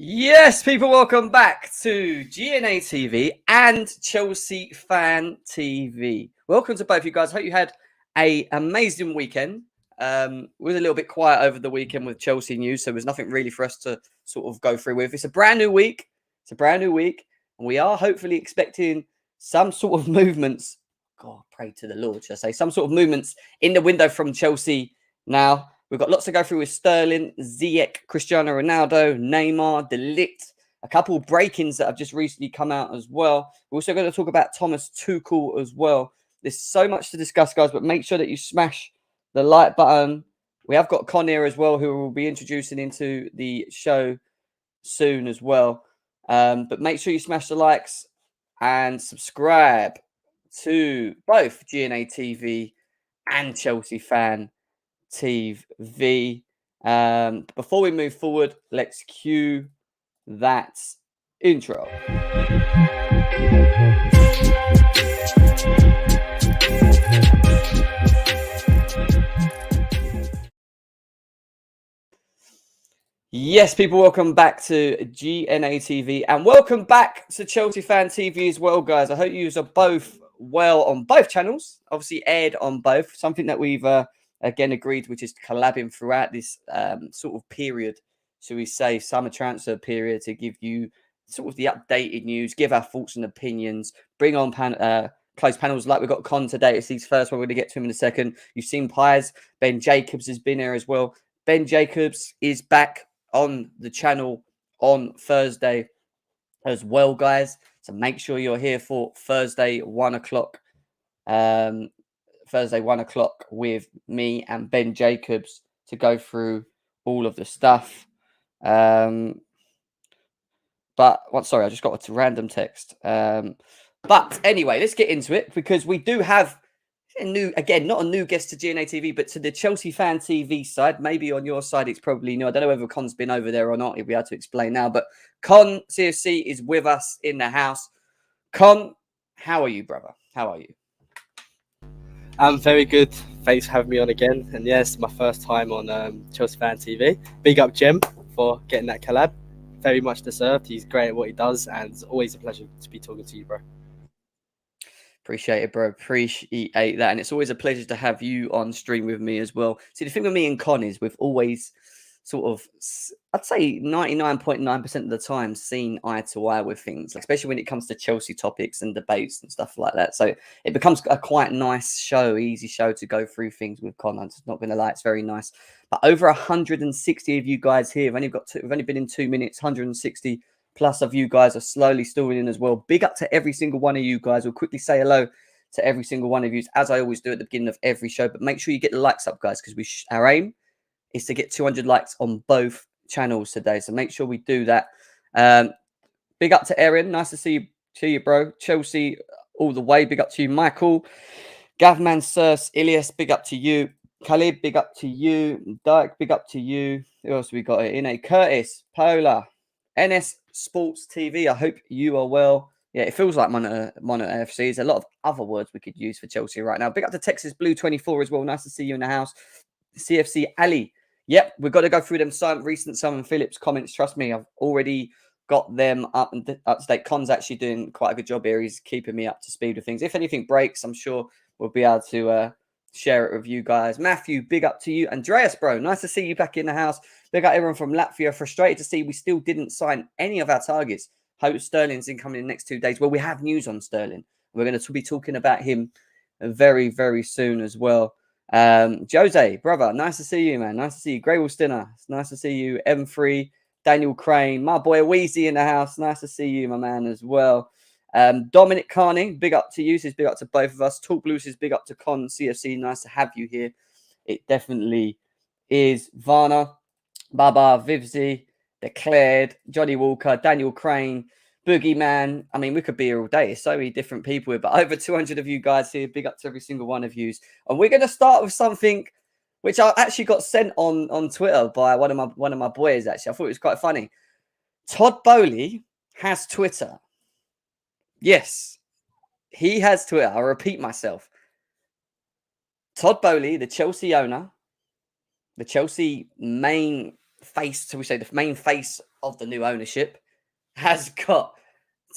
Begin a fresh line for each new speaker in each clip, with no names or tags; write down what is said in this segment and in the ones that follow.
Yes, people, welcome back to GNA TV and Chelsea Fan TV. Welcome to both you guys. Hope you had an amazing weekend. We was a little bit quiet over the weekend with Chelsea news, so there's nothing really for us to sort of go through with. It's a brand new week. And we are hopefully expecting some sort of movements. God, pray to the Lord, should I say? Some sort of movements in the window from Chelsea now. We've got lots to go through with Sterling, Ziyech, Cristiano Ronaldo, Neymar, Ligt, a couple of break-ins that have just recently come out as well. We're also going to talk about Thomas Tuchel as well. There's so much to discuss, guys, but make sure that you smash the like button. We have got Con here as well, who will be introducing into the show soon as well. But make sure you smash the likes and subscribe to both GNA TV and Chelsea Fan TV. Before we move forward, let's cue that intro. Yes, people, welcome back to GNA TV and welcome back to Chelsea Fan TV as well, guys. I hope you are both well on both channels, obviously aired on both. Something that we've again agreed, which is collabing throughout this sort of period, shall we say, summer transfer period, to give you sort of the updated news, give our thoughts and opinions, bring on close panels like we've got Con today. It's his first one. We're going to get to him in a second. You've seen Pies. Ben Jacobs has been here as well. Ben Jacobs is back on the channel on Thursday as well, guys. So make sure you're here for Thursday, 1 o'clock. Thursday, 1 o'clock with me and Ben Jacobs to go through all of the stuff. Sorry, I just got a random text. But anyway, let's get into it because we do have not a new guest to GNA TV, but to the Chelsea Fan TV side. Maybe on your side, it's probably new. I don't know whether Con's been over there or not. He'll be able to explain now. But Con CFC is with us in the house. Con, how are you, brother? How are you?
I'm very good. Thanks for having me on again. And yes, my first time on Chelsea Fan TV. Big up Jem for getting that collab. Very much deserved. He's great at what he does, and it's always a pleasure to be talking to you, bro.
Appreciate it, bro. Appreciate that. And it's always a pleasure to have you on stream with me as well. See, the thing with me and Con is we've always sort of, I'd say 99.9% of the time, seen eye to eye with things, especially when it comes to Chelsea topics and debates and stuff like that. So it becomes a quite nice show, easy show to go through things with Con. I'm just not going to lie, it's very nice. But over 160 of you guys here, we've only been in 2 minutes, 160 plus of you guys are slowly still in as well. Big up to every single one of you guys. We'll quickly say hello to every single one of you, as I always do at the beginning of every show. But make sure you get the likes up, guys, because our aim is to get 200 likes on both channels today. So make sure we do that. Big up to Erin. Nice to see you, bro. Chelsea all the way. Big up to you, Michael. Gavman, Sirs, Ilias, big up to you. Khalid, big up to you. Dyke, big up to you. Who else have we got here? Curtis, Pola, NS Sports TV. I hope you are well. Yeah, it feels like Monitor FC. There's a lot of other words we could use for Chelsea right now. Big up to Texas Blue 24 as well. Nice to see you in the house. CFC Ali. Yep, we've got to go through them recent Simon Phillips comments. Trust me, I've already got them up to date. Con's actually doing quite a good job here. He's keeping me up to speed with things. If anything breaks, I'm sure we'll be able to share it with you guys. Matthew, big up to you. Andreas, bro, nice to see you back in the house. Big up everyone from Latvia. Frustrated to see we still didn't sign any of our targets. Hope Sterling's incoming in the next 2 days. Well, we have news on Sterling. We're going to be talking about him very, very soon as well. Jose, brother, nice to see you, man. Nice to see you. Grey Stinner, it's nice to see you. M3, Daniel Crane, my boy Weezy in the house. Nice to see you, my man, as well. Dominic Carney, big up to you. Says big up to both of us. Talk Blue says big up to Con CFC. Nice to have you here. It definitely is. Varna, Baba, Vivzi, Declared, Johnny Walker, Daniel Crane, Boogeyman. I mean, we could be here all day. There's so many different people here, but over 200 of you guys here. Big up to every single one of you. And we're going to start with something which I actually got sent on Twitter by one of my boys. Actually, I thought it was quite funny. Todd Boehly has Twitter. Yes, he has Twitter. I'll repeat myself. Todd Boehly, the Chelsea owner, the Chelsea main face, so we say the main face of the new ownership, has got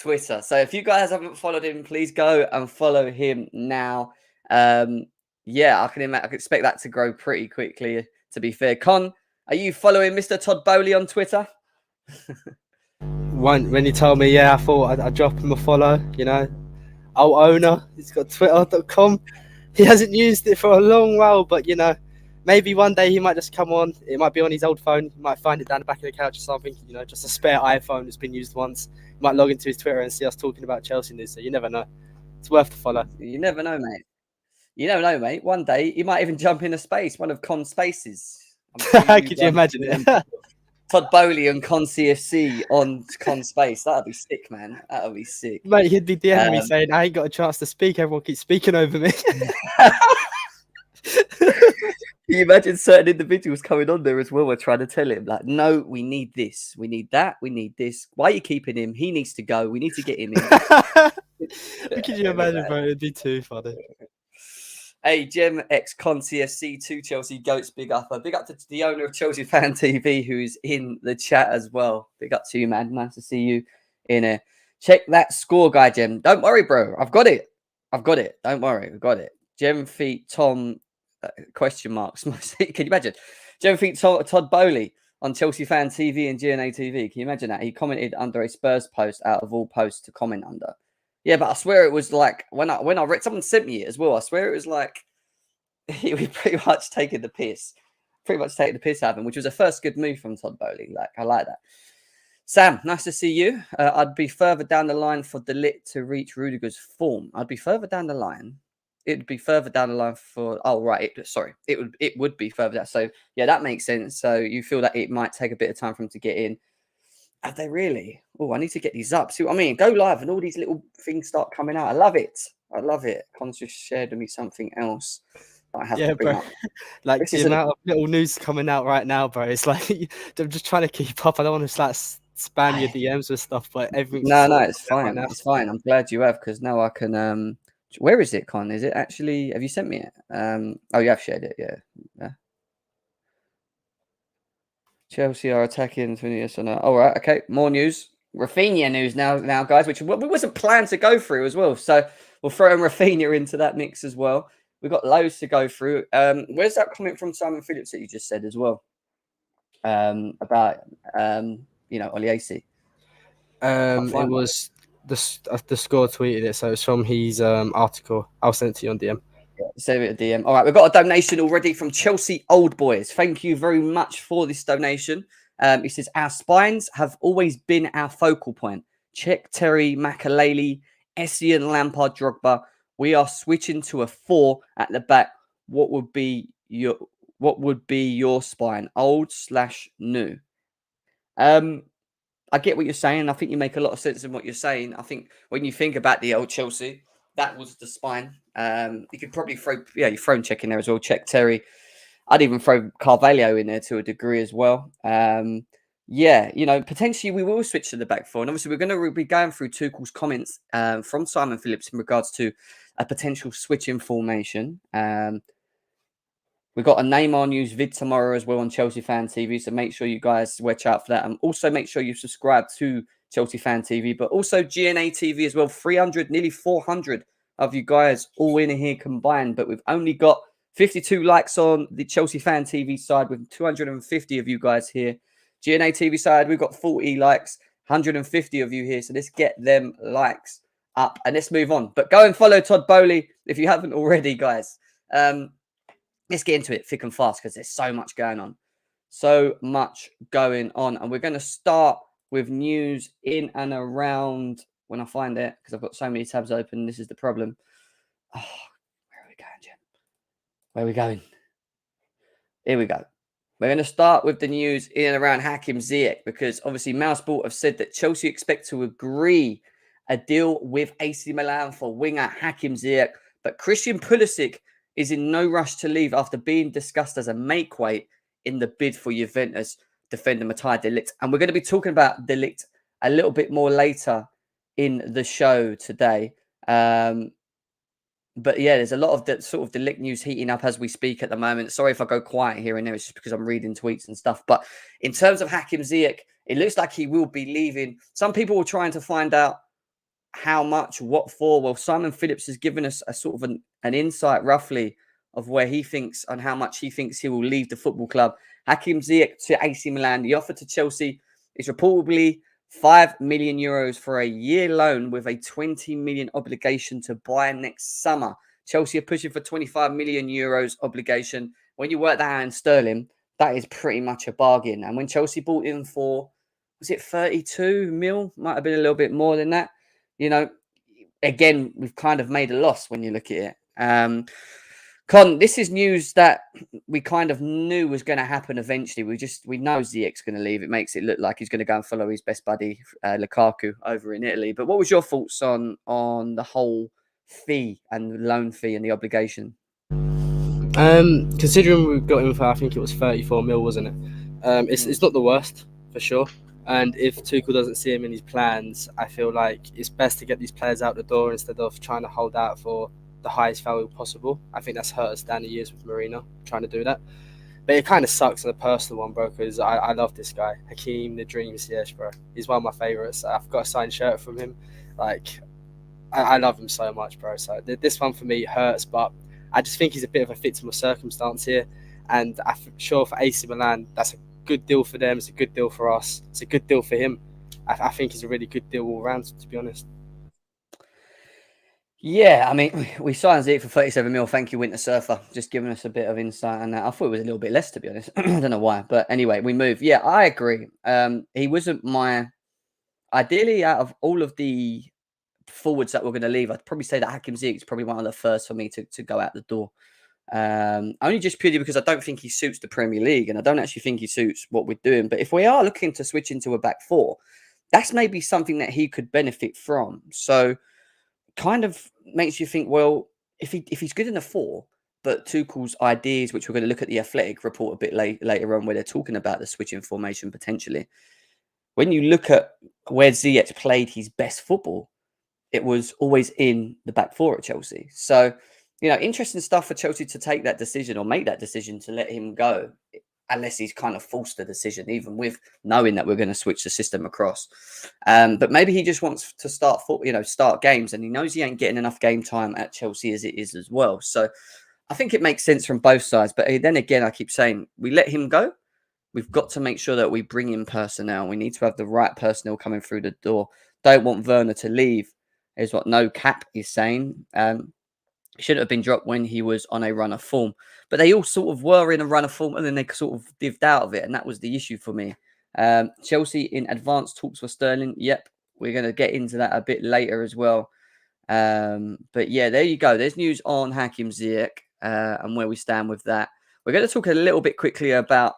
Twitter. So if you guys haven't followed him, please go and follow him now. Yeah, I can expect that to grow pretty quickly, to be fair. Con, are you following Mr. Todd Bowley on Twitter?
When you told me, yeah, I thought I'd drop him a follow. Old owner, he's got twitter.com. He hasn't used it for a long while, but maybe one day he might just come on. It might be on his old phone. He might find it down the back of the couch or something. Just a spare iPhone that's been used once. He might log into his Twitter and see us talking about Chelsea news. So you never know. It's worth the follow.
You never know, mate. You never know, mate. One day he might even jump into space, one of Con's spaces.
Could you imagine it?
Todd Bowley and Con CFC on Con Space. That'd be sick, man. That'd be sick.
Mate, he'd be DMing me saying, I ain't got a chance to speak. Everyone keeps speaking over me.
Can you imagine certain individuals coming on there as well? We're trying to tell him, like, no, we need this. We need that. We need this. Why are you keeping him? He needs to go. We need to get him in.
Could you imagine, bro? It'd be too funny.
Hey, Jim, ex-Con CFC, 2 Chelsea Goats, big up. Big up to the owner of Chelsea Fan TV, who's in the chat as well. Big up to you, man. Nice to see you in here. Check that score, guy, Jim. Don't worry, bro. I've got it. Don't worry. I've got it. Jim feet Tom, question marks. Can you imagine? Jim feet Todd Bowley on Chelsea Fan TV and GNA TV. Can you imagine that? He commented under a Spurs post out of all posts to comment under. Yeah, but I swear it was like when I read, someone sent me it as well. I swear it was like he was pretty much taking the piss out of him, which was a first good move from Todd Bowley. Like, I like that. Sam, nice to see you. I'd be further down the line for the Ligt to reach Rudiger's form. I'd be further down the line. It'd be further down the line for. Oh, right. It would be further down. So yeah, that makes sense. So you feel that it might take a bit of time for him to get in. Have they really? Oh, I need to get these up. See what I mean? Go live and all these little things start coming out. I love it. Con's just shared with me something else that I have to bring up.
Like this the amount of little news coming out right now, bro. It's like I'm just trying to keep up. I don't want to like spam your DMs with stuff, but everything's
no, it's fine. It's fine. I'm glad you have, because now I can. Where is it, Con? Is it actually? Have you sent me it? Oh, you have shared it. Yeah. Chelsea are attacking 20 years or no. All right, okay. More news. Rafinha news now, guys, which we wasn't planned to go through as well. So we'll throw in Rafinha into that mix as well. We've got loads to go through. Where's that comment from Simon Phillips that you just said as well? About Oliesi.
It was the score tweeted it, so it's from his article. I'll send it to you on DM.
Send it a DM. All right, we've got a donation already from Chelsea Old Boys. Thank you very much for this donation. He says, our spines have always been our focal point. Check Terry, Makaleli, Essien, Lampard, Drogba. We are switching to a 4 at the back. What would be your spine, old/new? I get what you're saying. I think you make a lot of sense in what you're saying. I think when you think about the old Chelsea, that was the spine. You could probably throw, your phone check in there as well. Check Terry. I'd even throw Carvalho in there to a degree as well. Potentially we will switch to the back 4. And obviously we're going to be going through Tuchel's comments from Simon Phillips in regards to a potential switch in formation. We've got a Neymar news vid tomorrow as well on Chelsea Fan TV. So make sure you guys watch out for that. And also make sure you subscribe to Chelsea Fan TV, but also GNA TV as well. 300, nearly 400 of you guys all in here combined. But we've only got 52 likes on the Chelsea Fan TV side with 250 of you guys here. GNA TV side, we've got 40 likes, 150 of you here. So let's get them likes up and let's move on. But go and follow Todd Bowley if you haven't already, guys. Let's get into it thick and fast because there's so much going on. And we're going to start with news in and around, when I find it, because I've got so many tabs open. This is the problem. Oh, where are we going, Jim? Where are we going? Here we go. We're going to start with the news in and around Hakim Ziyech, because obviously Mouseball have said that Chelsea expect to agree a deal with AC Milan for winger Hakim Ziyech, but Christian Pulisic is in no rush to leave after being discussed as a make-weight in the bid for Juventus defender Matthijs de Ligt. And we're going to be talking about de Ligt a little bit more later in the show today. But yeah, there's a lot of the sort of the Ligt news heating up as we speak at the moment. Sorry if I go quiet here and there. It's just because I'm reading tweets and stuff. But in terms of Hakim Ziyech, it looks like he will be leaving. Some people were trying to find out how much, what for. Well, Simon Phillips has given us a sort of an insight roughly of where he thinks and how much he thinks he will leave the football club. Hakim Ziyech to AC Milan. The offer to Chelsea is reportedly €5 million for a year loan with a 20 million obligation to buy next summer. Chelsea are pushing for €25 million obligation. When you work that out in sterling, that is pretty much a bargain. And when Chelsea bought in for, was it 32 mil? Might have been a little bit more than that. You know, again, we've kind of made a loss when you look at it. Con, this is news that we kind of knew was going to happen eventually. We know Ziyech's going to leave. It makes it look like he's going to go and follow his best buddy Lukaku over in Italy. But what was your thoughts on the whole fee and the loan fee and the obligation?
Considering we got him for, I think it was 34 mil, wasn't it? It's not the worst for sure. And if Tuchel doesn't see him in his plans, I feel like it's best to get these players out the door instead of trying to hold out for the highest value possible. I think that's hurt us down the years with Marino trying to do that. But it kind of sucks on a personal one, bro, because I love this guy. Hakeem, the dream Ziyech, bro. He's one of my favourites. I've got a signed shirt from him. Like, I love him so much, bro. So this one for me hurts, but I just think he's a bit of a victim of circumstance here. And I'm sure for AC Milan, that's a good deal for them. It's a good deal for us. It's a good deal for him. I think it's a really good deal all around, to be honest.
Yeah, I mean, we signed Ziyech for 37 mil. Thank you, Winter Surfer. Just giving us a bit of insight on that. I thought it was a little bit less, to be honest. I don't know why. But anyway, we move. Yeah, I agree. He wasn't my... Ideally, out of all of the forwards that we're going to leave, I'd probably say that Hakim Ziyech is probably one of the first for me to go out the door. Only just purely because I don't think he suits the Premier League, and I don't actually think he suits what we're doing. But if we are looking to switch into a back four, that's maybe something that he could benefit from. So kind of makes you think, well, if he's good in the four, but Tuchel's ideas, which we're going to look at the Athletic report a bit later on, where they're talking about the switching formation potentially. When you look at where Ziyech played his best football, it was always in the back four at Chelsea. So, you know, interesting stuff for Chelsea to take that decision or make that decision to let him go, unless he's kind of forced the decision, even with knowing that we're going to switch the system across. But maybe he just wants to start games, and he knows he ain't getting enough game time at Chelsea as it is as well. So I think it makes sense from both sides. But then again, I keep saying, we let him go. We've got to make sure that we bring in personnel. We need to have the right personnel coming through the door. Don't want Werner to leave, is what No Cap is saying. Shouldn't have been dropped when he was on a run of form. But they all sort of were in a run of form, and then they sort of dived out of it, and that was the issue for me. Chelsea in advanced talks for Sterling. Yep, we're going to get into that a bit later as well. But yeah, there you go. There's news on Hakim Ziyech and where we stand with that. We're going to talk a little bit quickly about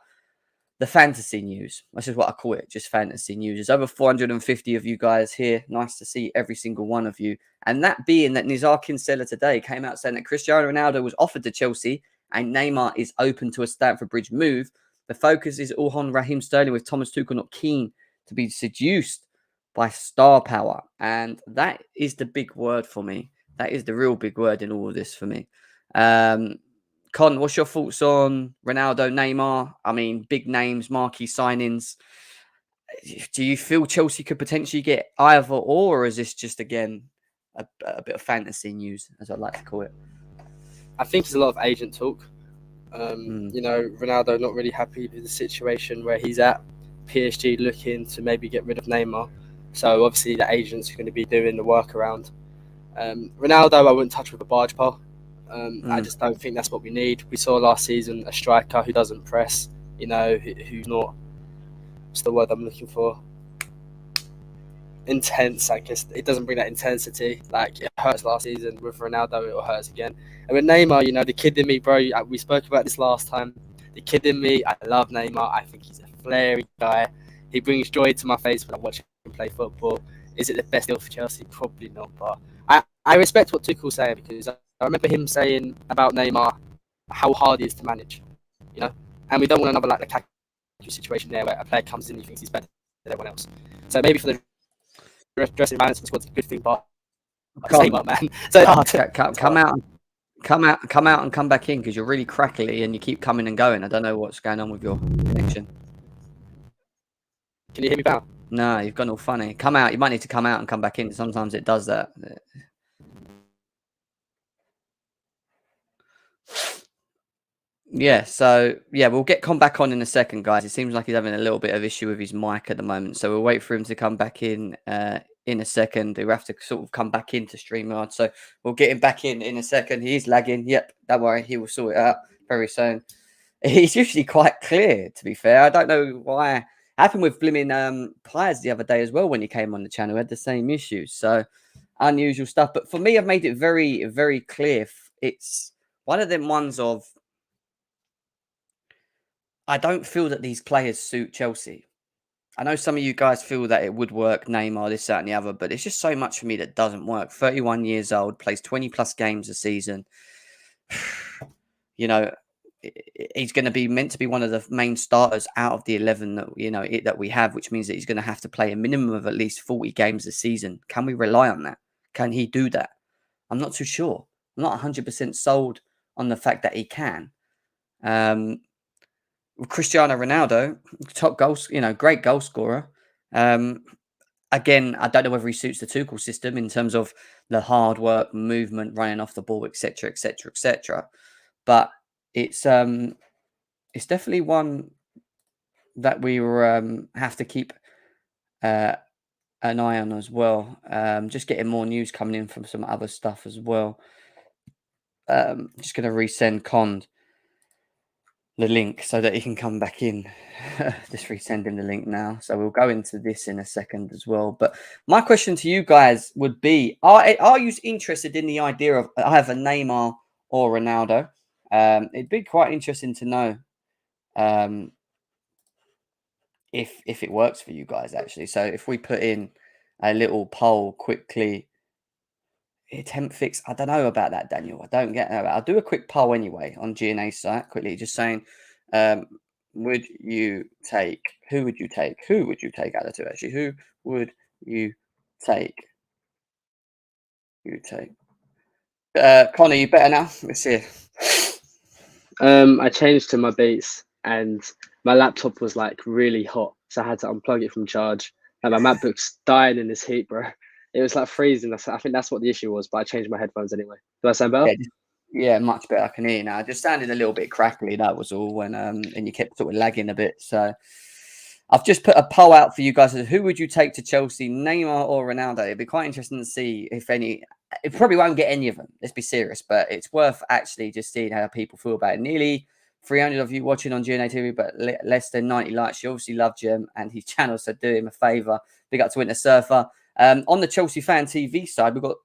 the fantasy news. That's just what I call it, just fantasy news. There's over 450 of you guys here. Nice to see every single one of you. And that being that Nizar Kinsella today came out saying that Cristiano Ronaldo was offered to Chelsea and Neymar is open to a Stamford Bridge move. The focus is all on Raheem Sterling, with Thomas Tuchel not keen to be seduced by star power. And that is the big word for me. That is the real big word in all of this for me. Con, what's your thoughts on Ronaldo, Neymar? I mean, big names, marquee signings. Do you feel Chelsea could potentially get either or is this just, again, a bit of fantasy news, as I like to call it?
I think there's a lot of agent talk. You know, Ronaldo not really happy with the situation where he's at. PSG looking to maybe get rid of Neymar. So obviously the agents are going to be doing the workaround. Ronaldo, I wouldn't touch with a barge pole. I just don't think that's what we need. We saw last season a striker who doesn't press, you know, who's not, what's the word I'm looking for? Intense, I guess. It doesn't bring that intensity. Like, it hurts last season. With Ronaldo, it will hurt again. And with Neymar, you know, the kid in me, bro, we spoke about this last time. The kid in me, I love Neymar. I think he's a flary guy. He brings joy to my face when I watch him play football. Is it the best deal for Chelsea? Probably not. But I respect what Tuchel's saying, because I remember him saying about Neymar how hard he is to manage, you know? And we don't want another like the Lukaku situation there where a player comes in and he thinks he's better than everyone else. So maybe for the dressing balance, it's a good thing, but Same up, man. So hard to
come out and come back in, because you're really crackly and you keep coming and going. I don't know what's going on with your connection.
Can you hear me now?
No, you've gone all funny. Come out. You might need to come out and come back in. Sometimes it does that. Yeah, so yeah, we'll get Con back on in a second, guys. It seems like he's having a little bit of issue with his mic at the moment, so we'll wait for him to come back in a second. He'll have to sort of come back into StreamYard, so we'll get him back in a second. He's lagging. Yep, don't worry, he will sort it out very soon. He's usually quite clear, to be fair. I don't know why. It happened with blimmin' Pliers the other day as well when he came on the channel. He had the same issues, so unusual stuff. But for me, I've made it very, very clear. It's one of them ones of, I don't feel that these players suit Chelsea. I know some of you guys feel that it would work, Neymar, this, that, and the other, but it's just so much for me that doesn't work. 31 years old, plays 20 plus games a season. You know, he's going to be meant to be one of the main starters out of the 11 that that we have, which means that he's going to have to play a minimum of at least 40 games a season. Can we rely on that? Can he do that? I'm not too sure. I'm not 100% sold on the fact that he can. Cristiano Ronaldo, top goals, great goal scorer. Again, I don't know whether he suits the Tuchel system in terms of the hard work, movement, running off the ball, etc., etc., etc. But it's definitely one that we have to keep an eye on as well. Just getting more news coming in from some other stuff as well. Just going to resend Cond the link so that he can come back in. Just resend him the link now. So we'll go into this in a second as well. But my question to you guys would be, are you interested in the idea of either Neymar or Ronaldo? It'd be quite interesting to know if it works for you guys, actually. So if we put in a little poll quickly, temp fix, I don't know about that, Daniel. I don't get that. I'll do a quick poll anyway on GNA's site quickly, just saying, who would you take out of two, actually? Who would you take? Connor, you better now. Let's see.
I changed to my Beats and my laptop was like really hot, so I had to unplug it from charge. And my MacBook's dying in this heat, bro. It was like freezing. I think that's what the issue was, but I changed my headphones anyway. Do I sound better?
Yeah, much better. I can hear you now. It just sounded a little bit crackly, that was all, when and you kept sort of lagging a bit. So I've just put a poll out for you guys. Who would you take to Chelsea, Neymar or Ronaldo? It'd be quite interesting to see if any. It probably won't get any of them. Let's be serious, but it's worth actually just seeing how people feel about it. Nearly 300 of you watching on GNA TV, but less than 90 likes. You obviously love Jem and his channel, so do him a favour. Big up to Winter Surfer. On the Chelsea Fan TV side, we've got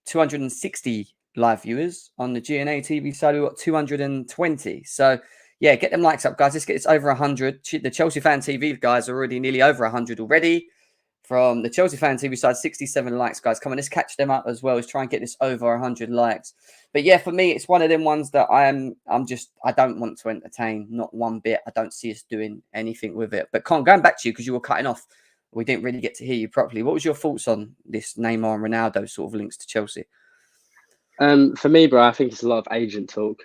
260 live viewers. On the GNA TV side, we've got 220. So, yeah, get them likes up, guys. Let's get this over 100. The Chelsea Fan TV guys are already nearly over 100 already. From the Chelsea Fan TV side, 67 likes, guys. Come on, let's catch them up as well. Let's try and get this over 100 likes. But yeah, for me, it's one of them ones that I don't want to entertain, not one bit. I don't see us doing anything with it. But Con, going back to you, because you were cutting off, we didn't really get to hear you properly. What was your thoughts on this Neymar and Ronaldo sort of links to Chelsea?
For me, bro, I think it's a lot of agent talk.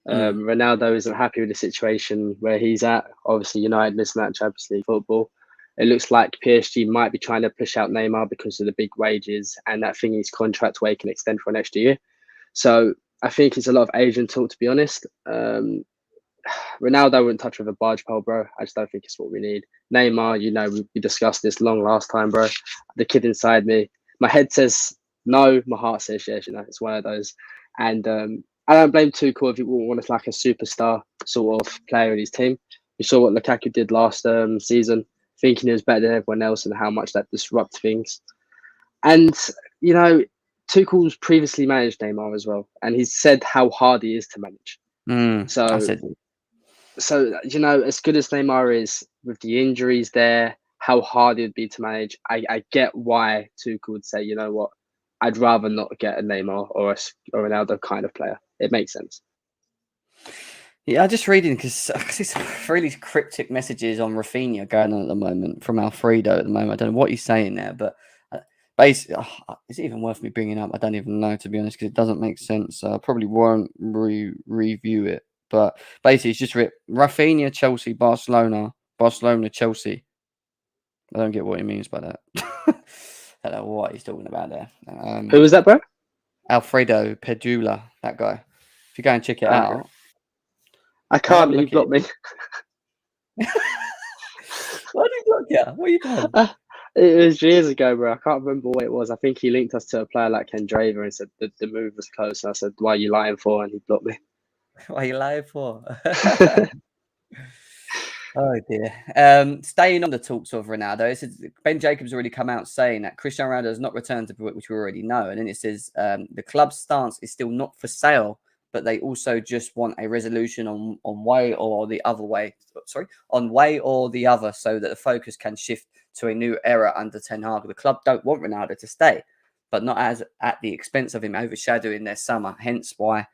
Ronaldo isn't happy with the situation where he's at. Obviously, United missing out Champions League football. It looks like PSG might be trying to push out Neymar because of the big wages and that thing his contract where he can extend for an extra year. So I think it's a lot of agent talk, to be honest. Ronaldo wouldn't touch with a barge pole, bro. I just don't think it's what we need. Neymar, we discussed this long last time, bro. The kid inside me, my head says no, my heart says yes. It's one of those. And I don't blame Tuchel if he wants like a superstar sort of player in his team. We saw what Lukaku did last season, thinking he was better than everyone else and how much that disrupts things. And, Tuchel's previously managed Neymar as well, and he's said how hard he is to manage. So, as good as Neymar is, with the injuries there, how hard it would be to manage, I get why Tuchel would say, you know what, I'd rather not get a Neymar or a Ronaldo kind of player. It makes sense.
Yeah, I'm just reading because it's really cryptic messages on Rafinha going on at the moment from Alfredo at the moment. I don't know what he's saying there, but Basically, is it even worth me bringing up? I don't even know, to be honest, because it doesn't make sense. So I probably won't review it. But basically, it's just Rafinha, Chelsea, Barcelona, Barcelona, Chelsea. I don't get what he means by that. I don't know what he's talking about there.
Who was that, bro?
Alfredo Pedula, that guy. If you go and check it out.
I can't. You blocked me.
Why did you block you? What are you doing?
It was years ago, bro. I can't remember what it was. I think he linked us to a player like Kendraver and said the move was close. And I said, "Why are you lying for?" And he blocked me.
What are you lying for? Oh dear. Staying on the talks of Ronaldo, it says Ben Jacobs already come out saying that Cristiano Ronaldo has not returned to which we already know. And then it says the club's stance is still not for sale, but they also just want a resolution on way or the other way. Sorry, on way or the other, so that the focus can shift to a new era under Ten Hag. The club don't want Ronaldo to stay, but not as at the expense of him overshadowing their summer. Hence why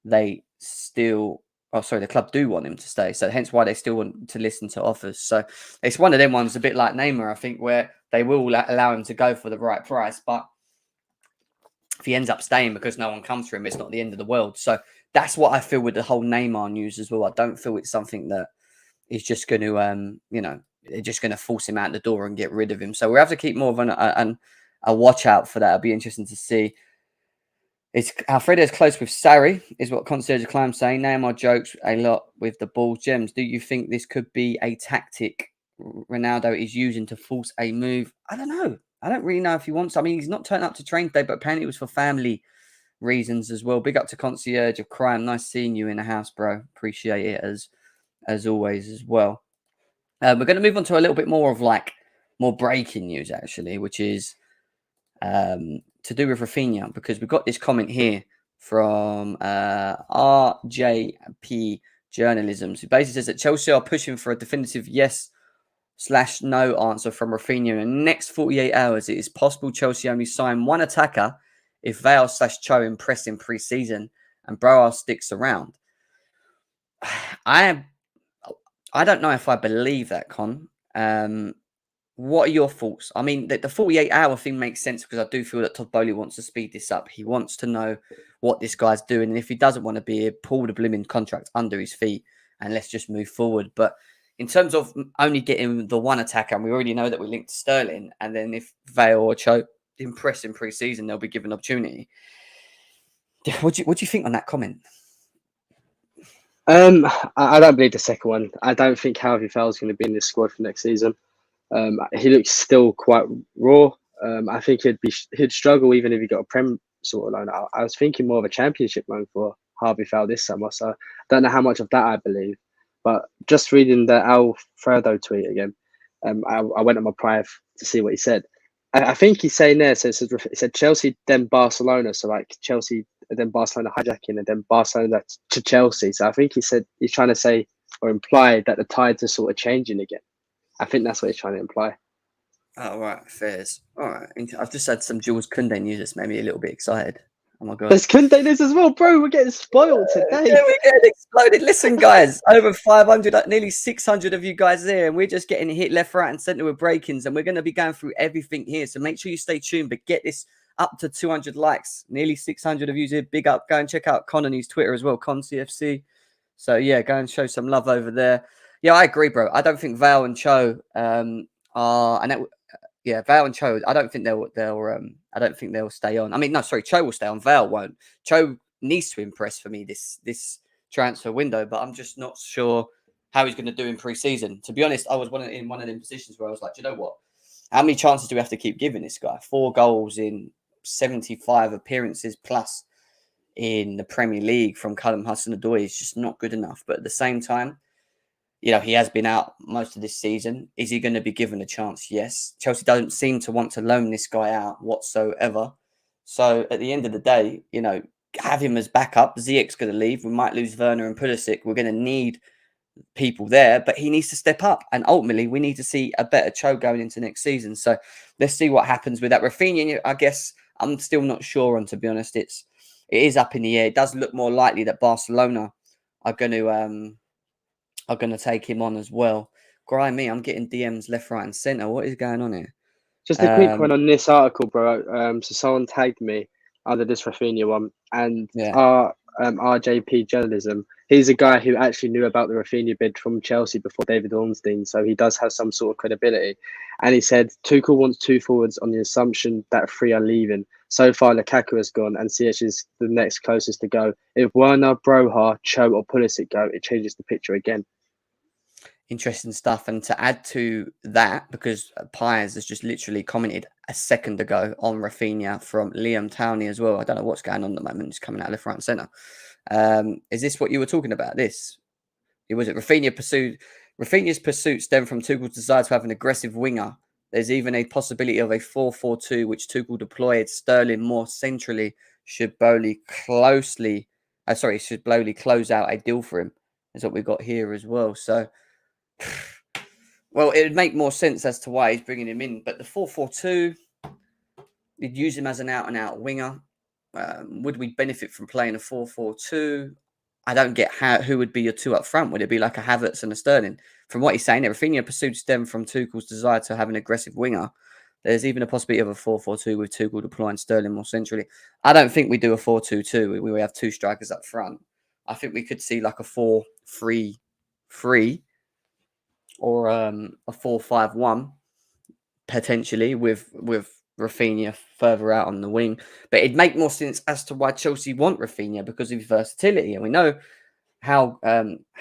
they still. Oh, sorry, the club do want him to stay. So hence why they still want to listen to offers. So it's one of them ones, a bit like Neymar, I think, where they will allow him to go for the right price. But if he ends up staying because no one comes for him, it's not the end of the world. So that's what I feel with the whole Neymar news as well. I don't feel it's something that is just going to, they're just going to force him out the door and get rid of him. So we have to keep more of a watch out for that. It'll be interesting to see. It's Alfredo is close with Sarri, is what Concierge Climb saying. Neymar jokes a lot with the ball gems. Do you think this could be a tactic Ronaldo is using to force a move? I don't know. I don't really know if he wants. I mean, he's not turned up to train today, but apparently it was for family reasons as well. Big up to Concierge of Crime. Nice seeing you in the house, bro. Appreciate it as always as well. We're going to move on to a little bit more of more breaking news actually, which is to do with Rafinha, because we've got this comment here from RJP Journalism. So basically says that Chelsea are pushing for a definitive yes/no answer from Rafinha in the next 48 hours. It is possible Chelsea only sign one attacker if Vale/Cho impress in pre-season and Brower sticks around. I don't know if I believe that, Con. What are your thoughts? I mean, the 48-hour thing makes sense because I do feel that Todd Bowley wants to speed this up. He wants to know what this guy's doing. And if he doesn't want to be here, pull the blooming contract under his feet and let's just move forward. But in terms of only getting the one attacker, and we already know that we linked Sterling, and then if Vale or Cho impress in pre-season, they'll be given opportunity. What do you think on that comment?
I don't believe the second one. I don't think Harvey Fowler's going to be in this squad for next season. He looks still quite raw. I think he'd struggle even if he got a Prem sort of loan. I was thinking more of a Championship loan for Harvey Fowler this summer, so I don't know how much of that I believe. But just reading the Alfredo tweet again, I went on my Prive to see what he said. I think he's saying there, so it said Chelsea, then Barcelona. So like Chelsea, then Barcelona hijacking, and then Barcelona to Chelsea. So I think he's trying to say or imply that the tides are sort of changing again. I think that's what he's trying to imply.
Oh, right. Fairs. All right. I've just had some Jules Koundé news that's made me a little bit excited. Oh, my God.
There's Koundé news as well, bro. We're getting spoiled today.
Yeah, we're getting exploded. Listen, guys, over 500, nearly 600 of you guys there, and we're just getting hit left, right, and centre with break-ins, and we're going to be going through everything here. So make sure you stay tuned, but get this up to 200 likes. Nearly 600 of you here. Big up. Go and check out Con on his Twitter as well, CFC. So, yeah, go and show some love over there. Yeah, I agree, bro. I don't think Vale and Cho are, and that, yeah, Vale and Cho. I don't think they'll stay on. I mean, no, sorry, Cho will stay on. Vale won't. Cho needs to impress for me this transfer window, but I'm just not sure how he's going to do in pre-season. To be honest, I was in one of them positions where I was like, do you know what? How many chances do we have to keep giving this guy? 4 goals in 75 appearances plus in the Premier League from Callum Hudson-Odoi is just not good enough. But at the same time, he has been out most of this season. Is he going to be given a chance? Yes. Chelsea doesn't seem to want to loan this guy out whatsoever. So at the end of the day, have him as backup. Ziyech's going to leave. We might lose Werner and Pulisic. We're going to need people there, but he needs to step up. And ultimately, we need to see a better Cho going into next season. So let's see what happens with that. Rafinha, I guess I'm still not sure on, to be honest. It is up in the air. It does look more likely that Barcelona are going to take him on as well. Grimy, I'm getting DMs left, right, and centre. What is going on here?
Just a quick one on this article, bro. So someone tagged me under this Rafinha one, and
Yeah.
our RJP journalism. He's a guy who actually knew about the Rafinha bid from Chelsea before David Ornstein, so he does have some sort of credibility. And he said Tuchel wants two forwards on the assumption that three are leaving. So far, Lukaku has gone, and Ziyech is the next closest to go. If Werner, Broha, Cho, or Pulisic go, it changes the picture again.
Interesting stuff. And to add to that, because Piers has just literally commented a second ago on Rafinha from Liam Towney as well. I don't know what's going on at the moment. It's coming out left, right, and centre. Is this what you were talking about? This? Was it Rafinha's pursuit stemmed from Tuchel's desire to have an aggressive winger. There's even a possibility of a 4-4-2, which Tuchel deployed Sterling more centrally should Bowley close out a deal for him. Is what we've got here as well. So, well, it would make more sense as to why he's bringing him in. But the 4-4-2, you'd use him as an out-and-out winger. Would we benefit from playing a 4-4-2? I don't get who would be your two up front. Would it be like a Havertz and a Sterling? From what he's saying, Rafinha pursued stem from Tuchel's desire to have an aggressive winger. There's even a possibility of a 4-4-2 with Tuchel deploying Sterling more centrally. I don't think we do a 4-2-2. We have two strikers up front. I think we could see like a 4-3-3 or a 4-5-1 potentially with Rafinha further out on the wing. But it'd make more sense as to why Chelsea want Rafinha because of his versatility. And we know how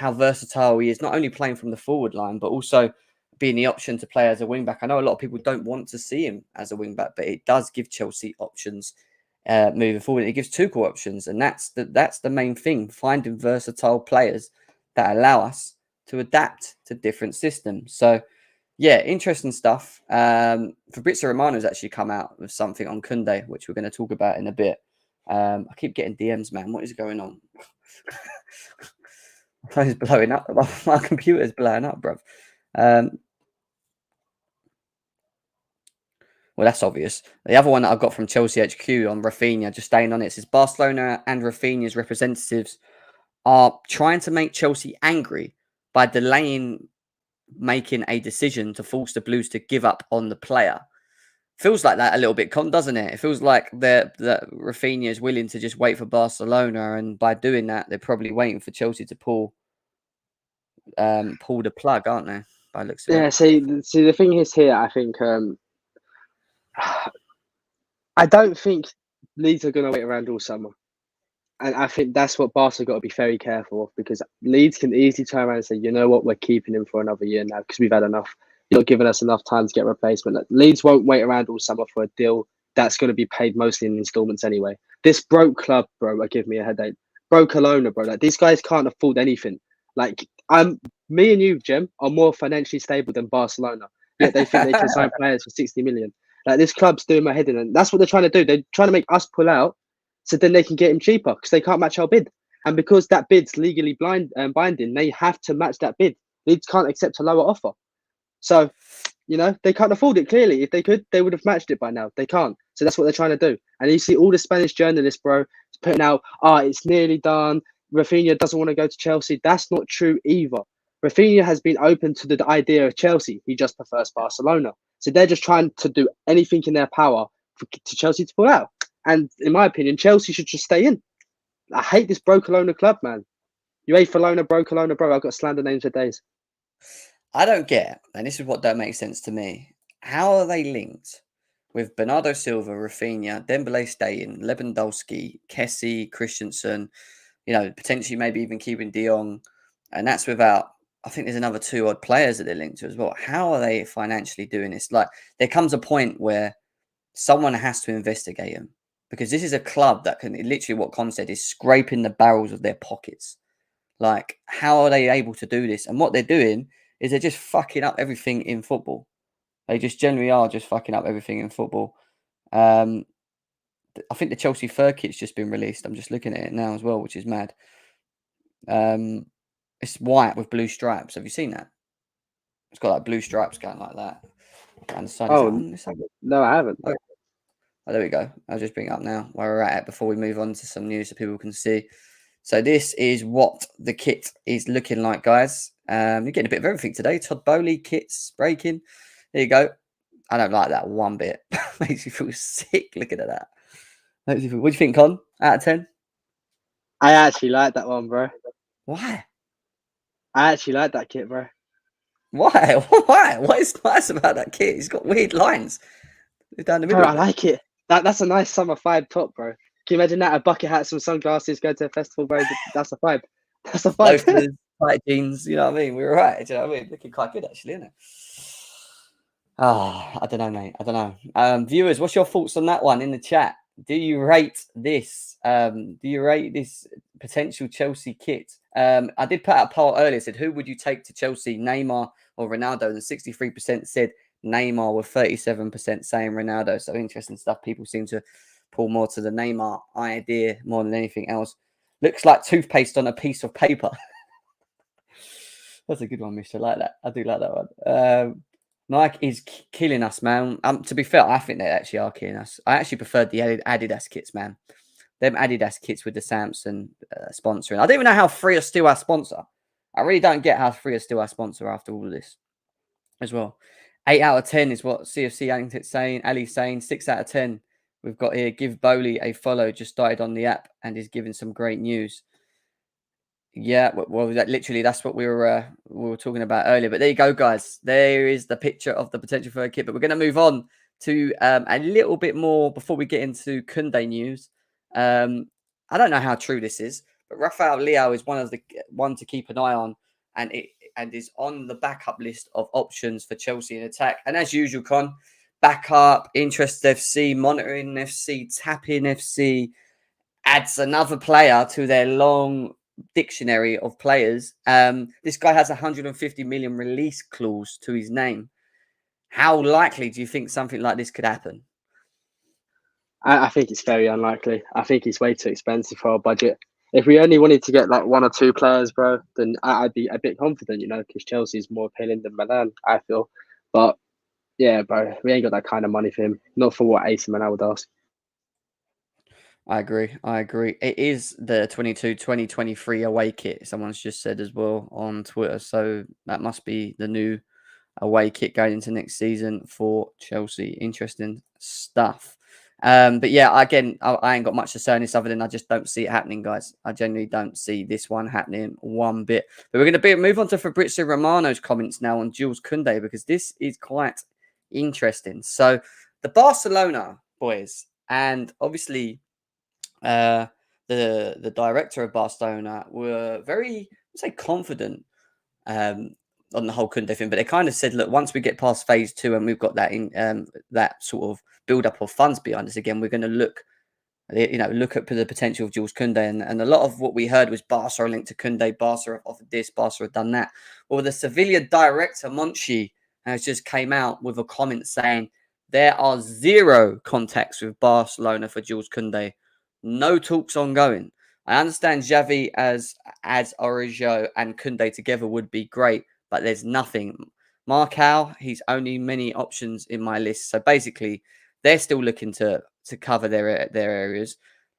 versatile he is, not only playing from the forward line, but also being the option to play as a wing back. I know a lot of people don't want to see him as a wing back, but it does give Chelsea options moving forward. It gives Tuchel options, and that's the main thing, finding versatile players that allow us to adapt to different systems. So, yeah, interesting stuff. Fabrizio Romano's actually come out with something on Koundé, which we're going to talk about in a bit. I keep getting DMs, man. What is going on? My phone's blowing up. My computer's blowing up, bruv. Well, that's obvious. The other one that I've got from Chelsea HQ on Rafinha, just staying on it, says Barcelona and Rafinha's representatives are trying to make Chelsea angry by delaying making a decision to force the Blues to give up on the player. Feels like that a little bit, doesn't it? It feels like that Rafinha is willing to just wait for Barcelona, and by doing that, they're probably waiting for Chelsea to pull the plug, aren't they? By looks of it.
See, the thing is here, I think I don't think Leeds are going to wait around all summer. And I think that's what Barca got to be very careful of, because Leeds can easily turn around and say, you know what, we're keeping him for another year now because we've had enough. You're not giving us enough time to get a replacement. Leeds won't wait around all summer for a deal that's going to be paid mostly in installments anyway. This broke club, bro, will give me a headache. Broke Kelowna, bro. Like, these guys can't afford anything. Like, me and you, Jim, are more financially stable than Barcelona. Yet they think they can sign players for 60 million. Like, this club's doing my head in, and that's what they're trying to do. They're trying to make us pull out so then they can get him cheaper because they can't match our bid. And because that bid's legally binding, they have to match that bid. Leeds can't accept a lower offer. So, they can't afford it, clearly. If they could, they would have matched it by now. They can't. So that's what they're trying to do. And you see all the Spanish journalists, bro, putting out, it's nearly done. Rafinha doesn't want to go to Chelsea. That's not true either. Rafinha has been open to the idea of Chelsea. He just prefers Barcelona. So they're just trying to do anything in their power to Chelsea to pull out. And in my opinion, Chelsea should just stay in. I hate this Bro Kelowna club, man. UEFA Kelowna, Bro Kelowna, bro. I've got slander names for days.
I don't get, and this is what don't make sense to me. How are they linked with Bernardo Silva, Rafinha, Dembele staying, Lewandowski, Kessie, Christensen, potentially maybe even keeping De Jong, and that's without, I think there's another 2 odd players that they're linked to as well. How are they financially doing this? Like, there comes a point where someone has to investigate them, because this is a club that can, literally what Con said, is scraping the barrels of their pockets. Like, how are they able to do this? And what they're doing is they're just fucking up everything in football. They just generally are just fucking up everything in football. I think the Chelsea fur kit's just been released. I'm just looking at it now as well, which is mad. It's white with blue stripes. Have you seen that? It's got like blue stripes going like that. And the side
no, I haven't.
Oh, there we go. I'll just bring it up now where we're at before we move on to some news so people can see. So this is what the kit is looking like, guys. You're getting a bit of everything today. Todd Bowley kits breaking. There you go. I don't like that one bit. Makes you feel sick looking at that. What do you think, Con? Out of 10?
I actually like that one, bro.
Why?
I actually like that kit, bro.
Why? Why? What is nice about that kit? He's got weird lines down the
Bro,
middle
I
of it.
like it. That's a nice summer vibe top, bro. Can you imagine that? A bucket hat, some sunglasses, go to a festival, bro. That's a vibe. That's a vibe.
Loafers, tight jeans, you know what I mean? We were right, do you know what I mean? Looking quite good, actually, isn't it? Oh, I don't know, mate. I don't know. Viewers, what's your thoughts on that one in the chat? Do you rate this? Do you rate this potential Chelsea kit? I did put out a poll earlier. Said who would you take to Chelsea, Neymar or Ronaldo? And 63% said Neymar, with 37% saying Ronaldo. So interesting stuff. People seem to pull more to the Neymar idea more than anything else. Looks like toothpaste on a piece of paper. That's a good one, Mister. I like that. I do like that one. Nike is killing us, man. To be fair, I think they actually are killing us. I actually preferred the Adidas kits, man. Them Adidas kits with the Samsung sponsoring. I don't even know how Free are still our sponsor. I really don't get how Free are still our sponsor after all of this as well. 8 out of 10 is what CFC Allington's saying. Ali's saying 6 out of 10. We've got here, give Bowley a follow. Just started on the app and is giving some great news. Yeah, well, that's what we were talking about earlier. But there you go, guys. There is the picture of the potential for a kit. But we're going to move on to a little bit more before we get into Koundé news. I don't know how true this is, but Rafael Leao is one to keep an eye on, and is on the backup list of options for Chelsea in attack. And as usual, Con, backup, Interest FC, Monitoring FC, Tapping FC adds another player to their long dictionary of players. This guy has 150 million release clause to his name. How likely do you think something like this could happen?
I think it's very unlikely. I think it's way too expensive for our budget. If we only wanted to get like 1 or 2 players, bro, then I'd be a bit confident, because Chelsea's more appealing than Milan, I feel. But yeah, bro, we ain't got that kind of money for him. Not for what AC Milan would ask.
I agree. It is the 2023 away kit. Someone's just said as well on Twitter. So that must be the new away kit going into next season for Chelsea. Interesting stuff. But yeah, again, I ain't got much to say on this other than I just don't see it happening, guys. I genuinely don't see this one happening one bit. But we're going to move on to Fabrizio Romano's comments now on Jules Koundé, because this is quite interesting. So the Barcelona boys, and obviously the director of Barcelona, were very, confident on the whole Koundé thing, but they kind of said, look, once we get past phase 2 and we've got that in that sort of build up of funds behind us again, we're going to look at the potential of Jules Koundé, and a lot of what we heard was Barca are linked to Koundé, Barca have offered this, Barca have done that. Well, the Sevilla director Monchi has just came out with a comment saying there are 0 contacts with Barcelona for Jules Koundé. No talks ongoing. I understand Xavi as Origo and Koundé together would be great, but there's nothing. Marcao, he's only many options in my list. So basically, they're still looking to cover their areas.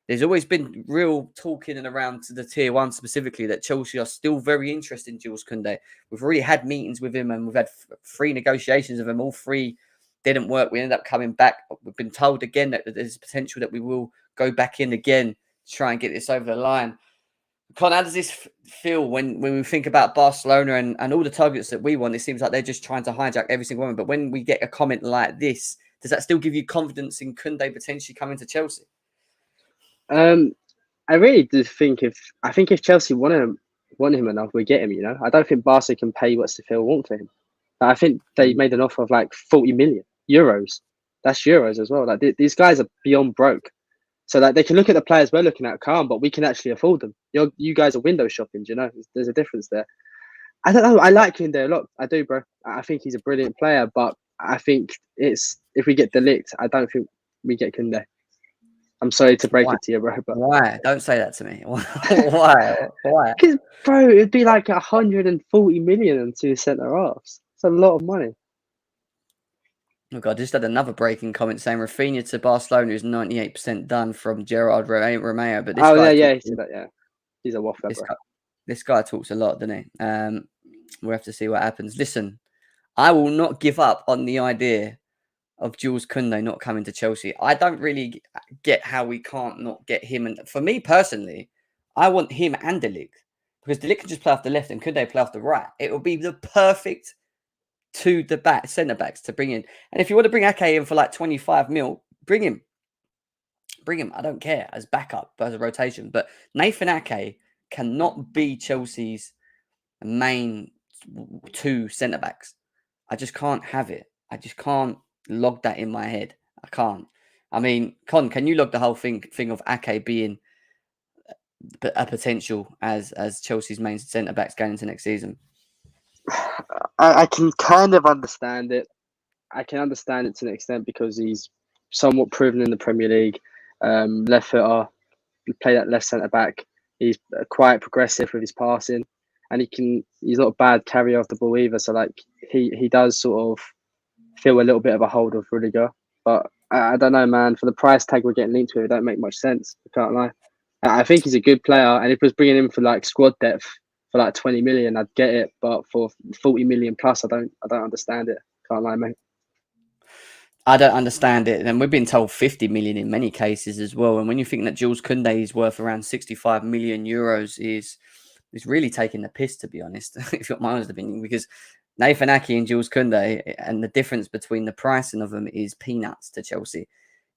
There's always been real talking and around to the tier 1 specifically that Chelsea are still very interested in Jules Koundé. We've already had meetings with him and we've had 3 negotiations of him. All 3 didn't work. We ended up coming back. We've been told again that there's potential that we will go back in again to try and get this over the line. Con, how does this feel when we think about Barcelona and all the targets that we want? It seems like they're just trying to hijack every single one. But when we get a comment like this, does that still give you confidence in Koundé potentially coming to Chelsea?
I really do think if Chelsea want him enough, we get him. I don't think Barca can pay what Seville want for him. I think they made an offer of like 40 million euros. That's euros as well. Like these guys are beyond broke. So like they can look at the players we're looking at, calm, but we can actually afford them. You guys are window shopping, There's a difference there. I don't know. I like Koundé a lot. I do, bro. I think he's a brilliant player, but I think if we get Ligt, I don't think we get Koundé. I'm sorry to break it to you, bro. But
why? Don't say that to me. Why?
Because, bro, it'd be like 140 million and 2 centre halves. It's a lot of money.
Oh God, I just had another breaking comment saying Rafinha to Barcelona is 98% done from Gerard Romeo. But this guy,
he said that. Yeah, he's a waffler, bro.
This guy talks a lot, doesn't he? We'll have to see what happens. Listen, I will not give up on the idea of Jules Koundé not coming to Chelsea. I don't really get how we can't not get him. And for me personally, I want him and Ligt, because Ligt can just play off the left and Koundé play off the right. It will be the perfect centre backs to bring in. And if you want to bring Ake in for like 25 mil, bring him. Bring him. I don't care, as backup, as a rotation. But Nathan Ake cannot be Chelsea's main two centre backs. I just can't have it. I just can't log that in my head. I can't. I mean, Con, can you log the whole thing of Ake being a potential as Chelsea's main centre backs going into next season?
I can kind of understand it. I can understand it to an extent because he's somewhat proven in the Premier League. Left footer, play that left centre back. He's quite progressive with his passing, and he's not a bad carrier of the ball either. So like he does sort of feel a little bit of a hold of Rudiger. But I don't know, man. For the price tag we're getting linked to, it don't make much sense. I can't lie. I think he's a good player, and if it was bringing him for like squad depth for like 20 million, I'd get it. But for 40 million plus, I don't understand it. Can't lie, mate.
I don't understand it. And we've been told 50 million in many cases as well. And when you think that Jules Koundé is worth around 65 million euros, is really taking the piss, to be honest, if you're my honest opinion, because Nathan Ake and Jules Koundé, and the difference between the pricing of them is peanuts to Chelsea.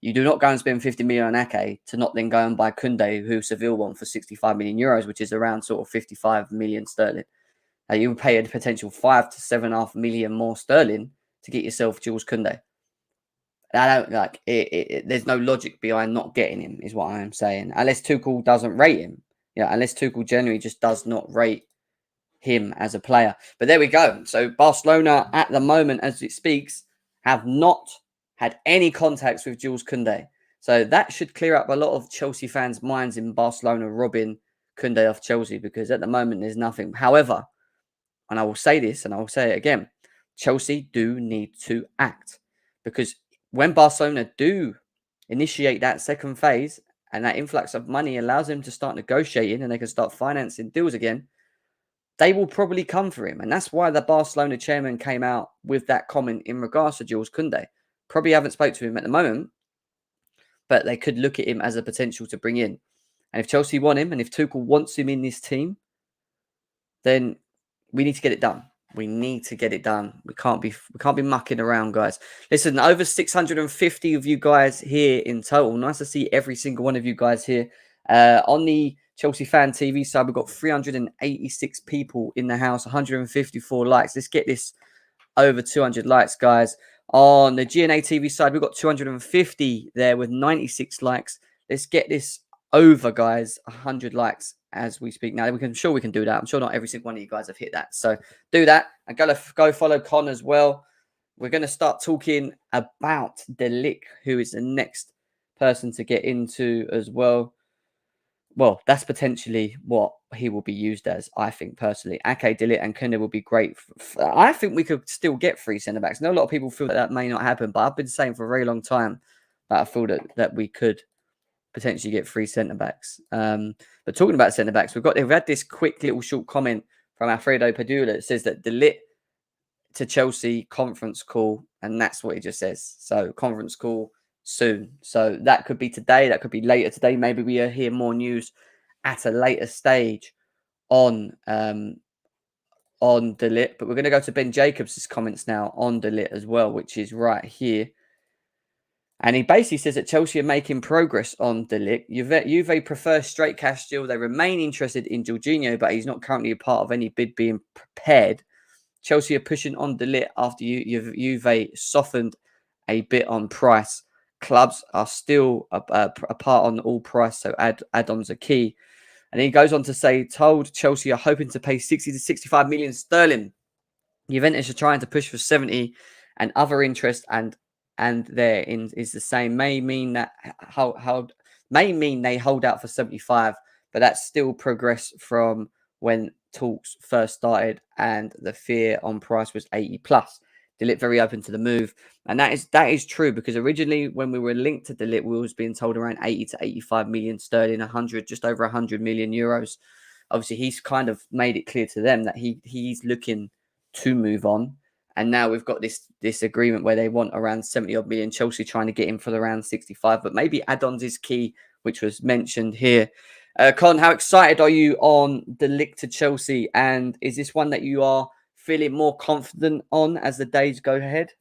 You do not go and spend 50 million on Ake to not then go and buy Koundé, who Seville want for 65 million euros, which is around sort of 55 million sterling. You would pay a potential 5 to 7.5 million more sterling to get yourself Jules Koundé. I don't like it. There's no logic behind not getting him, is what I am saying. Unless Tuchel doesn't rate him. Yeah, unless Tuchel generally just does not rate him as a player. But there we go. So Barcelona at the moment, as it speaks, have not had any contacts with Jules Koundé. So that should clear up a lot of Chelsea fans' minds in Barcelona robbing Koundé off Chelsea, because at the moment there's nothing. However, and I will say this and I will say it again, Chelsea do need to act, because when Barcelona do initiate that second phase and that influx of money allows them to start negotiating and they can start financing deals again, they will probably come for him. And that's why the Barcelona chairman came out with that comment in regards to Jules Koundé. Probably haven't spoke to him at the moment, but they could look at him as a potential to bring in. And if Chelsea want him and if Tuchel wants him in this team, then we need to get it done. We need to get it done. We can't be mucking around, guys. Listen, over 650 of you guys here in total. Nice to see every single one of you guys here. On the Chelsea Fan TV side, we've got 386 people in the house, 154 likes. Let's get this over 200 likes, guys. On the GNA TV side, we've got 250 there with 96 likes. Let's get this over, guys, 100 likes as we speak now. I'm sure we can do that. I'm sure not every single one of you guys have hit that. So do that and go follow Con as well. We're going to start talking about Ligt, who is the next person to get into as well. Well, that's potentially what he will be used as, I think, personally. Ake, Ligt and Koundé will be great. I think we could still get 3 centre-backs. I know a lot of people feel that may not happen, but I've been saying for a very long time that I feel that we could potentially get 3 centre-backs. But talking about centre-backs, we've had this quick little short comment from Alfredo Padula that says that Ligt to Chelsea conference call, and that's what he just says. So conference call soon. So that could be today, that could be later today. Maybe we hear more news at a later stage on Ligt. But we're going to go to Ben Jacobs' comments now on Ligt as well, which is right here. And he basically says that Chelsea are making progress on Ligt. Juve prefer straight cash deal. They remain interested in Jorginho, but he's not currently a part of any bid being prepared. Chelsea are pushing on Ligt after Juve softened a bit on price. Clubs are still apart on all price, so add-ons are key. And he goes on to say, told Chelsea are hoping to pay 60 to 65 million sterling. Juventus are trying to push for 70, and other interest and there is the same. May mean that they hold out for 75, but that's still progress from when talks first started and the fear on price was 80 plus. Ligt very open to the move, and that is true, because originally when we were linked to Ligt, we was being told around 80 to 85 million sterling, just over 100 million euros. Obviously, he's kind of made it clear to them that he's looking to move on, And now we've got this agreement where they want around 70 odd million. Chelsea trying to get him for around 65, but maybe add-ons is key, which was mentioned here. Con, how excited are you on the Ligt to Chelsea? And is this one that you are feeling more confident on as the days go ahead?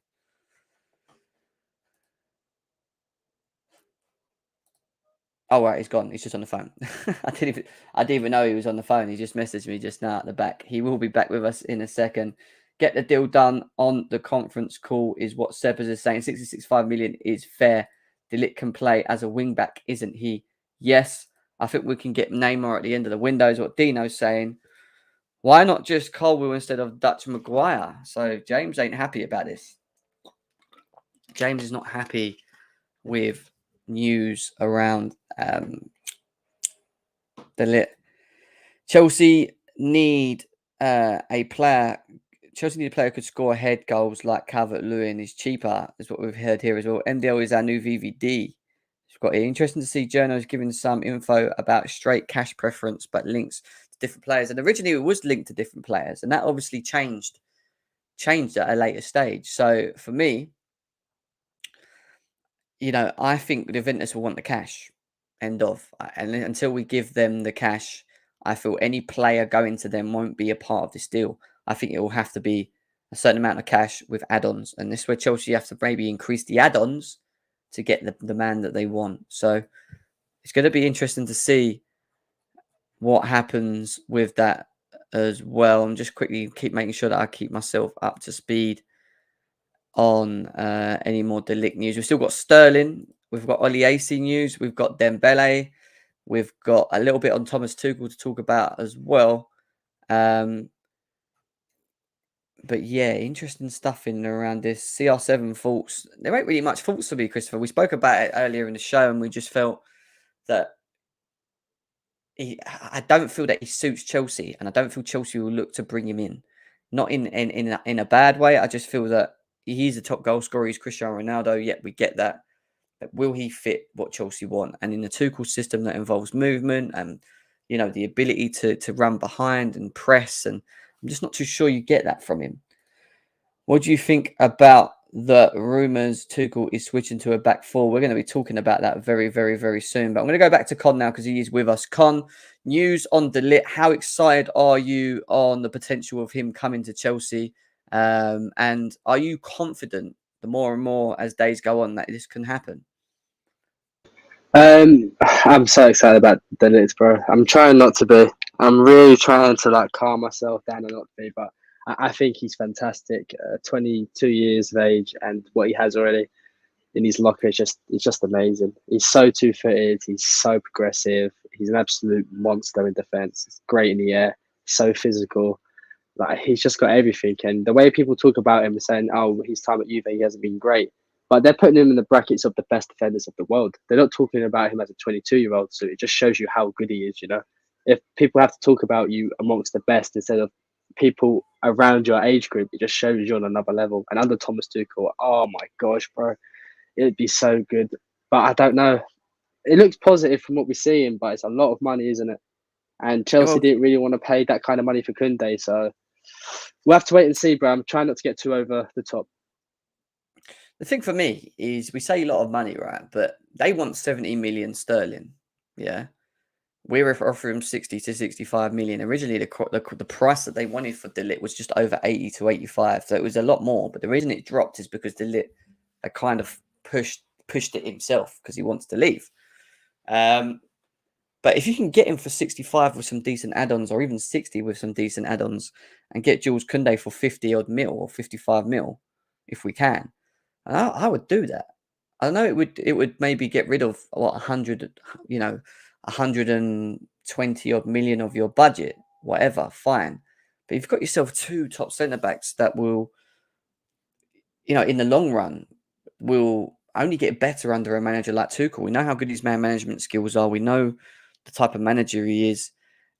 Oh, right, he's gone. He's just on the phone. I didn't even know he was on the phone. He just messaged me just now at the back. He will be back with us in a second. Get the deal done on the conference call is what Sebas is saying. 66.5 million is fair. De Ligt can play as a wing back, isn't he? Yes. I think we can get Neymar at the end of the window is what Dino's saying. Why not just Colwill instead of Dutch Maguire? So James ain't happy about this. James is not happy with news around the Ligt. Chelsea need a player. Chelsea need a player who could score head goals like Calvert-Lewin. Is cheaper, is what we've heard here as well. MDL is our new VVD. It's got interesting to see journals giving some info about straight cash preference, but links to different players. And originally it was linked to different players, and that obviously changed at a later stage. So for me, I think the Juventus will want the cash. End of. And until we give them the cash, I feel any player going to them won't be a part of this deal. I think it will have to be a certain amount of cash with add-ons. And this is where Chelsea have to maybe increase the add-ons to get the man that they want. So it's going to be interesting to see what happens with that as well. I'm just quickly keep making sure that I keep myself up to speed on any more De Ligt news. We've still got Sterling. We've got Oli AC news. We've got Dembele. We've got a little bit on Thomas Tuchel to talk about as well. But yeah, interesting stuff in and around this. CR7 faults. There ain't really much faults to be, Christopher. We spoke about it earlier in the show, and we just felt that I don't feel that he suits Chelsea, and I don't feel Chelsea will look to bring him in. Not in a bad way. I just feel that he's a top goal scorer. He's Cristiano Ronaldo. Yet we get that. But will he fit what Chelsea want? And in the Tuchel system that involves movement and the ability to run behind and press, and I'm just not too sure you get that from him. What do you think about the rumours Tuchel is switching to a back four? We're going to be talking about that very, very, very soon. But I'm going to go back to Con now because he is with us. Con, news on De Ligt. How excited are you on the potential of him coming to Chelsea? And are you confident the more and more as days go on that this can happen?
I'm so excited about the Ligt, bro. I'm trying not to be. I'm really trying to calm myself down and not be, but I think he's fantastic. 22 years of age, and what he has already in his locker is just amazing. He's so two-footed. He's so progressive. He's an absolute monster in defence. He's great in the air. So physical. He's just got everything. And the way people talk about him and saying, "Oh, his time at Juve, he hasn't been great," but they're putting him in the brackets of the best defenders of the world. They're not talking about him as a 22-year-old. So it just shows you how good he is. If people have to talk about you amongst the best instead of people around your age group, it just shows you on another level. And under Thomas Tuchel, oh my gosh, bro, it'd be so good. But I don't know. It looks positive from what we're seeing, but it's a lot of money, isn't it? And Chelsea didn't really want to pay that kind of money for Koundé, so we'll have to wait and see, bro. I'm trying not to get too over the top.
The thing for me is we say a lot of money, right? But they want 70 million sterling. Yeah. We're offering 60 to 65 million. Originally, the price that they wanted for De Ligt was just over 80 to 85. So it was a lot more. But the reason it dropped is because De Ligt had kind of pushed it himself because he wants to leave. But if you can get him for 65 with some decent add-ons, or even 60 with some decent add-ons, and get Jules Koundé for 50 odd mil or 55 mil, if we can, I would do that. I know it would maybe get rid of 100, 120 odd million of your budget, whatever, fine. But you've got yourself two top centre backs that will, in the long run, will only get better under a manager like Tuchel. We know how good his man management skills are. We know the type of manager he is.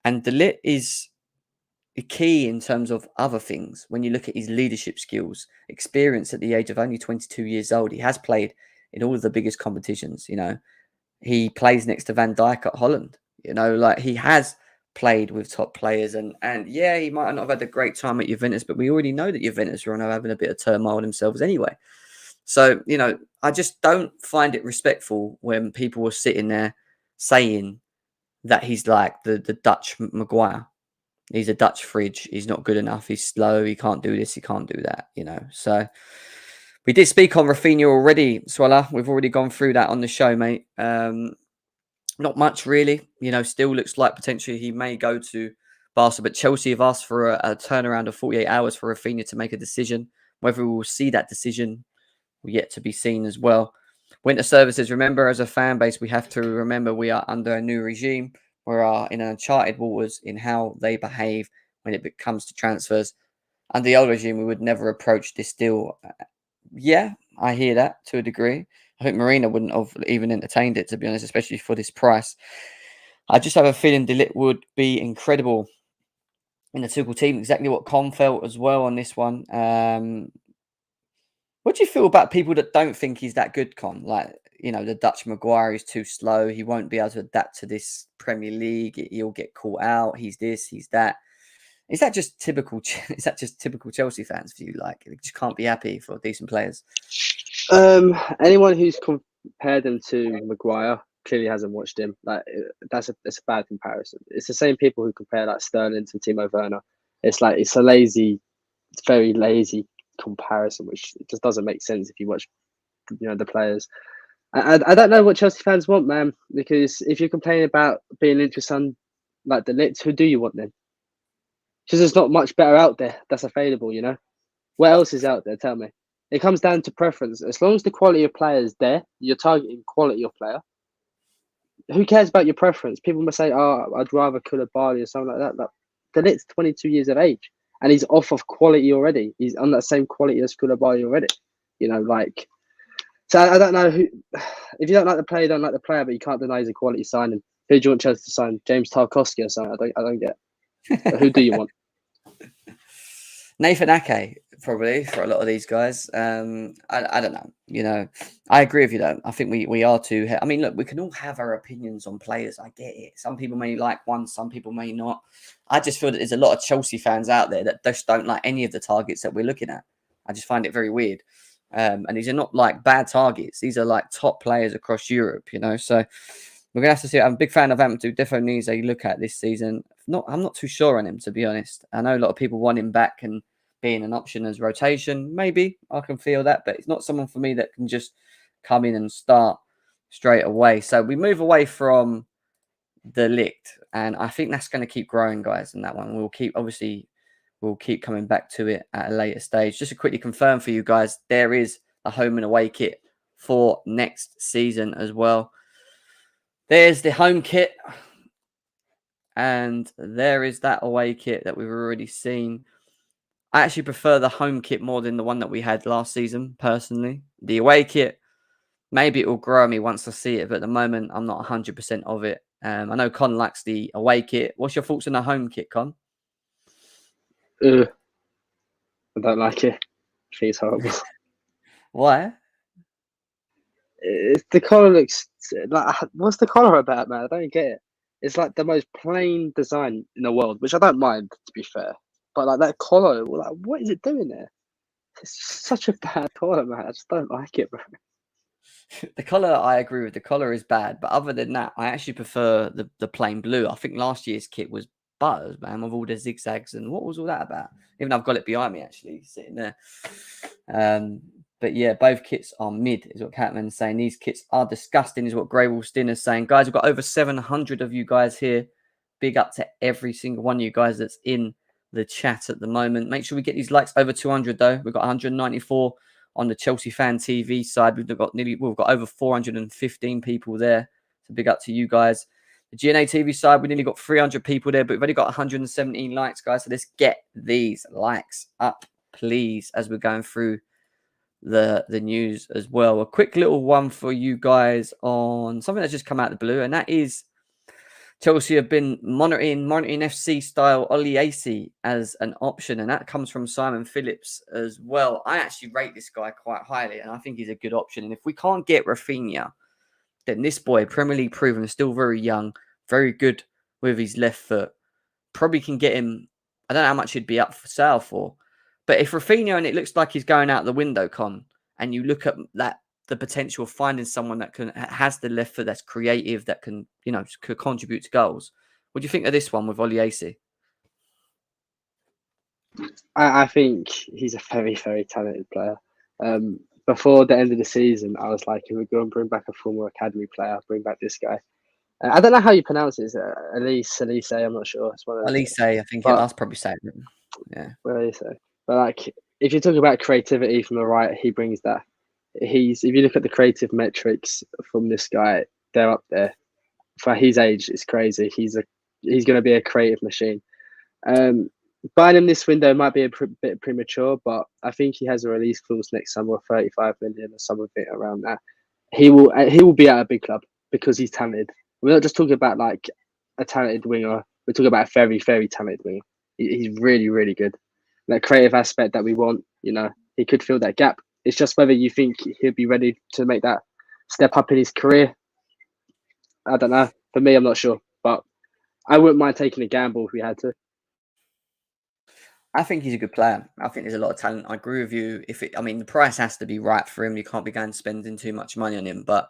And De Ligt is key in terms of other things. When you look at his leadership skills, experience at the age of only 22 years old, he has played in all of the biggest competitions. He plays next to Van Dijk at Holland. He has played with top players, and yeah, he might not have had a great time at Juventus, but we already know that Juventus are having a bit of turmoil themselves anyway. So, I just don't find it respectful when people were sitting there saying that he's like the Dutch Maguire. He's a Dutch fridge. He's not good enough. He's slow. He can't do this. He can't do that, So we did speak on Rafinha already, Swella. We've already gone through that on the show, mate. Not much, really. Still looks like potentially he may go to Barca, but Chelsea have asked for a turnaround of 48 hours for Rafinha to make a decision. Whether we will see that decision yet to be seen as well. Winter services, remember, as a fan base, we have to remember we are under a new regime. We are in uncharted waters in how they behave when it comes to transfers. Under the old regime, we would never approach this deal. Yeah, I hear that to a degree. I think Marina wouldn't have even entertained it, to be honest, especially for this price. I just have a feeling Ligt would be incredible in the Tuchel team. Exactly what Con felt as well on this one. What do you feel about people that don't think he's that good, Con? Like, the Dutch Maguire is too slow. He won't be able to adapt to this Premier League. He'll get caught out. He's this, he's that. Is that just typical? Is that just typical Chelsea fans for you? Like, they just can't be happy for decent players.
Anyone who's compared him to Maguire clearly hasn't watched him. Like, that's a bad comparison. It's the same people who compare like Sterling to Timo Werner. It's very lazy comparison, which just doesn't make sense if you watch, the players. I don't know what Chelsea fans want, man. Because if you're complaining about being interested like the Ligt, who do you want then? Because there's not much better out there that's available. What else is out there? Tell me. It comes down to preference. As long as the quality of player is there, you're targeting quality of player. Who cares about your preference? People must say, "Oh, I'd rather Koulibaly or something like that." But the Ligt's 22 years of age, and he's off of quality already. He's on that same quality as Koulibaly already. So I don't know who. If you don't like the player, you don't like the player, but you can't deny he's a quality signing. Who do you want Chelsea to sign? James Tarkowski or something? I don't get. But who do you want?
Nathan Ake, probably, for a lot of these guys. I don't know. I agree with you, though. I think we are too... I mean, look, we can all have our opinions on players. I get it. Some people may like one, some people may not. I just feel that there's a lot of Chelsea fans out there that just don't like any of the targets that we're looking at. I just find it very weird. And these are not like bad targets. These are like top players across Europe, So we're going to have to see. I'm a big fan of Amadou. Definitely needs a look at this season. I'm not too sure on him, to be honest. I know a lot of people want him back and being an option as rotation. Maybe I can feel that, but it's not someone for me that can just come in and start straight away. So we move away from the Ligt, and I think that's going to keep growing, guys, in that one. We'll keep coming back to it at a later stage. Just to quickly confirm for you guys, there is a home and away kit for next season as well. There's the home kit, and there is that away kit that we've already seen. I actually prefer the home kit more than the one that we had last season, personally. The away kit, maybe it will grow me once I see it, but at the moment, I'm not 100% of it. I know Con likes the away kit. What's your thoughts on the home kit, Con?
I don't like it. I think it's horrible.
Why?
The collar looks like, what's the collar about, man? I don't get it. It's like the most plain design in the world, which I don't mind, to be fair. But like that collar, like, what is it doing there? It's such a bad collar, man. I just don't like it, bro.
The collar, I agree with. The collar is bad, but other than that, I actually prefer the plain blue. I think last year's kit was butters, man, with all the zigzags and what was all that about? Even though I've got it behind me, actually, sitting there. But yeah, both kits are mid, is what Catman's saying. These kits are disgusting, is what Grey Wolf Dinner's saying. Guys, we've got over 700 of you guys here. Big up to every single one of you guys that's in the chat at the moment. Make sure we get these likes over 200, though. We've got 194 on the Chelsea Fan TV side. We've got over 415 people there. So big up to you guys. The GNA TV side, we nearly got 300 people there, but we've only got 117 likes, guys. So let's get these likes up, please, as we're going through the news as well. A quick little one for you guys on something that's just come out of the blue, and that is Chelsea have been monitoring FC style Oliacy as an option, and that comes from Simon Phillips as well. I actually rate this guy quite highly, and I think he's a good option. And if we can't get Rafinha, then this boy, Premier League proven, still very young, very good with his left foot. probably can get him. I don't know how much he'd be up for sale for, but if Rafinha and it looks like he's going out the window, and you look at that the potential of finding someone that has the left foot that's creative, that can could contribute to goals. What do you think of this one with Oliesi?
I think he's a very, very talented player. Before the end of the season, I was like, if we go and bring back a former academy player, bring back this guy. I don't know how you pronounce it. Is it Elise? I'm not sure. It's one of those.
Oliesi, I think I'll probably say it. Yeah.
Elise. But like, if you talk about creativity from the right, he brings that. If you look at the creative metrics from this guy, they're up there. For his age, it's crazy. He's going to be a creative machine. Buying him this window might be a bit premature, but I think he has a release clause next summer of 35 million or something around that. He will be at a big club because he's talented. We're not just talking about like a talented winger. We're talking about a very, very talented winger. He's really, really good. That creative aspect that we want, he could fill that gap. It's just whether you think he'll be ready to make that step up in his career. I don't know. For me, I'm not sure, but I wouldn't mind taking a gamble if we had to.
I think he's a good player. I think there's a lot of talent. I agree with you. The price has to be right for him. You can't be going spending too much money on him. But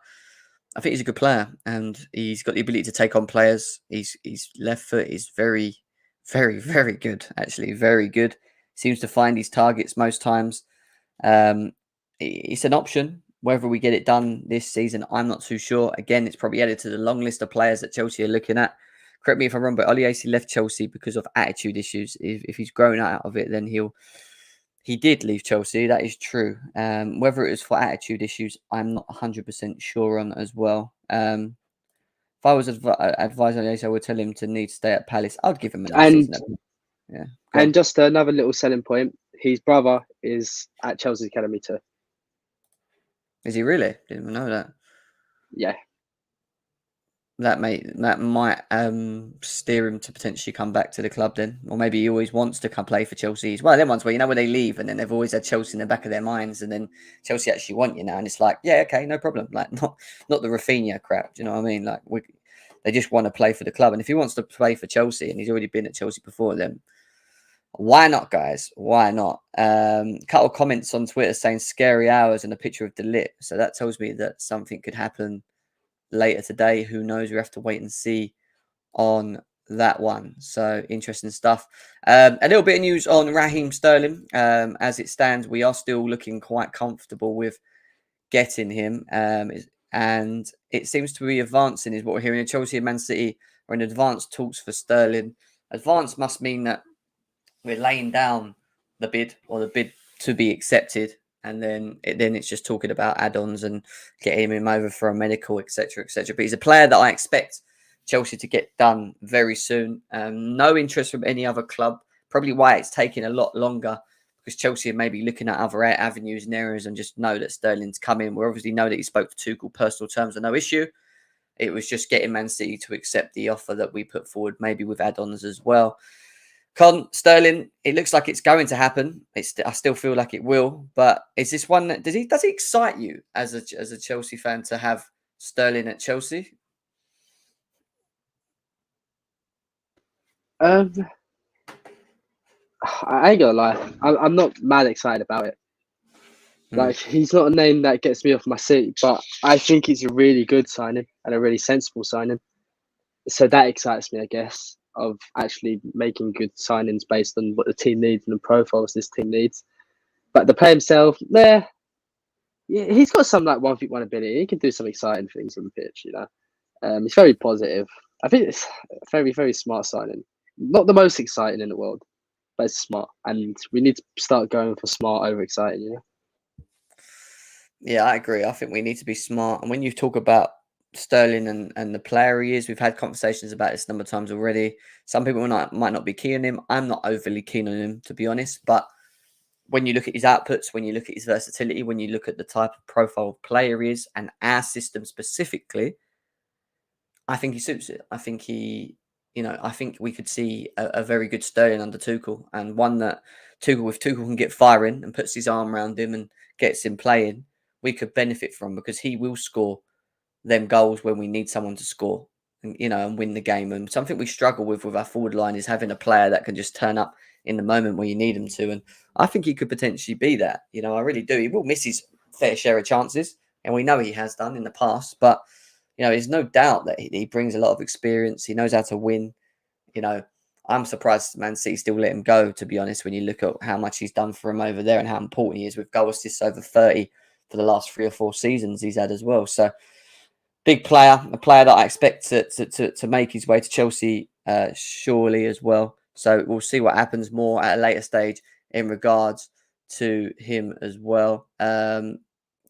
I think he's a good player, and he's got the ability to take on players. His left foot is very, very, very good. Actually, very good. Seems to find his targets most times. It's an option. Whether we get it done this season, I'm not too sure. Again, it's probably added to the long list of players that Chelsea are looking at. Correct me if I'm wrong, but Oliesi left Chelsea because of attitude issues. If he's grown out of it, then he did leave Chelsea. That is true. Whether it was for attitude issues, I'm not 100% sure on as well. If I was advising Oliesi, I would tell him to need to stay at Palace. I'd give him another season. Yeah.
And just another little selling point: his brother is at Chelsea's academy too.
Is he really? Didn't even know that.
Yeah.
That might steer him to potentially come back to the club then, or maybe he always wants to come play for Chelsea. It's one of them ones where when they leave and then they've always had Chelsea in the back of their minds, and then Chelsea actually want you now, and it's like, yeah, okay, no problem. Like not the Rafinha crap. Do you know what I mean? Like they just want to play for the club, and if he wants to play for Chelsea and he's already been at Chelsea before, then why not, guys? Why not? Couple comments on Twitter saying scary hours and a picture of Ligt. So that tells me that something could happen later today. Who knows? We have to wait and see on that one. So interesting stuff. A little bit of news on Raheem Sterling. As it stands, we are still looking quite comfortable with getting him. And it seems to be advancing, is what we're hearing. Chelsea and Man City are in advanced talks for Sterling. Advanced must mean that we're laying down the bid, or the bid to be accepted. And then it's just talking about add-ons and getting him over for a medical, etc., etc. But he's a player that I expect Chelsea to get done very soon. No interest from any other club. Probably why it's taking a lot longer, because Chelsea are maybe looking at other avenues and areas and just know that Sterling's coming. We obviously know that he spoke to Tuchel. Personal terms are no issue. It was just getting Man City to accept the offer that we put forward, maybe with add-ons as well. Sterling, it looks like it's going to happen. I still feel like it will, but is this one that does he excite you as a Chelsea fan to have Sterling at Chelsea?
I ain't gonna lie, I'm not mad excited about it. Like, he's not a name that gets me off my seat, but I think it's a really good signing and a really sensible signing. So that excites me, I guess, of actually making good signings based on what the team needs and the profiles this team needs. But the player himself, he's got some like 1v1 ability. He can do some exciting things on the pitch, He's very positive. I think it's a very, very smart signing. Not the most exciting in the world, but it's smart. And we need to start going for smart over exciting,
Yeah, I agree. I think we need to be smart. And when you talk about Sterling and the player he is, we've had conversations about this a number of times already. Some people might not be keen on him. I'm not overly keen on him, to be honest. But when you look at his outputs, when you look at his versatility, when you look at the type of profile of player he is, and our system specifically, I think he suits it. I think I think we could see a very good Sterling under Tuchel, and one that Tuchel can get firing and puts his arm around him and gets him playing, we could benefit from, because he will score them goals when we need someone to score. and, and win the game. And something we struggle with our forward line is having a player that can just turn up in the moment where you need him to. And I think he could potentially be that. I really do. He will miss his fair share of chances, and we know he has done in the past. But, there's no doubt that he brings a lot of experience. He knows how to win. I'm surprised Man City still let him go, to be honest, when you look at how much he's done for him over there and how important he is with goal assists over 30 for the last 3 or 4 seasons he's had as well. So, big player, a player that I expect to make his way to Chelsea surely as well. So we'll see what happens more at a later stage in regards to him as well.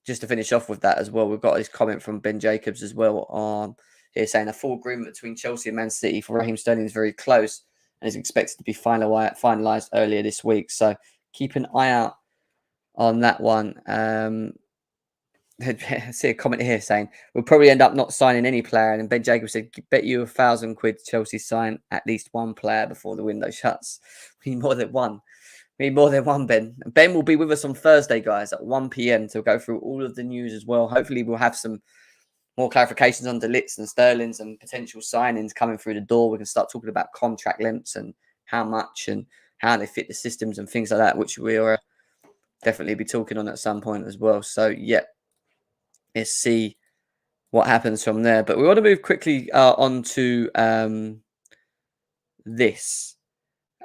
Just to finish off with that as well, we've got this comment from Ben Jacobs as well on here saying a full agreement between Chelsea and Man City for Raheem Sterling is very close and is expected to be finalised earlier this week. So keep an eye out on that one. I see a comment here saying we'll probably end up not signing any player. And Ben Jacobs said, bet you £1,000 Chelsea sign at least one player before the window shuts. We need more than one. Ben. Ben will be with us on Thursday, guys, at 1 p.m. to go through all of the news as well. Hopefully, we'll have some more clarifications on the Lichts and Sterlings and potential signings coming through the door. We can start talking about contract lengths and how much and how they fit the systems and things like that, which we'll definitely be talking on at some point as well. So, yeah. Let's see what happens from there. But we want to move quickly on to this,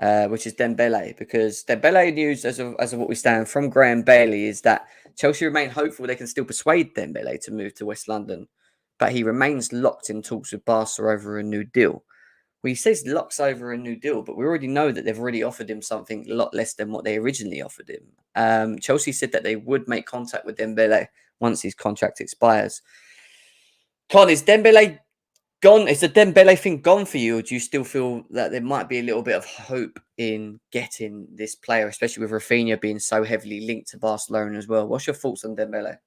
which is Dembele, because Dembele news as of what we stand from Graham Bailey is that Chelsea remain hopeful they can still persuade Dembele to move to West London, but he remains locked in talks with Barca over a new deal. Well, he says locks over a new deal, but we already know that they've already offered him something a lot less than what they originally offered him. Chelsea said that they would make contact with Dembele once his contract expires. Con, is Dembele gone? Is the Dembele thing gone for you, or do you still feel that there might be a little bit of hope in getting this player, especially with Rafinha being so heavily linked to Barcelona as well? What's your thoughts on Dembele?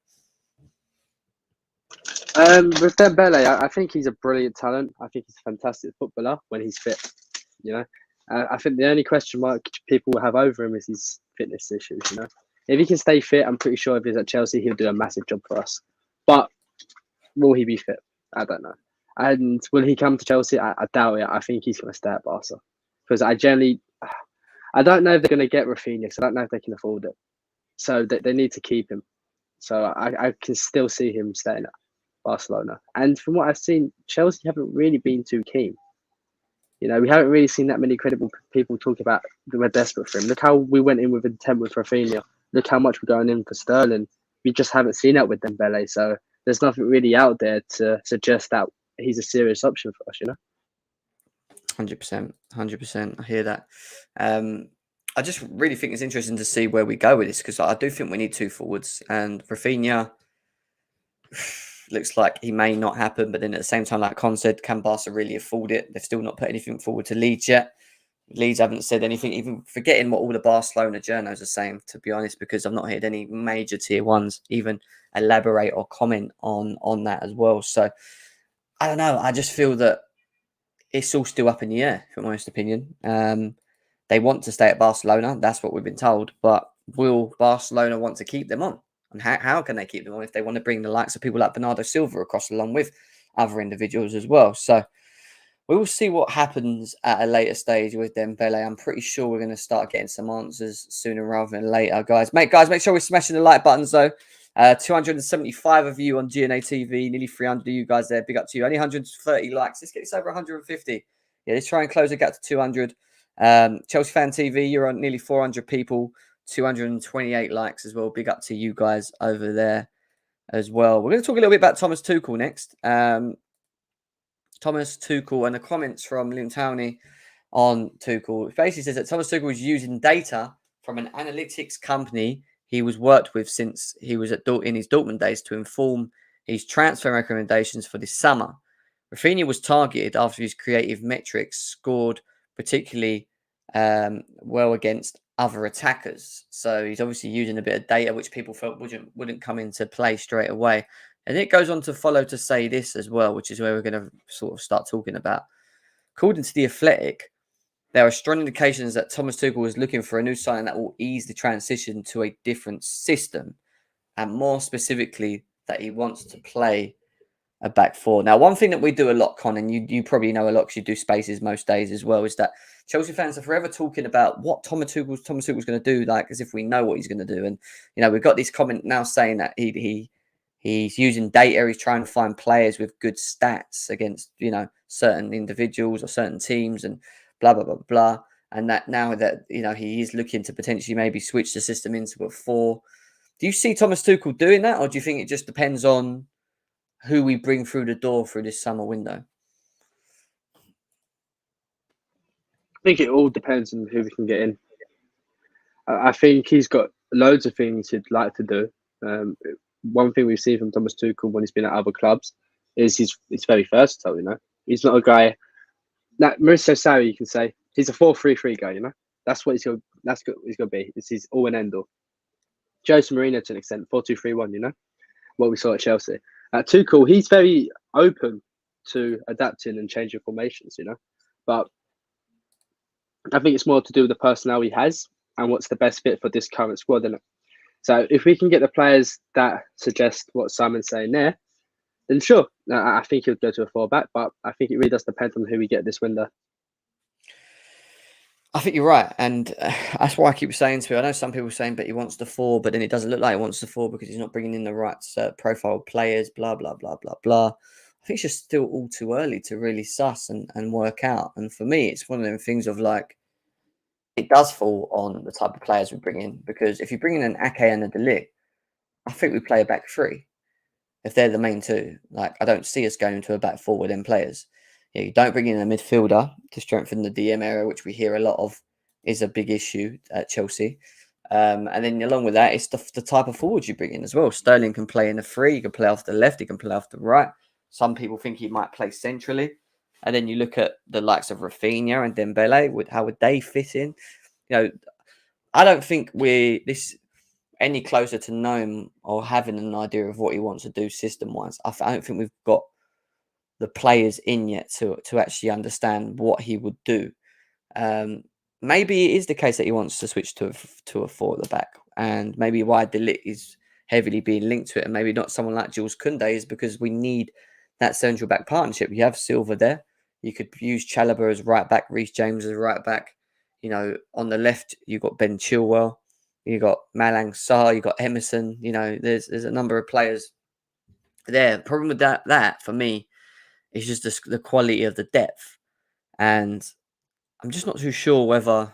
With Dembele, I think he's a brilliant talent. I think he's a fantastic footballer when he's fit. I think the only question mark people will have over him is his fitness issues. If he can stay fit, I'm pretty sure if he's at Chelsea, he'll do a massive job for us. But will he be fit? I don't know. And will he come to Chelsea? I doubt it. I think he's going to stay at Barca because I don't know if they're going to get Rafinha. So I don't know if they can afford it. So they need to keep him. So I can still see him staying at Barcelona. And from what I've seen, Chelsea haven't really been too keen. We haven't really seen that many credible people talk about that we're desperate for him. Look how we went in with intent with Rafinha. Look how much we're going in for Sterling. We just haven't seen that with Dembele. So there's nothing really out there to suggest that he's a serious option for us,
100%. I hear that. I just really think it's interesting to see where we go with this because I do think we need 2 forwards. And Rafinha looks like he may not happen, but then at the same time, like Con said, can Barca really afford it? They've still not put anything forward to Leeds yet. Leeds haven't said anything, even forgetting what all the Barcelona journos are saying, to be honest, because I've not heard any major tier ones even elaborate or comment on that as well. So I don't know. I just feel that it's all still up in the air, for my honest opinion. They want to stay at Barcelona. That's what we've been told. But will Barcelona want to keep them on? And how can they keep them on if they want to bring the likes of people like Bernardo Silva across along with other individuals as well? So we will see what happens at a later stage with Dembele. I'm pretty sure we're going to start getting some answers sooner rather than later, guys. Make sure we're smashing the like buttons, though. 275 of you on GNA TV, nearly 300 of you guys there. Big up to you. Only 130 likes. Let's get this over 150. Yeah, let's try and close the gap to 200. Chelsea Fan TV, you're on nearly 400 people. 228 likes as well. Big up to you guys over there as well. We're going to talk a little bit about Thomas Tuchel next. Thomas Tuchel and the comments from Lynn Towney on Tuchel. It basically says that Thomas Tuchel was using data from an analytics company he was worked with since he was in his Dortmund days to inform his transfer recommendations for this summer. Rafinha was targeted after his creative metrics scored particularly well against other attackers. So he's obviously using a bit of data which people felt wouldn't come into play straight away. And it goes on to follow to say this as well, which is where we're going to sort of start talking about. According to The Athletic, there are strong indications that Thomas Tuchel is looking for a new signing that will ease the transition to a different system, and more specifically, that he wants to play a back four. Now, one thing that we do a lot, Con, and you probably know a lot because you do spaces most days as well, is that Chelsea fans are forever talking about what Thomas Tuchel's going to do, like as if we know what he's going to do. And we've got this comment now saying that he's using data, he's trying to find players with good stats against certain individuals or certain teams, and blah blah blah blah. And that now that he is looking to potentially maybe switch the system into a four. Do you see Thomas Tuchel doing that, or do you think it just depends on who we bring through the door through this summer window?
I think it all depends on who we can get in. I think he's got loads of things he'd like to do. One thing we've seen from Thomas Tuchel when he's been at other clubs is he's very versatile. He's not a guy that Mauricio Sarri, you can say he's a 4-3-3 guy. That's what he's going. That's what he's going to be. It's his all and end all. Jose Mourinho to an extent, 4-2-3-1. What we saw at Chelsea. Tuchel, he's very open to adapting and changing formations. But I think it's more to do with the personnel he has and what's the best fit for this current squad, isn't it? So if we can get the players that suggest what Simon's saying there, then sure, I think he'll go to a 4-back. But I think it really does depend on who we get this window.
I think you're right, and that's why I keep saying to you. I know some people are saying, but he wants the 4, but then it doesn't look like he wants the 4 because he's not bringing in the right profile players. Blah blah blah blah blah. I think it's just still all too early to really suss and work out. And for me, it's one of them things of like, it does fall on the type of players we bring in, because if you bring in an Ake and a Ligt, I think we play a back 3 if they're the main two. Like, I don't see us going into a back 4 with them players. You don't bring in a midfielder to strengthen the DM area, which we hear a lot of is a big issue at Chelsea. And then along with that, it's the type of forwards you bring in as well. Sterling can play in a 3, he can play off the left, he can play off the right. Some people think he might play centrally. And then you look at the likes of Rafinha and Dembele, how would they fit in? I don't think we're any closer to knowing or having an idea of what he wants to do system-wise. I don't think we've got the players in yet to actually understand what he would do. Maybe it is the case that he wants to switch to a 4 at the back, and maybe why De Ligt is heavily being linked to it, and maybe not someone like Jules Koundé, is because we need that central back partnership. You have Silva there. You could use Chalobah as right back, Reece James as right back. On the left, you've got Ben Chilwell, you got Malang Sarr, you got Emerson. There's a number of players there. The problem with that for me is just the quality of the depth, and I'm just not too sure whether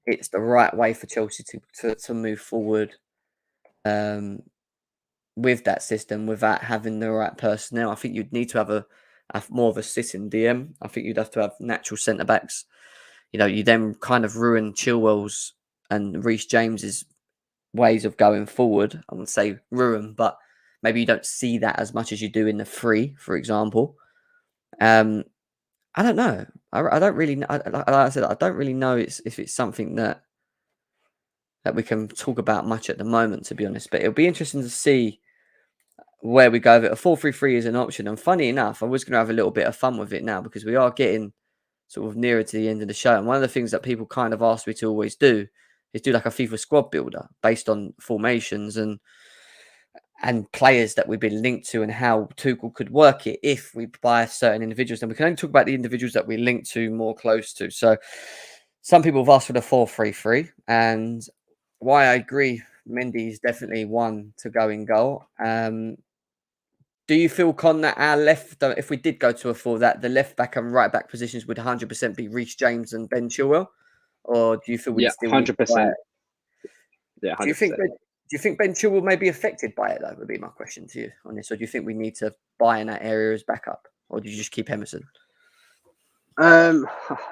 it's the right way for Chelsea to move forward with that system without having the right personnel. I think you'd need to have more of a sitting DM. I think you'd have to have natural centre backs. You then kind of ruin Chilwell's and Reece James's ways of going forward. I wouldn't say ruin, but maybe you don't see that as much as you do in the 3, for example. I don't know. I don't really. Like I said, I don't really know if it's something that we can talk about much at the moment, to be honest. But it'll be interesting to see where we go with it. A 4-3-3 is an option, and funny enough, I was going to have a little bit of fun with it now because we are getting sort of nearer to the end of the show. And one of the things that people kind of ask me to always do is do like a FIFA squad builder based on formations and players that we've been linked to, and how Tuchel could work it if we buy certain individuals. And we can only talk about the individuals that we're linked to more close to. So some people have asked for the 4-3-3, and why I agree, Mendy is definitely one to go in goal. Do you feel, Con, that our left, if we did go to a 4, that the left back and right back positions would 100% be Reece James and Ben Chilwell? Or do you feel we'd still
100%. Yeah, 100%.
Do you think Ben Chilwell may be affected by it, though, would be my question to you on this? Or do you think we need to buy in that area as backup? Or do you just keep Emerson?
I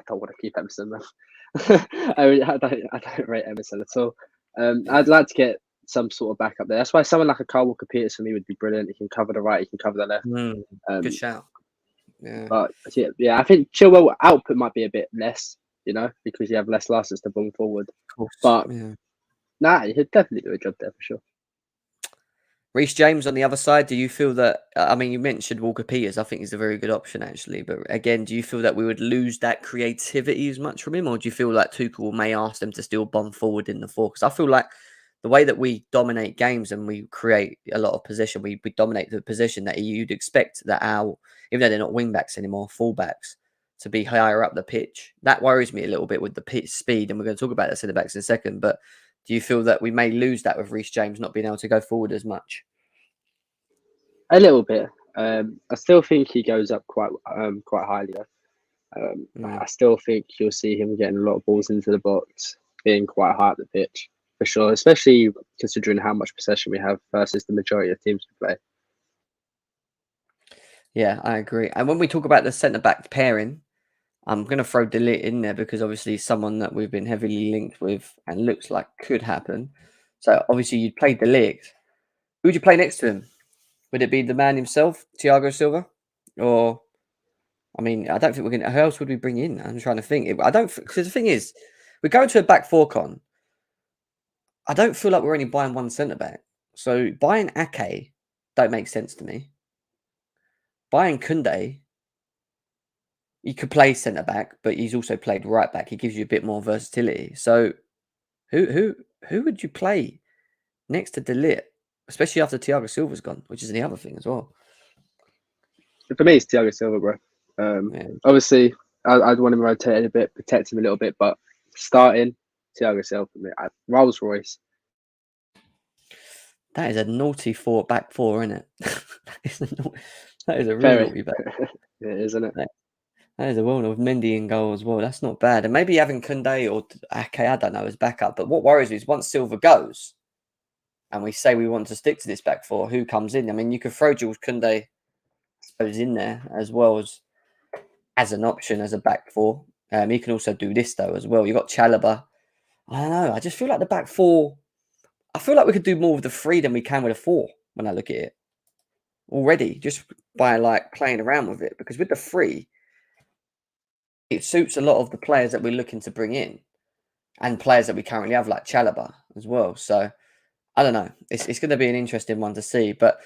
don't want to keep Emerson, man. I don't rate Emerson at all. I'd like to get some sort of backup there. That's why someone like a Kyle Walker-Peters for me would be brilliant. He can cover the right, he can cover the left.
Good shout. Yeah.
But yeah, I think Chilwell output might be a bit less, because you have less license to bring forward.
Of course.
But he'd definitely do a job there for sure.
Reece James on the other side, do you feel that, you mentioned Walker-Peters, I think he's a very good option actually, but again, do you feel that we would lose that creativity as much from him, or do you feel like Tuchel may ask them to still bomb forward in the 4? Because I feel like the way that we dominate games and we create a lot of possession, we dominate the position that you'd expect that even though they're not wing backs anymore, fullbacks, to be higher up the pitch. That worries me a little bit with the pitch speed, and we're going to talk about the centre backs in a second. But do you feel that we may lose that with Reece James not being able to go forward as much?
A little bit. I still think he goes up quite highly. I still think you'll see him getting a lot of balls into the box, being quite high up the pitch for sure, especially considering how much possession we have versus the majority of teams we play.
Yeah, I agree. And when we talk about the centre back pairing, I'm going to throw Ligt in there because obviously he's someone that we've been heavily linked with and looks like could happen. So obviously you'd play Ligt. Who would you play next to him? Would it be the man himself, Thiago Silva? Or, I mean, I don't think we're going to... Who else would we bring in? I'm trying to think. I don't... Because the thing is, we're going to a back four con. I don't feel like we're only buying one centre-back. So buying Ake don't make sense to me. Buying Koundé, he could play centre-back, but he's also played right-back. He gives you a bit more versatility. So who would you play next to Ligt? Especially after Thiago Silva's gone, which is the other thing as well.
For me, it's Thiago Silva, bro. Obviously, I'd want him rotated a bit, protect him a little bit, but starting Thiago Silva, Rolls Royce.
That is a naughty back four, isn't it? that is a really naughty back.
It is, isn't it?
That is a well with Mendy in goal as well. That's not bad. And maybe having Koundé or Ake, I don't know, as backup. But what worries me is once Silva goes, and we say we want to stick to this back four, who comes in? I mean, you could throw Jules Koundé, I suppose, in there as well as an option as a back four. He can also do this though as well. You've got Chalobah. I don't know. I just feel like the back four. I feel like we could do more with the three than we can with a four when I look at it already, just by like playing around with it. Because with the three, it suits a lot of the players that we're looking to bring in and players that we currently have, like Chalobah as well. So I don't know. It's going to be an interesting one to see. But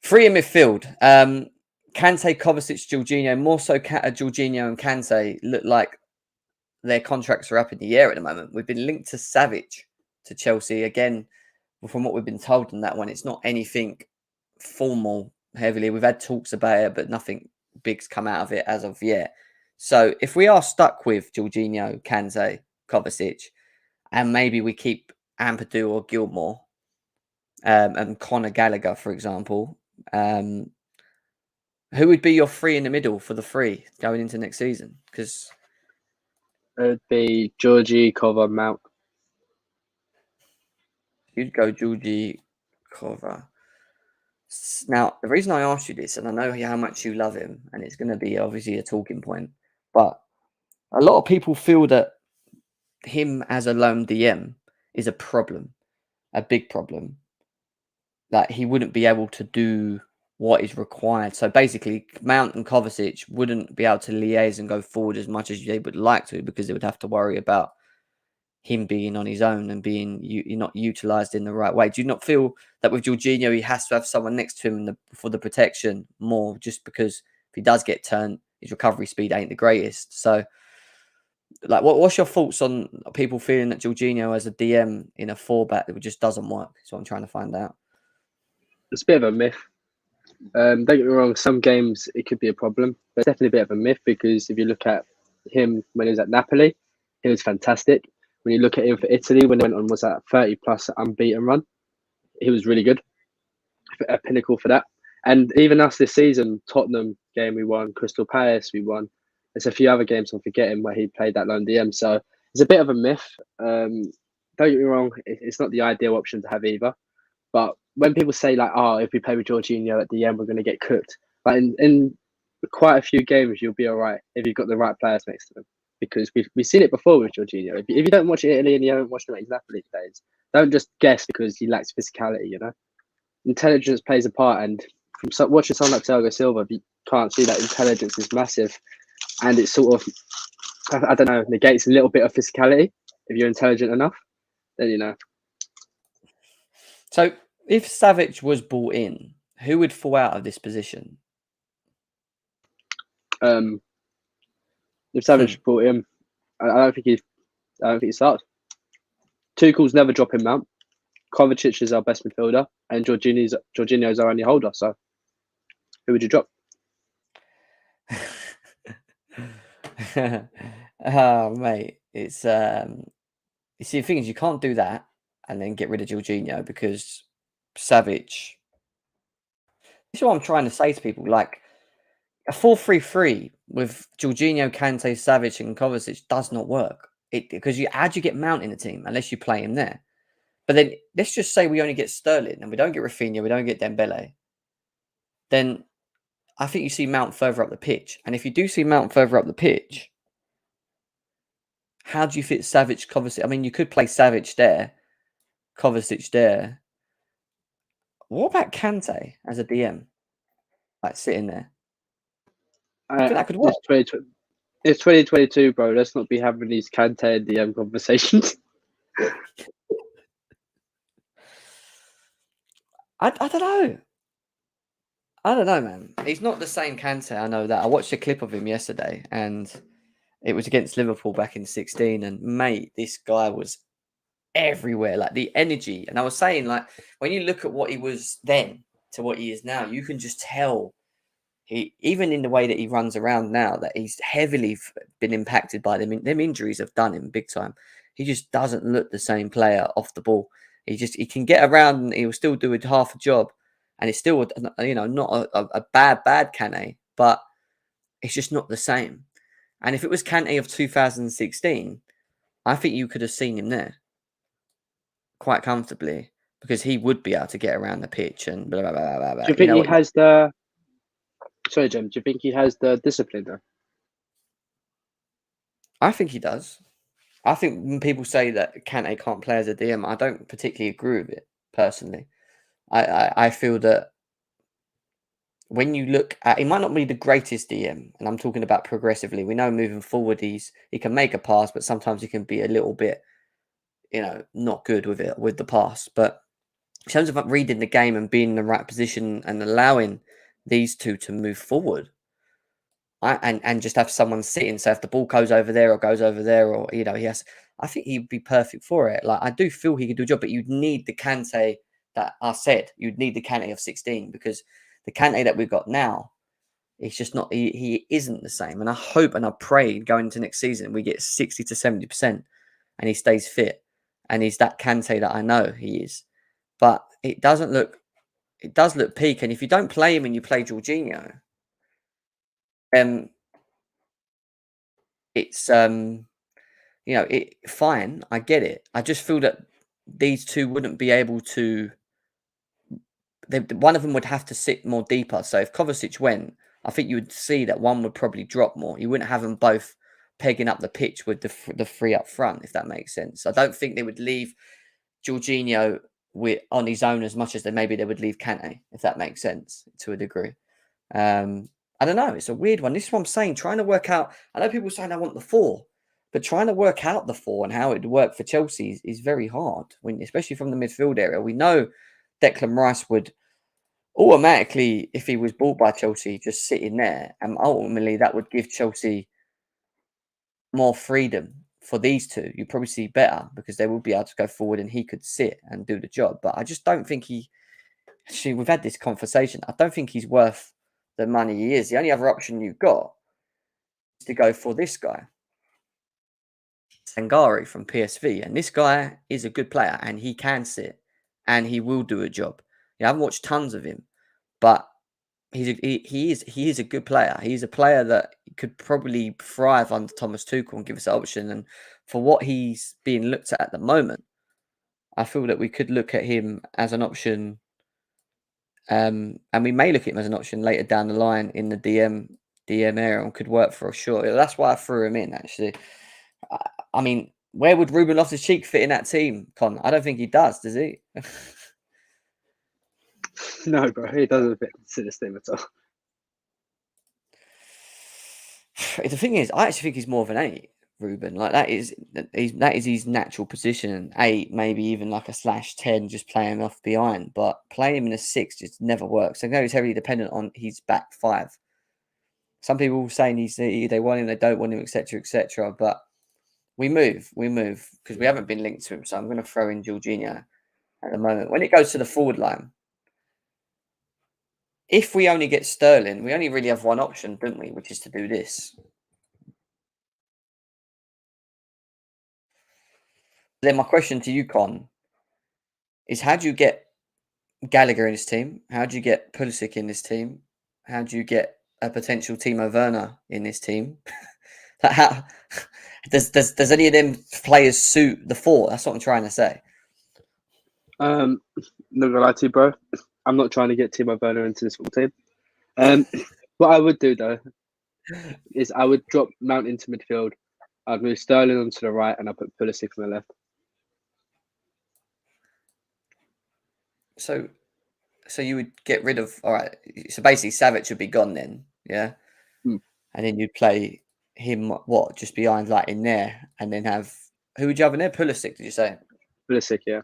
three in midfield. Kante, Kovacic, Jorginho. More so, Jorginho and Kante look like their contracts are up in the air at the moment. We've been linked to Savić to Chelsea. Again, from what we've been told on that one, it's not anything formal heavily. We've had talks about it, but nothing big's come out of it as of yet. So if we are stuck with Jorginho, Kante, Kovacic, and maybe we keep Ampadu or Gilmore and Conor Gallagher, for example, who would be your three in the middle for the three going into next season? Because
it would be Georgie, Kova, Mount.
You'd go Georgie, Kova. Now, the reason I asked you this, and I know how much you love him, and it's going to be obviously a talking point, but a lot of people feel that him as a lone DM is a problem, a big problem. That he wouldn't be able to do what is required. So basically, Mount and Kovacic wouldn't be able to liaise and go forward as much as they would like to because they would have to worry about him being on his own and being not utilised in the right way. Do you not feel that with Jorginho, he has to have someone next to him for the protection more just because if he does get turned, his recovery speed ain't the greatest? So, like, what's your thoughts on people feeling that Jorginho as a DM in a four-back that just doesn't work? That's what I'm trying to find out.
It's a bit of a myth. Don't get me wrong, some games it could be a problem, but it's definitely a bit of a myth because if you look at him when he was at Napoli, he was fantastic. When you look at him for Italy, when he went on was that 30+ unbeaten run, he was really good. A pinnacle for that. And even us this season, Tottenham game we won, Crystal Palace we won. There's a few other games I'm forgetting where he played that lone DM. So it's a bit of a myth. Don't get me wrong, it's not the ideal option to have either. But when people say like, oh, if we play with Jorginho at DM, we're going to get cooked. But in quite a few games, you'll be all right if you've got the right players next to them. Because we've seen it before with Jorginho. If you don't watch Italy and you haven't watched him at his Napoli days, don't just guess because he lacks physicality, you know? Intelligence plays a part, and from watching someone like Thiago Silva, you can't see that intelligence is massive. And it's sort of, I don't know, negates a little bit of physicality. If you're intelligent enough, then you know.
So if Savić was brought in, who would fall out of this position?
If Savić brought him, I don't think he starts. Tuchel's never dropping Mount. Kovacic is our best midfielder, and Jorginho's our only holder. So, who would you drop?
Oh, mate, it's you see, the thing is, you can't do that and then get rid of Jorginho because Savić. This is what I'm trying to say to people. Like a 4-3-3 with Jorginho, Kante, Savić, and Kovacic does not work. Because how do you get Mount in the team unless you play him there? But then let's just say we only get Sterling and we don't get Rafinha, we don't get Dembele. Then I think you see Mount further up the pitch. And if you do see Mount further up the pitch, how do you fit Savić, Kovacic? I mean, you could play Savić there, Kovacic there. What about Kante as a DM? Like sitting there. I think that could work.
It's 2022, bro. Let's not be having these Kante and DM conversations.
I don't know. I don't know, man. He's not the same Kante. I know that. I watched a clip of him yesterday, and it was against Liverpool back in 16. And mate, this guy was everywhere. Like the energy. And I was saying, like, when you look at what he was then to what he is now, you can just tell. He, even in the way that he runs around now, that he's heavily been impacted by them. Them injuries have done him big time. He just doesn't look the same player off the ball. He can get around and he will still do half a job, and it's still not a bad Kane, but it's just not the same. And if it was Kane of 2016, I think you could have seen him there quite comfortably because he would be able to get around the pitch and blah blah blah blah blah.
Do you think he has the? Sorry, Jim. Do you think he has the discipline though?
I think he does. I think when people say that Kante can't play as a DM, I don't particularly agree with it personally. I feel that when you look at, he might not be the greatest DM, and I'm talking about progressively. We know moving forward, he can make a pass, but sometimes he can be a little bit, not good with it with the pass. But in terms of reading the game and being in the right position and allowing these two to move forward, and just have someone sitting. So if the ball goes over there or goes over there, or he has, I think he'd be perfect for it. Like I do feel he could do a job, but you'd need the Kante that I said. You'd need the Kante of 16 because the Kante that we've got now, it's just not. He isn't the same. And I hope and I pray going into next season we get 60 to 70%, and he stays fit, and he's that Kante that I know he is. But it doesn't look. It does look peak, and if you don't play him and you play Jorginho, it's fine. I get it. I just feel that these two wouldn't be able to. One of them would have to sit more deeper. So if Kovacic went, I think you would see that one would probably drop more. You wouldn't have them both pegging up the pitch with the three up front, if that makes sense. I don't think they would leave Jorginho on his own as much as they would leave Kante, if that makes sense to a degree. I don't know. It's a weird one. This is what I'm saying. Trying to work out. I know people saying I want the 4, but trying to work out the 4 and how it would work for Chelsea is very hard. Especially from the midfield area, we know Declan Rice would automatically, if he was bought by Chelsea, just sit in there, and ultimately that would give Chelsea more freedom for these two. You probably see better because they will be able to go forward, and he could sit and do the job. But I just don't think he. Actually, we've had this conversation. I don't think he's worth the money he is. The only other option you've got is to go for this guy, Sangari from PSV. And this guy is a good player, and he can sit, and he will do a job. I haven't watched tons of him, but he is a good player. He's a player that could probably thrive under Thomas Tuchel and give us an option. And for what he's being looked at the moment, I feel that we could look at him as an option. And we may look at him as an option later down the line in the DM area and could work for sure. That's why I threw him in, actually. I mean, where would Ruben Loftus-Cheek fit in that team, Con? I don't think he does he?
No, bro, he doesn't fit into this team at all.
The thing is, I actually think he's more of an 8, Ruben. Like that is his natural position. 8, maybe even like a /10, just playing off behind. But playing him in a 6 just never works. I know he's heavily dependent on his back 5. Some people saying they want him, they don't want him, etc., etc. But we move because we haven't been linked to him. So I'm going to throw in Jorginho. at the moment. When it goes to the forward line, if we only get Sterling, we only really have one option, don't we? Which is to do this. Then my question to you, Con, is how do you get Gallagher in this team? How do you get Pulisic in this team? How do you get a potential Timo Werner in this team? How does any of them players suit the four? That's what I'm trying to say.
Not gonna lie to you, bro. I'm not trying to get Timo Werner into this football team. What I would do though is I would drop Mount into midfield. I'd move Sterling onto the right, and I'd put Pulisic on the left.
So you would get rid of So basically, Savić would be gone then, yeah.
Hmm.
And then you'd play him just behind, like in there, and then have who would you have in there? Pulisic, did you say?
Pulisic, yeah.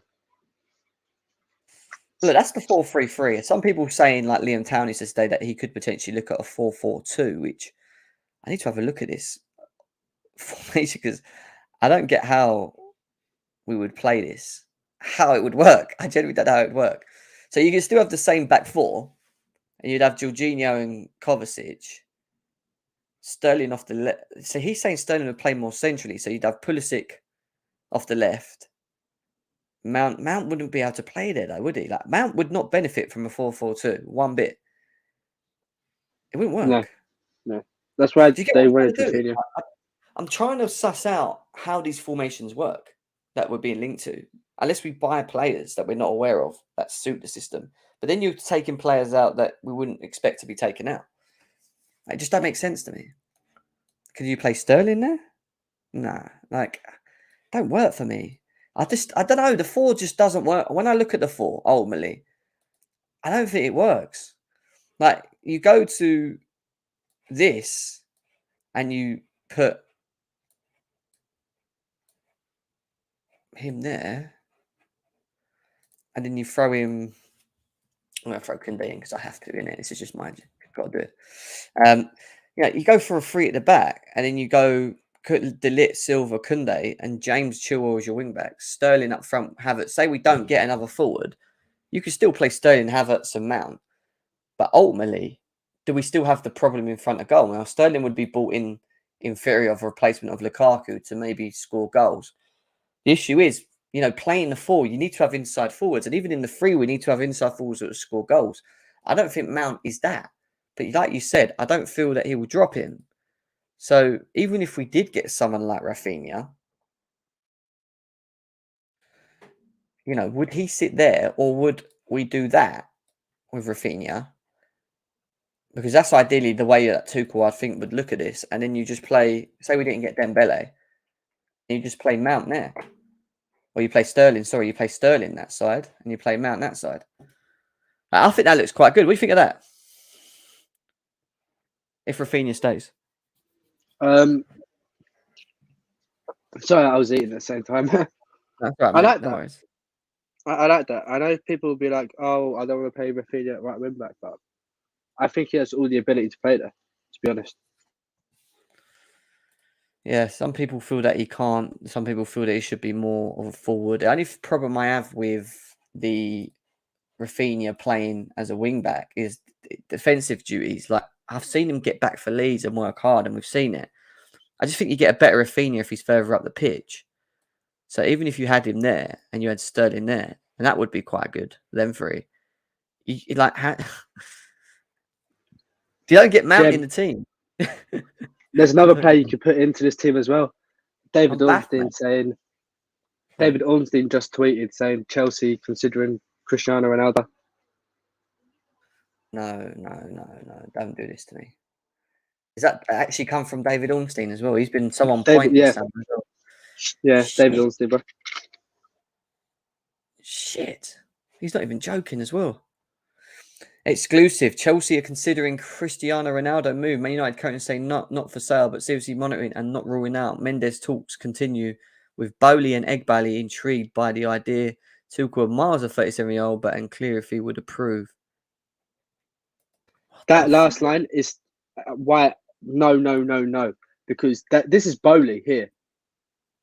Look, that's the 4-3-3. Some people saying like Liam Town used to say that he could potentially look at a 4-4-2, which I need to have a look at this formation because I don't get how we would play this, how it would work. I genuinely don't know how it would work. So you can still have the same back four, and you'd have Jorginho and Kovacic, Sterling off the left. So he's saying Sterling would play more centrally. So you'd have Pulisic off the left. Mount wouldn't be able to play there though, would he? Like Mount would not benefit from a 4-4-2 one bit. It wouldn't work.
No. That's why
Do you get
they
what I'm
wanted
trying to do?
Rafinha.
I'm trying to suss out how these formations work that we're being linked to, unless we buy players that we're not aware of that suit the system. But then you're taking players out that we wouldn't expect to be taken out. It just don't make sense to me. Could you play Sterling there? Nah, don't work for me. I don't know. The four just doesn't work. When I look at the four, ultimately, I don't think it works. Like you go to this and you put him there, and then you throw him. I'm going to throw Kunde in because I have to, innit? This is just my got to do it. You go for a three at the back, and then you go Ligt, Silva, Kunde, and James Chilwell as your wing backs. Sterling up front, Havertz. Say we don't get another forward, you could still play Sterling, Havertz, and Mount. But ultimately, do we still have the problem in front of goal? Now, Sterling would be bought in theory of a replacement of Lukaku to maybe score goals. The issue is, playing the four, you need to have inside forwards. And even in the three, we need to have inside forwards that score goals. I don't think Mount is that. But like you said, I don't feel that he will drop him. So even if we did get someone like Rafinha, would he sit there or would we do that with Rafinha? Because that's ideally the way that Tuchel, I think, would look at this. And then you just play, say we didn't get Dembele, you just play Mount there. Or you play Sterling, you play Sterling that side and you play Mount that side. I think that looks quite good. What do you think of that? If Rafinha stays.
Sorry, I was eating at the same time.
That's right,
I
mate.
like
No
that.
worries.
I like that. I know people will be like, "Oh, I don't want to pay Rafinha at right wing back," but I think he has all the ability to play there. To be honest.
Yeah, some people feel that he can't. Some people feel that he should be more of a forward. The only problem I have with the Rafinha playing as a wing back is defensive duties. Like I've seen him get back for Leeds and work hard, and we've seen it. I just think you get a better Rafinha if he's further up the pitch. So even if you had him there and you had Sterling there, and that would be quite good. Them three, you don't get Mount in the team.
There's another player you could put into this team as well. David
I'm baffled,
Ornstein
mate.
saying. David Ornstein just tweeted saying Chelsea considering Cristiano Ronaldo.
No, don't do this to me. Does that actually come from David Ornstein as well? He's been so on point this summer as well.
Yeah,
Shit.
David Ornstein, bro.
Shit. He's not even joking as well. Exclusive. Chelsea are considering Cristiano Ronaldo move. Man United currently saying not for sale, but seriously monitoring and not ruling out. Mendes talks continue with Bowley and Egbali intrigued by the idea. Tuchel admires a 37-year-old, but unclear if he would approve.
That last line is why no, because this is Bowley here.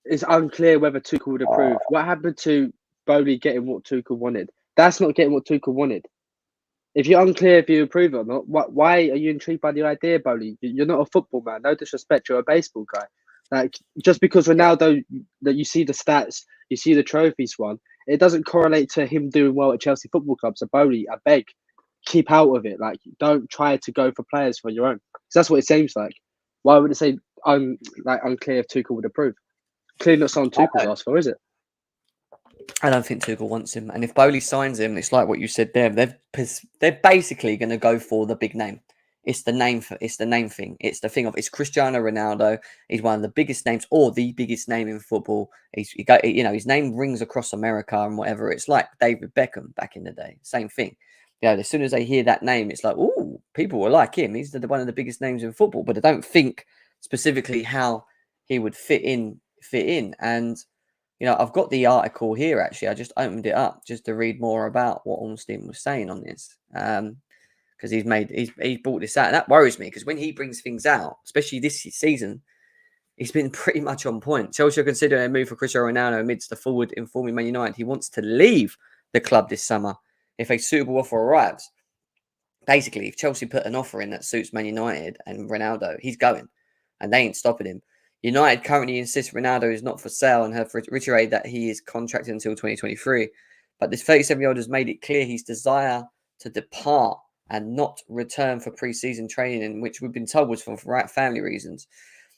It's unclear whether Tuchel would approve. What happened to Bowley getting what Tuchel wanted? That's not getting what Tuchel wanted. If you're unclear if you approve it or not, why are you intrigued by the idea, Bowley? You're not a football man. No disrespect, you're a baseball guy. Like, just because Ronaldo, that you see the stats, you see the trophies won, it doesn't correlate to him doing well at Chelsea Football Club. So, Bowley, I beg, keep out of it. Like, don't try to go for players for your own. Because that's what it seems like. Why would it say unclear if Tuchel would approve? Clearly not something Tuchel's asked for, is it?
I don't think Tuchel wants him. And if Bowley signs him, it's like what you said there. They're basically going to go for the big name. It's the name thing. It's the thing of it's Cristiano Ronaldo. He's one of the biggest names, or the biggest name in football. His name rings across America and whatever. It's like David Beckham back in the day. Same thing. As soon as they hear that name, it's like, oh, people will like him. He's one of the biggest names in football. But I don't think specifically how he would fit in. And I've got the article here, actually. I just opened it up just to read more about what Ornstein was saying on this. Because he's brought this out. And that worries me, because when he brings things out, especially this season, he's been pretty much on point. Chelsea are considering a move for Cristiano Ronaldo amidst the forward informing Man United. He wants to leave the club this summer if a suitable offer arrives. Basically, if Chelsea put an offer in that suits Man United and Ronaldo, he's going. And they ain't stopping him. United currently insist Ronaldo is not for sale and have reiterated that he is contracted until 2023. But this 37-year-old has made it clear his desire to depart and not return for pre-season training, which we've been told was for family reasons.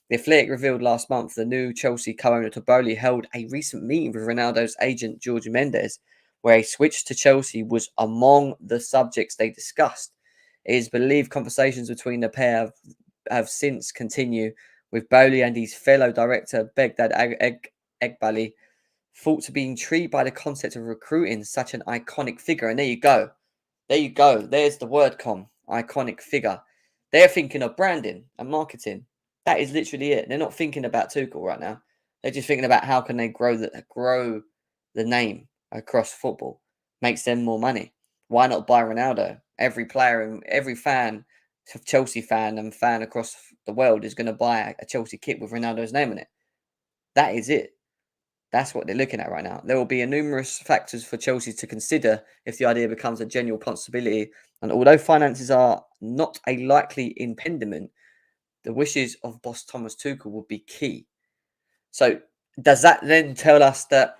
The Athletic revealed last month the new Chelsea co-owner Dembele held a recent meeting with Ronaldo's agent Jorge Mendes, where a switch to Chelsea was among the subjects they discussed. It is believed conversations between the pair have since continued, with Bowley and his fellow director Begdad Egbali thought to be intrigued by the concept of recruiting such an iconic figure. And there you go. There's the word iconic figure. They're thinking of branding and marketing. That is literally it. They're not thinking about Tuchel right now. They're just thinking about how can they grow the name across football. Makes them more money. Why not buy Ronaldo? Every player and every fan, Chelsea fan and fan across the world is going to buy a Chelsea kit with Ronaldo's name on it. That is it. That's what they're looking at right now. There will be numerous factors for Chelsea to consider if the idea becomes a genuine possibility. And although finances are not a likely impediment, the wishes of boss Thomas Tuchel would be key. So does that then tell us that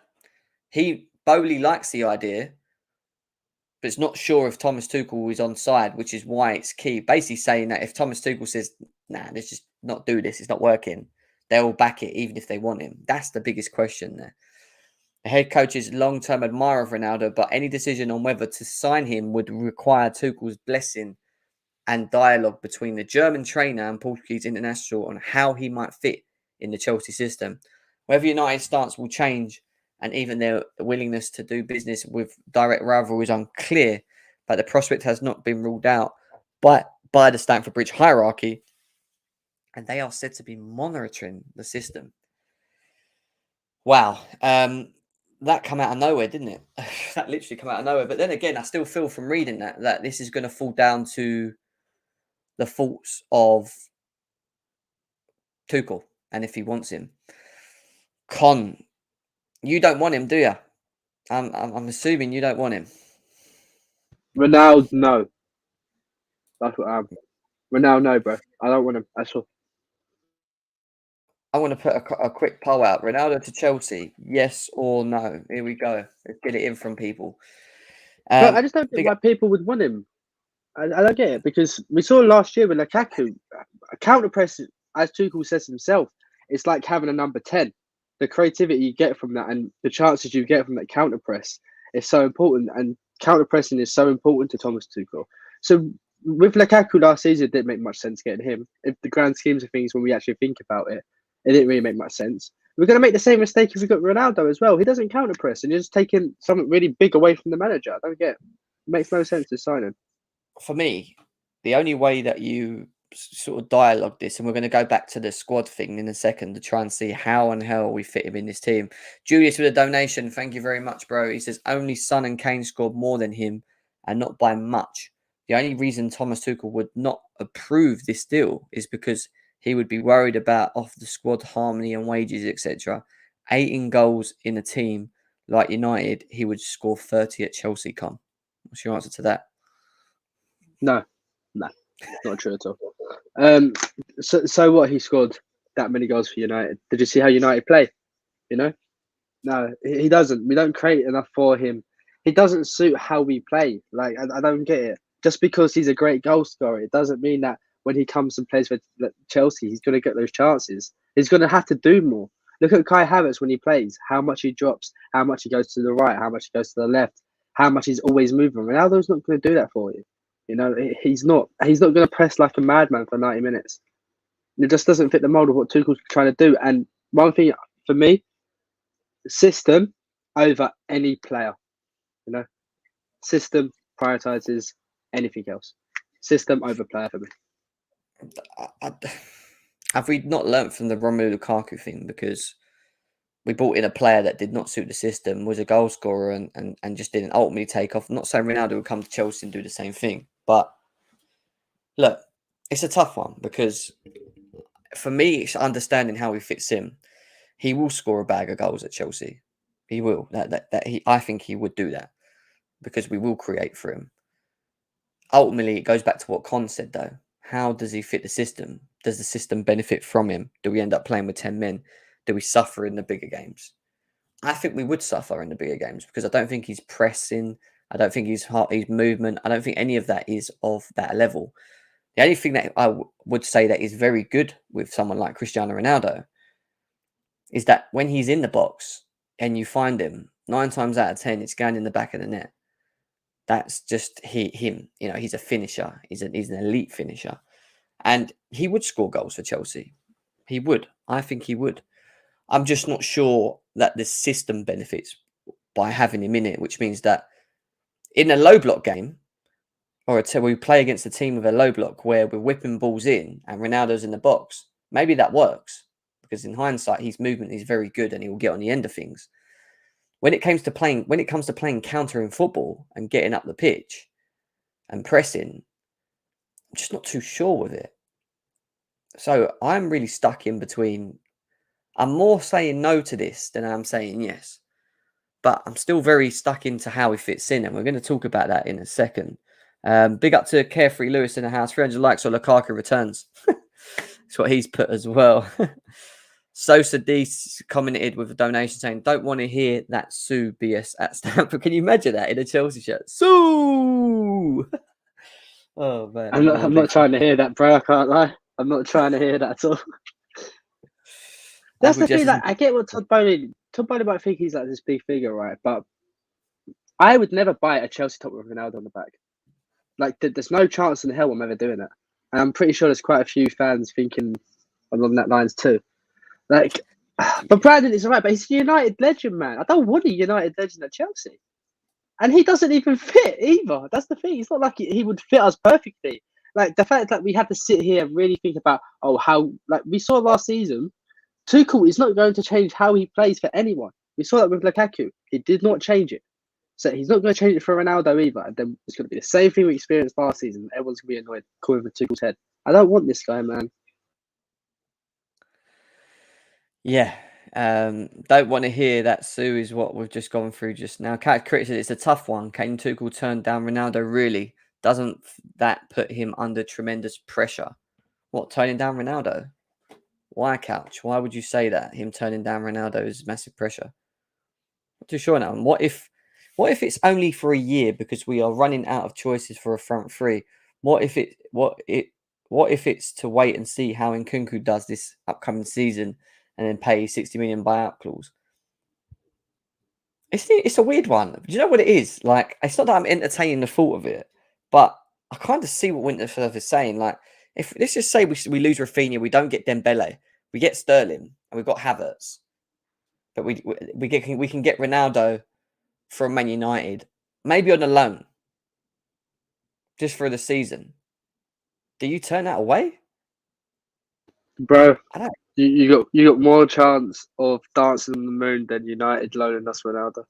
Bowley likes the idea, but it's not sure if Thomas Tuchel is on side, which is why it's key. Basically saying that if Thomas Tuchel says, nah, let's just not do this, it's not working, they'll back it even if they want him. That's the biggest question there. The head coach is a long-term admirer of Ronaldo, but any decision on whether to sign him would require Tuchel's blessing and dialogue between the German trainer and Portuguese international on how he might fit in the Chelsea system. Whether United's stance will change and even their willingness to do business with direct rival is unclear, but the prospect has not been ruled out by the Stamford Bridge hierarchy, and they are said to be monitoring the system. Wow. That came out of nowhere, didn't it? That literally came out of nowhere. But then again, I still feel from reading that this is going to fall down to the faults of Tuchel and if he wants him. Con, you don't want him, do you? I'm assuming you don't want him.
Ronaldo, no. That's what I'm. Ronaldo, no, bro. I don't want him. That's all.
I want to put a quick poll out. Ronaldo to Chelsea, yes or no? Here we go. Let's get it in from people.
But I just don't get why people would want him. I don't get it, because we saw last year with Lukaku, a counter press, as Tuchel says himself, it's like having a number 10. The creativity you get from that and the chances you get from that counter press is so important, and counter pressing is so important to Thomas Tuchel. So with Lukaku last season, it didn't make much sense getting him. If the grand schemes of things, when we actually think about it, it didn't really make much sense. We're going to make the same mistake if we got Ronaldo as well. He doesn't counter press, and you're just taking something really big away from the manager. I don't get it. It makes no sense to sign him.
For me, the only way that you sort of dialogue this, and we're going to go back to the squad thing in a second to try and see how and hell we fit him in this team. Julius with a donation. Thank you very much, bro. He says only Son and Kane scored more than him and not by much. The only reason Thomas Tuchel would not approve this deal is because he would be worried about off the squad harmony and wages, etc. 18 goals in a team like United, he would score 30 at Chelsea, Con. What's your answer to that?
No, not true at all. So what? He scored that many goals for United. Did you see how United play? You know, no, he doesn't. We don't create enough for him. He doesn't suit how we play. Like I don't get it. Just because he's a great goal scorer, it doesn't mean that when he comes and plays for Chelsea, he's going to get those chances. He's going to have to do more. Look at Kai Havertz when he plays. How much he drops. How much he goes to the right. How much he goes to the left. How much he's always moving. Ronaldo's not going to do that for you. You know, he's not. He's not going to press like a madman for 90 minutes. It just doesn't fit the mold of what Tuchel's trying to do. And one thing for me, system over any player. You know, system prioritizes anything else. System over player for me.
Have we not learnt from the Romelu Lukaku thing? Because we brought in a player that did not suit the system, was a goal scorer, and just didn't ultimately take off. I'm not saying Ronaldo would come to Chelsea and do the same thing, but look, it's a tough one because for me, it's understanding how he fits in. He will score a bag of goals at Chelsea. He will. I think he would do that because we will create for him. Ultimately, it goes back to what Con said, though. How does he fit the system? Does the system benefit from him? Do we end up playing with 10 men? Do we suffer in the bigger games? I think we would suffer in the bigger games because I don't think he's pressing. I don't think his movement. I don't think any of that is of that level. The only thing that I would say that is very good with someone like Cristiano Ronaldo is that when he's in the box and you find him, 9 times out of 10, it's going in the back of the net. That's just him. You know, he's a finisher. He's an elite finisher. And he would score goals for Chelsea. He would. I think he would. I'm just not sure that the system benefits by having him in it, which means that in a low block game, or we play against a team with a low block where we're whipping balls in and Ronaldo's in the box, maybe that works. Because in hindsight, his movement is very good and he will get on the end of things. When it comes to playing countering football and getting up the pitch and pressing, I'm just not too sure with it. So I'm really stuck in between. I'm more saying no to this than I'm saying yes. But I'm still very stuck into how he fits in, and we're going to talk about that in a second. Big up to Carefree Lewis in the house. 300 likes or Lukaku returns. That's what he's put as well. Sosa D commented with a donation saying, "Don't want to hear that Sue BS at Stamford." Can you imagine that in a Chelsea shirt? Sue! Oh, man.
I'm not trying to hear that, bro. I can't lie. I'm not trying to hear that at all. That's the thing. Like, I get what Todd Bowley might think he's like this big figure, right? But I would never buy a Chelsea top with Ronaldo on the back. Like, there's no chance in hell I'm ever doing it. And I'm pretty sure there's quite a few fans thinking along that lines too. Like, but Brandon is right, but he's a United legend, man. I don't want a United legend at Chelsea. And he doesn't even fit either. That's the thing. It's not like he would fit us perfectly. Like, the fact that we have to sit here and really think about, how, like we saw last season, Tuchel is not going to change how he plays for anyone. We saw that with Lukaku. He did not change it. So he's not going to change it for Ronaldo either. And then it's going to be the same thing we experienced last season. Everyone's going to be annoyed calling for Tuchel's head. I don't want this guy, man.
Yeah. Don't want to hear that, Sue, is what we've just gone through just now. Cat Critic said it's a tough one. Can Tuchel turn down Ronaldo? Really? Doesn't that put him under tremendous pressure? What, turning down Ronaldo? Why, Couch? Why would you say that? Him turning down Ronaldo is massive pressure. Not too sure now. And what if it's only for a year because we are running out of choices for a front three? What if it's to wait and see how Nkunku does this upcoming season and then pay 60 million buyout clause? It's a weird one. Do you know what it is? Like, it's not that I'm entertaining the thought of it, but I kind of see what Winterfeld is saying. Like, if let's just say we lose Rafinha, we don't get Dembele, we get Sterling, and we've got Havertz, but we can get Ronaldo from Man United, maybe on a loan, just for the season. Do you turn that away,
bro?
I don't.
You got more chance of dancing on the moon than United loaning us Ronaldo.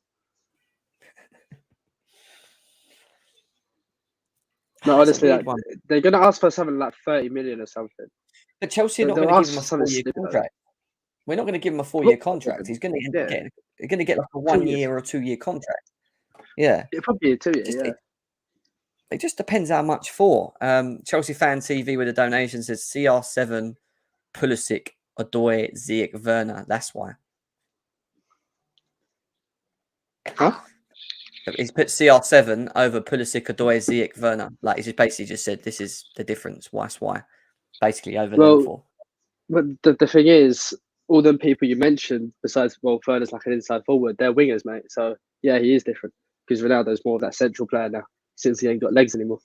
No, honestly, they're going to ask for something like 30 million or something.
But Chelsea are not going to give him a 4-year contract. We're not going to give him a 4-year contract. He's going to end up getting You're going to get like a
2
1
years.
year or 2 year contract. Yeah.
It probably 2 years. Yeah.
It just depends how much for. Chelsea Fan TV with a donation says CR7, Pulisic, Odoi, Ziyech, Werner. That's why.
Huh?
He's put CR7 over Pulisic, Odoi, Ziyech, Werner. Like he's just basically just said this is the difference. That's why. Basically over them four.
But the thing is, all them people you mentioned, besides Werner's like an inside forward, they're wingers, mate. So yeah, he is different because Ronaldo's more of that central player now since he ain't got legs anymore.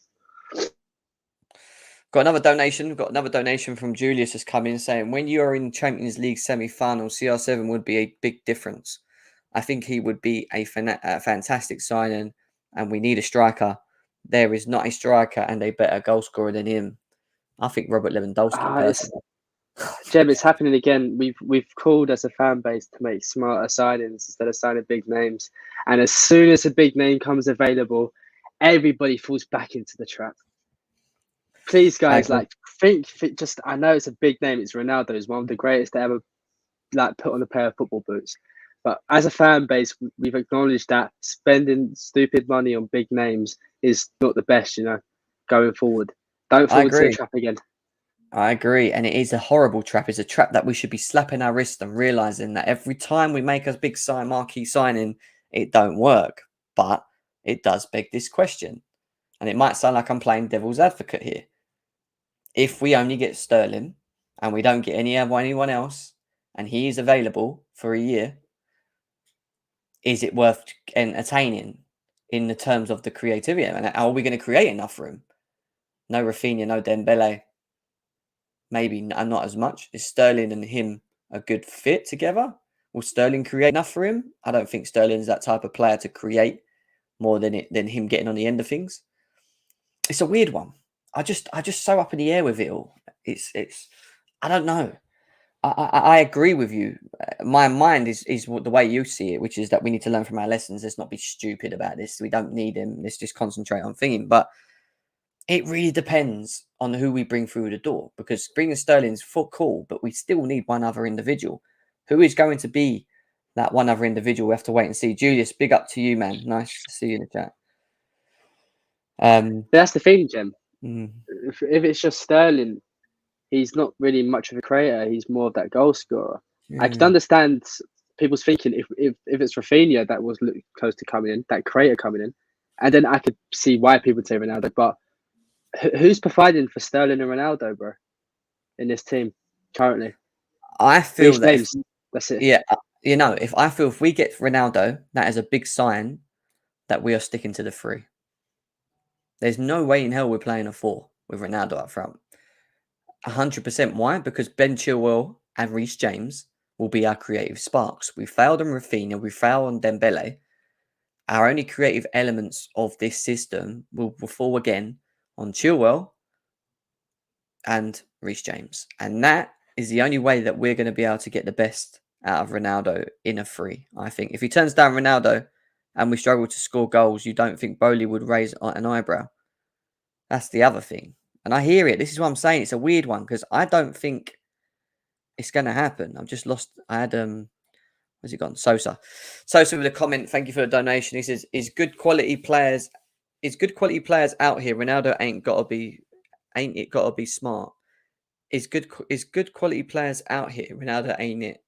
Got another donation. We've got another donation from Julius has come in saying, when you are in Champions League semi-final, CR7 would be a big difference. I think he would be a fantastic signing, and we need a striker. There is not a striker and a better goal scorer than him. I think Robert Lewandowski, personally.
Jeb, it's happening again. We've called as a fan base to make smarter signings instead of signing big names. And as soon as a big name comes available, everybody falls back into the trap. Please, guys, think. Just I know it's a big name. It's Ronaldo. He's one of the greatest to ever put on a pair of football boots. But as a fan base, we've acknowledged that spending stupid money on big names is not the best, going forward. Don't fall into the trap again.
I agree. And it is a horrible trap. It's a trap that we should be slapping our wrist and realising that every time we make a big marquee signing, it don't work. But it does beg this question. And it might sound like I'm playing devil's advocate here. If we only get Sterling and we don't get anyone else and he is available for a year, is it worth entertaining in the terms of the creativity? And are we going to create enough for him? No Rafinha, no Dembele. Maybe not as much. Is Sterling and him a good fit together? Will Sterling create enough for him? I don't think Sterling's that type of player to create more than him getting on the end of things. It's a weird one. I just so up in the air with it all. It's I don't know. I agree with you. My mind is the way you see it, which is that we need to learn from our lessons. Let's not be stupid about this. We don't need him. Let's just concentrate on thinking. But it really depends on who we bring through the door, because bringing Sterling's cool, but we still need one other individual. Who is going to be that one other individual? We have to wait and see. Julius, big up to you, man. Nice to see you in the chat.
That's the thing, Jim. If it's just Sterling, he's not really much of a creator. He's more of that goal scorer. I can understand people's thinking if it's Rafinha that was close to coming in, that creator coming in, and then I could see why people say Ronaldo. But who's providing for Sterling and Ronaldo, bro, in this team currently?
I feel that
that's it.
Yeah, if we get Ronaldo, that is a big sign that we are sticking to the 3. There's no way in hell we're playing a 4 with Ronaldo up front. 100%. Why? Because Ben Chilwell and Reece James will be our creative sparks. We failed on Rafinha. We failed on Dembele. Our only creative elements of this system will fall again on Chilwell and Reece James. And that is the only way that we're going to be able to get the best out of Ronaldo in a 3, I think. If he turns down Ronaldo and we struggle to score goals, you don't think Bowley would raise an eyebrow. That's the other thing. And I hear it. This is what I'm saying. It's a weird one because I don't think it's going to happen. I've just lost. I had, where's he gone? Sosa with a comment. Thank you for the donation. He says, is good quality players out here? Ronaldo ain't it got to be smart. Is good quality players out here? Ronaldo ain't it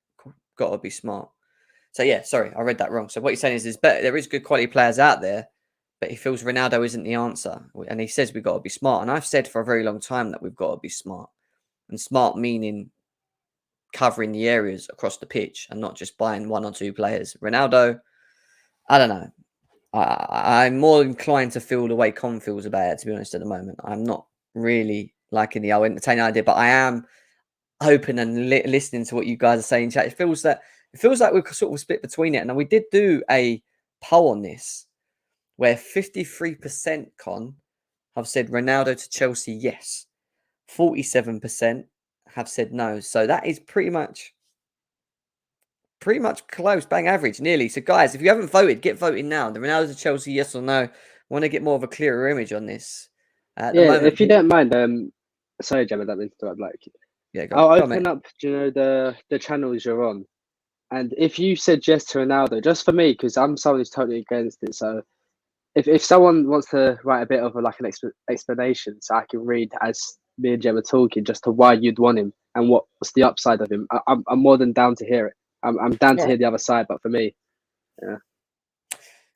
got to be smart. So yeah, sorry, I read that wrong. So what he's saying is there is good quality players out there, but he feels Ronaldo isn't the answer. And he says we've got to be smart. And I've said for a very long time that we've got to be smart. And smart meaning covering the areas across the pitch and not just buying 1 or 2 players. Ronaldo, I don't know. I'm more inclined to feel the way Con feels about it, to be honest, at the moment. I'm not really liking the entertaining idea, but I am open and listening to what you guys are saying in chat. It feels like we're sort of split between it. And we did do a poll on this where 53% Con have said Ronaldo to Chelsea, yes. 47% have said no. So that is pretty much close, bang average, nearly. So guys, if you haven't voted, get voting now. The Ronaldo to Chelsea, yes or no? I want to get more of a clearer image on this. At the moment,
if you don't mind, sorry, Gemma, that means to
yeah,
I'll
go
open up, the channels you're on, And if you said yes to Ronaldo, just for me, because I'm someone who's totally against it, so if someone wants to write a bit of an explanation, so I can read as me and Jem are talking, just to why you'd want him and what's the upside of him, I'm more than down to hear it. I'm down to hear the other side, but for me, yeah.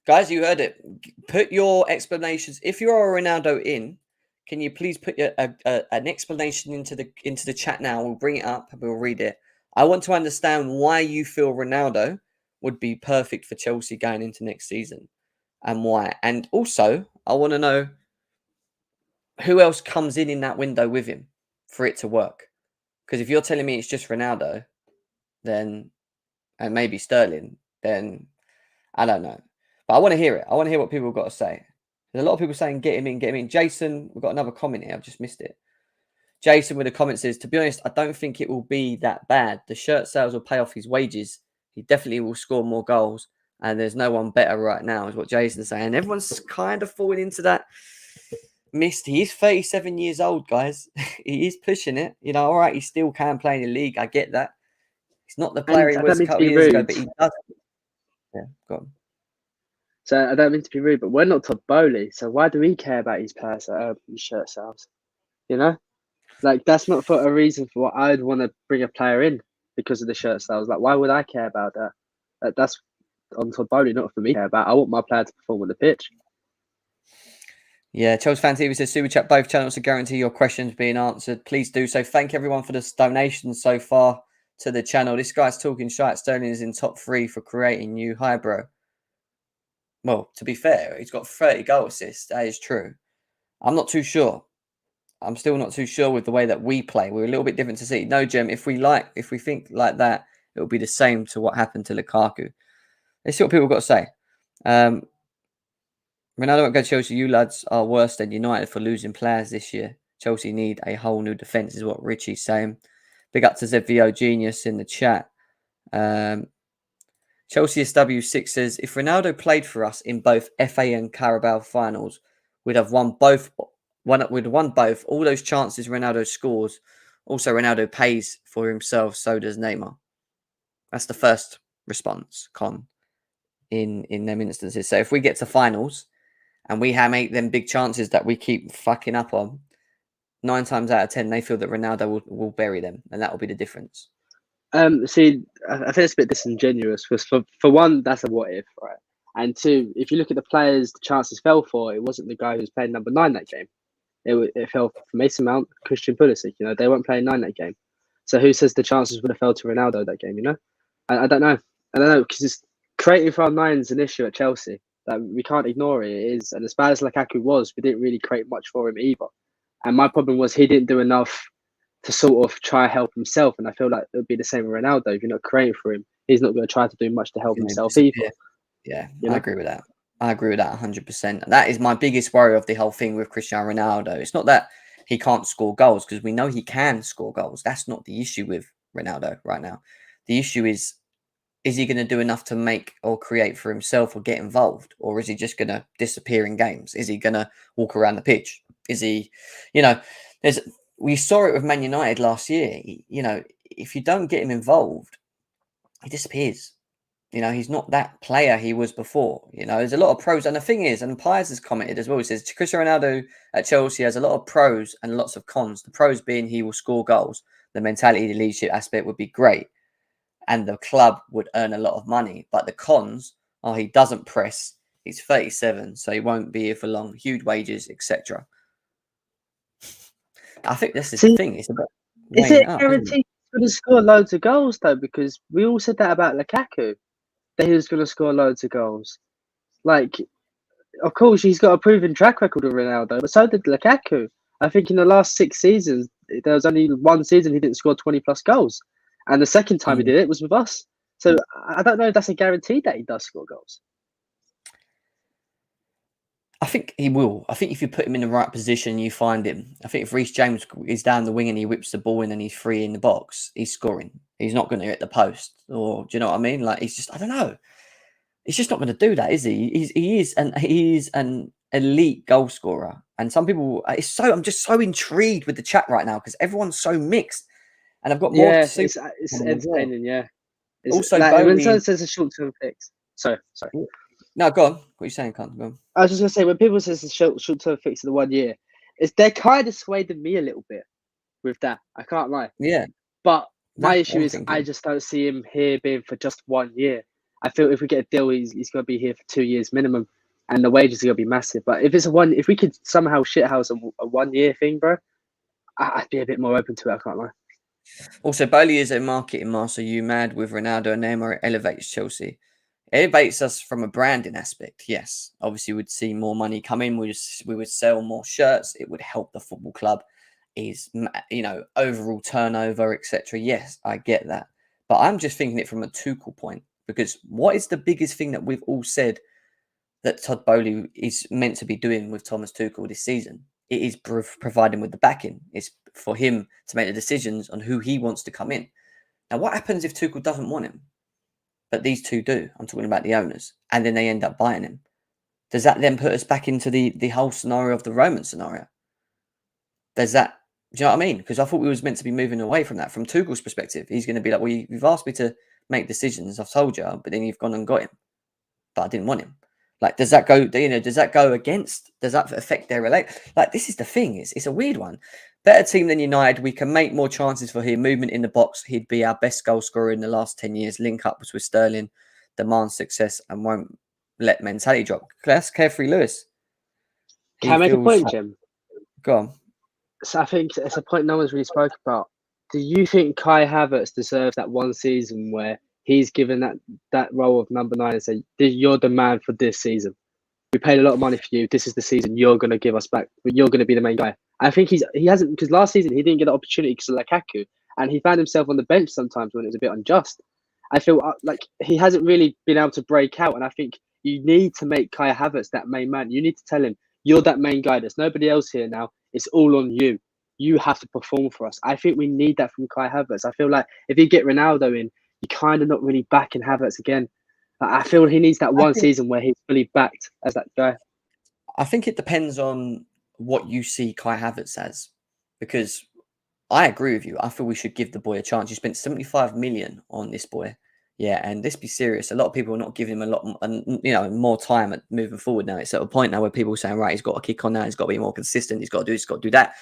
Guys, you heard it. Put your explanations. If you're a Ronaldo in, can you please put an explanation into the chat now? We'll bring it up and we'll read it. I want to understand why you feel Ronaldo would be perfect for Chelsea going into next season and why. And also, I want to know who else comes in that window with him for it to work. Because if you're telling me it's just Ronaldo, then, and maybe Sterling, then I don't know. But I want to hear it. I want to hear what people have got to say. There's a lot of people saying, get him in, get him in. Jason, we've got another comment here. I've just missed it. Jason with a comment says, to be honest, I don't think it will be that bad. The shirt sales will pay off his wages. He definitely will score more goals. And there's no one better right now, is what Jason's saying. Everyone's kind of falling into that mist. He is 37 years old, guys. He is pushing it. You know, all right, he still can play in the league. I get that. He's not the player he was a couple of years ago, but he does. Yeah, go on.
So I don't mean to be rude, but we're not Todd Bowley, so why do we care about his shirt sales? You know, like that's not for a reason for what I'd want to bring a player in because of the shirt sales. Like, why would I care about that? That's on Todd Bowley, not for me to care about. I want my player to perform on the pitch.
Yeah, Chelsea Fan TV says, Super Chat, both channels to guarantee your questions being answered. Please do so. Thank everyone for the donations so far to the channel. This guy's talking shite. Sterling is in top 3 for creating new. Hi, bro. Well, to be fair, he's got 30 goal assists. That is true. I'm not too sure. I'm still not too sure with the way that we play. We're a little bit different to see. No, Jem, if we think like that, it'll be the same to what happened to Lukaku. Let's see what people got to say. Ronaldo won't go to Chelsea. You lads are worse than United for losing players this year. Chelsea need a whole new defence, is what Richie's saying. Big up to ZVO Genius in the chat. Chelsea SW6 says, if Ronaldo played for us in both FA and Carabao finals, we'd have won both. We'd won both. All those chances Ronaldo scores. Also, Ronaldo pays for himself. So does Neymar. That's the first response, Con, in them instances. So if we get to finals and we make them big chances that we keep fucking up on, 9 times out of 10, they feel that Ronaldo will bury them, and that will be the difference.
See, I think it's a bit disingenuous because for one, that's a what if, right? And two, if you look at the players the chances fell for, it wasn't the guy who was playing number 9 that game. It fell for Mason Mount, Christian Pulisic. You know, they weren't playing 9 that game. So who says the chances would have fell to Ronaldo that game? You know, I don't know. I don't know because creating for our 9 is an issue at Chelsea. Like, we can't ignore it. It is, and as bad as Lukaku was, we didn't really create much for him either. And my problem was he didn't do enough to sort of try help himself. And I feel like it would be the same with Ronaldo. If you're not creating for him, he's not going to try to do much to help himself either.
Yeah, I agree with that. I agree with that 100%. That is my biggest worry of the whole thing with Cristiano Ronaldo. It's not that he can't score goals, because we know he can score goals. That's not the issue with Ronaldo right now. The issue is he going to do enough to make or create for himself or get involved? Or is he just going to disappear in games? Is he going to walk around the pitch? Is he, we saw it with Man United last year. If you don't get him involved, he disappears. He's not that player he was before. There's a lot of pros. And the thing is, and Piers has commented as well, he says, Cristiano Ronaldo at Chelsea has a lot of pros and lots of cons. The pros being he will score goals. The mentality, the leadership aspect would be great. And the club would earn a lot of money. But the cons are he doesn't press. He's 37, so he won't be here for long. Huge wages, etc. I think this is the thing. It's about
is it guaranteed he's going to score loads of goals, though? Because we all said that about Lukaku, that he was going to score loads of goals. Like, of course, he's got a proven track record of Ronaldo, but so did Lukaku. I think in the last 6 seasons, there was only one season he didn't score 20-plus goals. And the second time he did it was with us. So I don't know if that's a guarantee that he does score goals.
I think he will. I think if you put him in the right position, you find him. I think if Reece James is down the wing and he whips the ball in and he's free in the box, he's scoring. He's not going to hit the post. Or, do you know what I mean? Like, he's just, I don't know. He's just not going to do that, is he? He is an elite goal scorer. And some people, I'm just so intrigued with the chat right now because everyone's so mixed. And I've got more to see.
It's entertaining, yeah.
Also,
like when
Bowley.
someone says a short-term fix. Sorry.
No, go on. What are you saying, Con? Go on.
I was just gonna say when people say it's a short-term fix of the 1 year, they're kind of swayed me a little bit with that. I can't lie.
Yeah,
But my
that's
issue
what I'm
is I
thinking.
just don't see him here being for just 1 year. I feel if we get a deal, he's going to be here for 2 years minimum, and the wages are going to be massive. But if we could somehow shithouse a 1 year thing, bro, I'd be a bit more open to it. I can't lie.
Also, Bowley is a marketing master. You mad with Ronaldo and Neymar? It elevates Chelsea. It elevates us from a branding aspect. Yes, obviously, we'd see more money come in. We would sell more shirts. It would help the football club. Is overall turnover, etc. Yes, I get that, but I'm just thinking it from a Tuchel point, because what is the biggest thing that we've all said that Todd Bowley is meant to be doing with Thomas Tuchel this season? It is providing with the backing. It's for him to make the decisions on who he wants to come in. Now, what happens if Tuchel doesn't want him, but these two do? I'm talking about the owners, and then they end up buying him. Does that then put us back into the whole scenario of the Roman scenario? Does that, do you know what I mean? Because I thought we was meant to be moving away from that. From Tuchel's perspective, he's going to be like, well, you've asked me to make decisions. I've told you, but then you've gone and got him, but I didn't want him. Like, does that go? Does that go against? Does that affect their Like, this is the thing. It's a weird one. Better team than United. We can make more chances for him. Movement in the box. He'd be our best goal scorer in the last 10 years. Link ups with Sterling. Demand success and won't let mentality drop. That's Carefree Lewis.
Can I make a point, Jim?
Go on.
So I think it's a point no one's really spoke about. Do you think Kai Havertz deserves that one season where he's given that role of number 9 and say, "You're the man for this season. We paid a lot of money for you. This is the season you're going to give us back. You're going to be the main guy." I think he hasn't, because last season he didn't get the opportunity because of Lukaku, and he found himself on the bench sometimes when it was a bit unjust. I feel like he hasn't really been able to break out, and I think you need to make Kai Havertz that main man. You need to tell him, "You're that main guy. There's nobody else here now. It's all on you. You have to perform for us." I think we need that from Kai Havertz. I feel like if you get Ronaldo in, you're kind of not really backing Havertz again. I feel he needs that one season where he's fully backed as that guy.
I think it depends on what you see Kai Havertz as, because I agree with you. I feel we should give the boy a chance. You spent 75 million on this boy. Yeah, and let's be serious. A lot of people are not giving him a lot, more time at moving forward now. It's at a point now where people are saying, right, he's got to kick on now. He's got to be more consistent. He's got to do this, got to do that.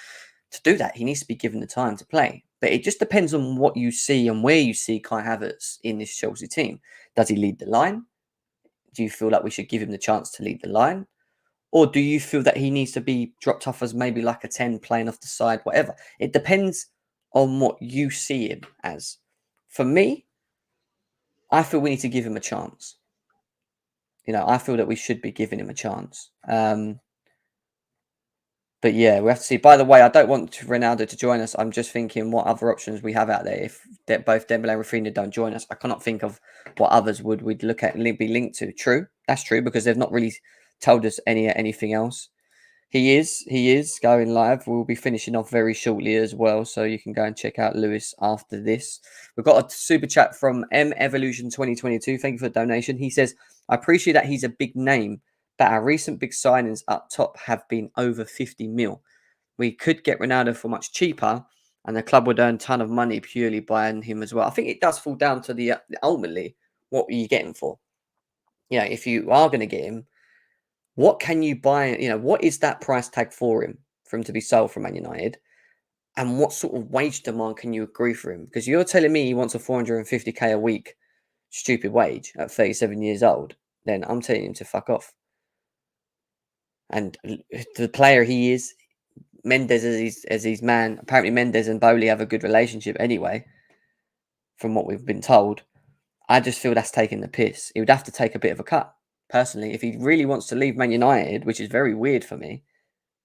To do that, he needs to be given the time to play. But it just depends on what you see and where you see Kai Havertz in this Chelsea team. Does he lead the line? Do you feel like we should give him the chance to lead the line? Or do you feel that he needs to be dropped off as maybe like a 10 playing off the side, whatever? It depends on what you see him as. For me, I feel we need to give him a chance. I feel that we should be giving him a chance. But yeah, we have to see. By the way, I don't want Ronaldo to join us. I'm just thinking what other options we have out there. If both Dembele and Rafinha don't join us, I cannot think of what others we'd look at and be linked to. True, that's true, because they've not really told us anything else. He is going live. We'll be finishing off very shortly as well, so you can go and check out Lewis after this. We've got a super chat from M Evolution 2022. Thank you for the donation. He says, "I appreciate that he's a big name, but our recent big signings up top have been over 50 mil. We could get Ronaldo for much cheaper, and the club would earn a ton of money purely buying him as well." I think it does fall down to the ultimately, what are you getting for? If you are going to get him, what can you buy? What is that price tag for him to be sold from Man United? And what sort of wage demand can you agree for him? Because you're telling me he wants a 450k a week stupid wage at 37 years old, then I'm telling him to fuck off. And the player he is, Mendes as his man. Apparently Mendes and Bowley have a good relationship anyway, from what we've been told. I just feel that's taking the piss. He would have to take a bit of a cut, personally, if he really wants to leave Man United, which is very weird for me,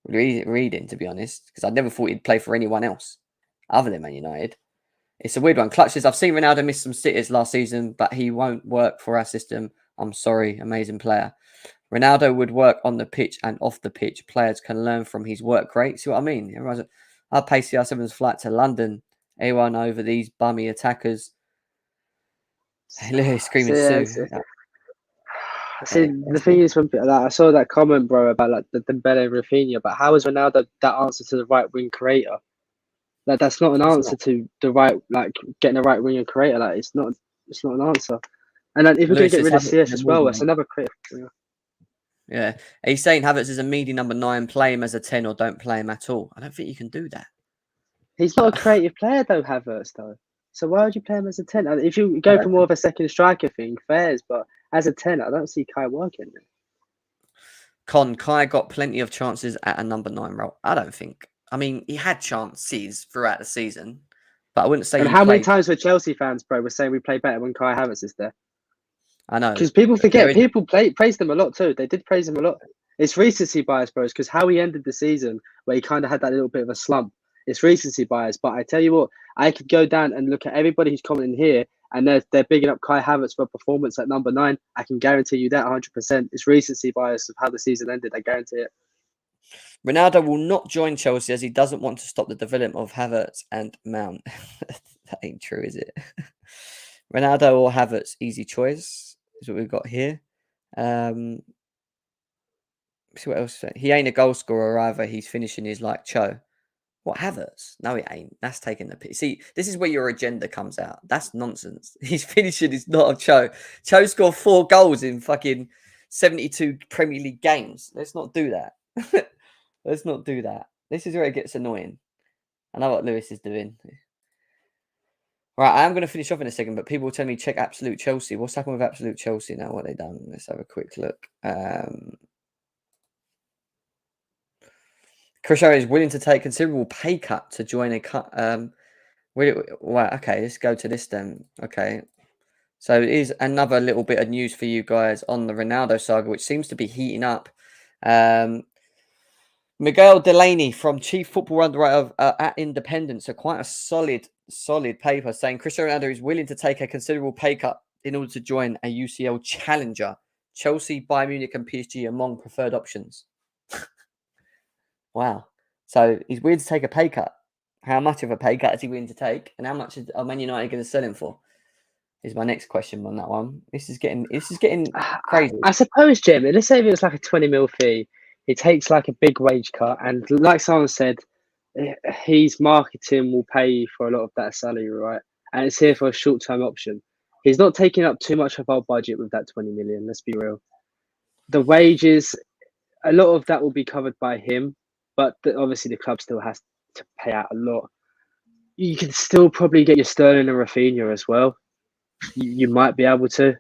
reading, to be honest, because I never thought he'd play for anyone else other than Man United. It's a weird one. Clutch says, "I've seen Ronaldo miss some sitters last season, but he won't work for our system. I'm sorry, amazing player. Ronaldo would work on the pitch and off the pitch. Players can learn from his work rate." See what I mean? Everyone's like, "I'll pay CR7's flight to London. A1 over these bummy attackers." Screaming Sue.
See, the thing is, when I saw that comment, bro, about like the Dembele and Rafinha, but how is Ronaldo that answer to the right wing creator? Like, that's not an answer to the right, like, getting the right winger creator. Like, it's not. it's not an answer. And then if we're going
Lewis
to get rid of
says Havertz
CS
is a
as well,
meaty
that's
mate.
another creative.
Yeah. He's saying Havertz is a meaty number 9, play him as a 10 or don't play him at all. I don't think you can do that.
He's not a creative player though, Havertz though. So why would you play him as a 10? If you
I
go
don't
for more of a second striker thing, fairs, but as a 10, I don't see Kai working.
Kai got plenty of chances at a number 9 role. I don't think. I mean, he had chances throughout the season, but I wouldn't say
And
he
how many
played.
times were Chelsea fans, bro, were saying we play better when Kai Havertz is there?
I know.
Because people
There
forget,
is-
people praise them a lot too. They did praise him a lot. It's recency bias, bros, because how he ended the season, where he kind of had that little bit of a slump, it's recency bias. But I tell you what, I could go down and look at everybody who's commenting here, and they're bigging up Kai Havertz for performance at number 9. I can guarantee you that 100%. It's recency bias of how the season ended. I guarantee it.
Ronaldo will not join Chelsea as he doesn't want to stop the development of Havertz and Mount. That ain't true, is it? Ronaldo or Havertz, easy choice is what we've got here. See what else? He ain't a goal scorer either. He's finishing his like Cho. What, Havertz? No, it ain't. That's taking the piss. See, this is where your agenda comes out. That's nonsense. He's finishing is not a Cho. Cho scored 4 goals in fucking 72 Premier League games. Let's not do that. Let's not do that. This is where it gets annoying. I know what Lewis is doing. Right, I am going to finish off in a second, but people will tell me check Absolute Chelsea. What's happened with Absolute Chelsea now? What have they done? Let's have a quick look. Cristiano is willing to take considerable pay cut to join a cut. Well, okay, let's go to this then. Okay, so here's another little bit of news for you guys on the Ronaldo saga, which seems to be heating up. Miguel Delaney from Chief Football Underwriter at Independent, so quite a solid paper saying Cristiano Ronaldo is willing to take a considerable pay cut in order to join a UCL challenger. Chelsea, Bayern Munich, and PSG among preferred options. Wow. So he's willing to take a pay cut. How much of a pay cut is he willing to take? And how much are Man United going to sell him for? Is my next question on that one. This is getting crazy.
I suppose, Jim, let's say if it was like a 20 mil fee, he takes like a big wage cut, and like someone said, his marketing will pay for a lot of that salary, right? And it's here for a short-term option. He's not taking up too much of our budget with that 20 million. Let's be real. The wages, a lot of that will be covered by him, but obviously the club still has to pay out a lot. You can still probably get your Sterling and Rafinha as well. You might be able to.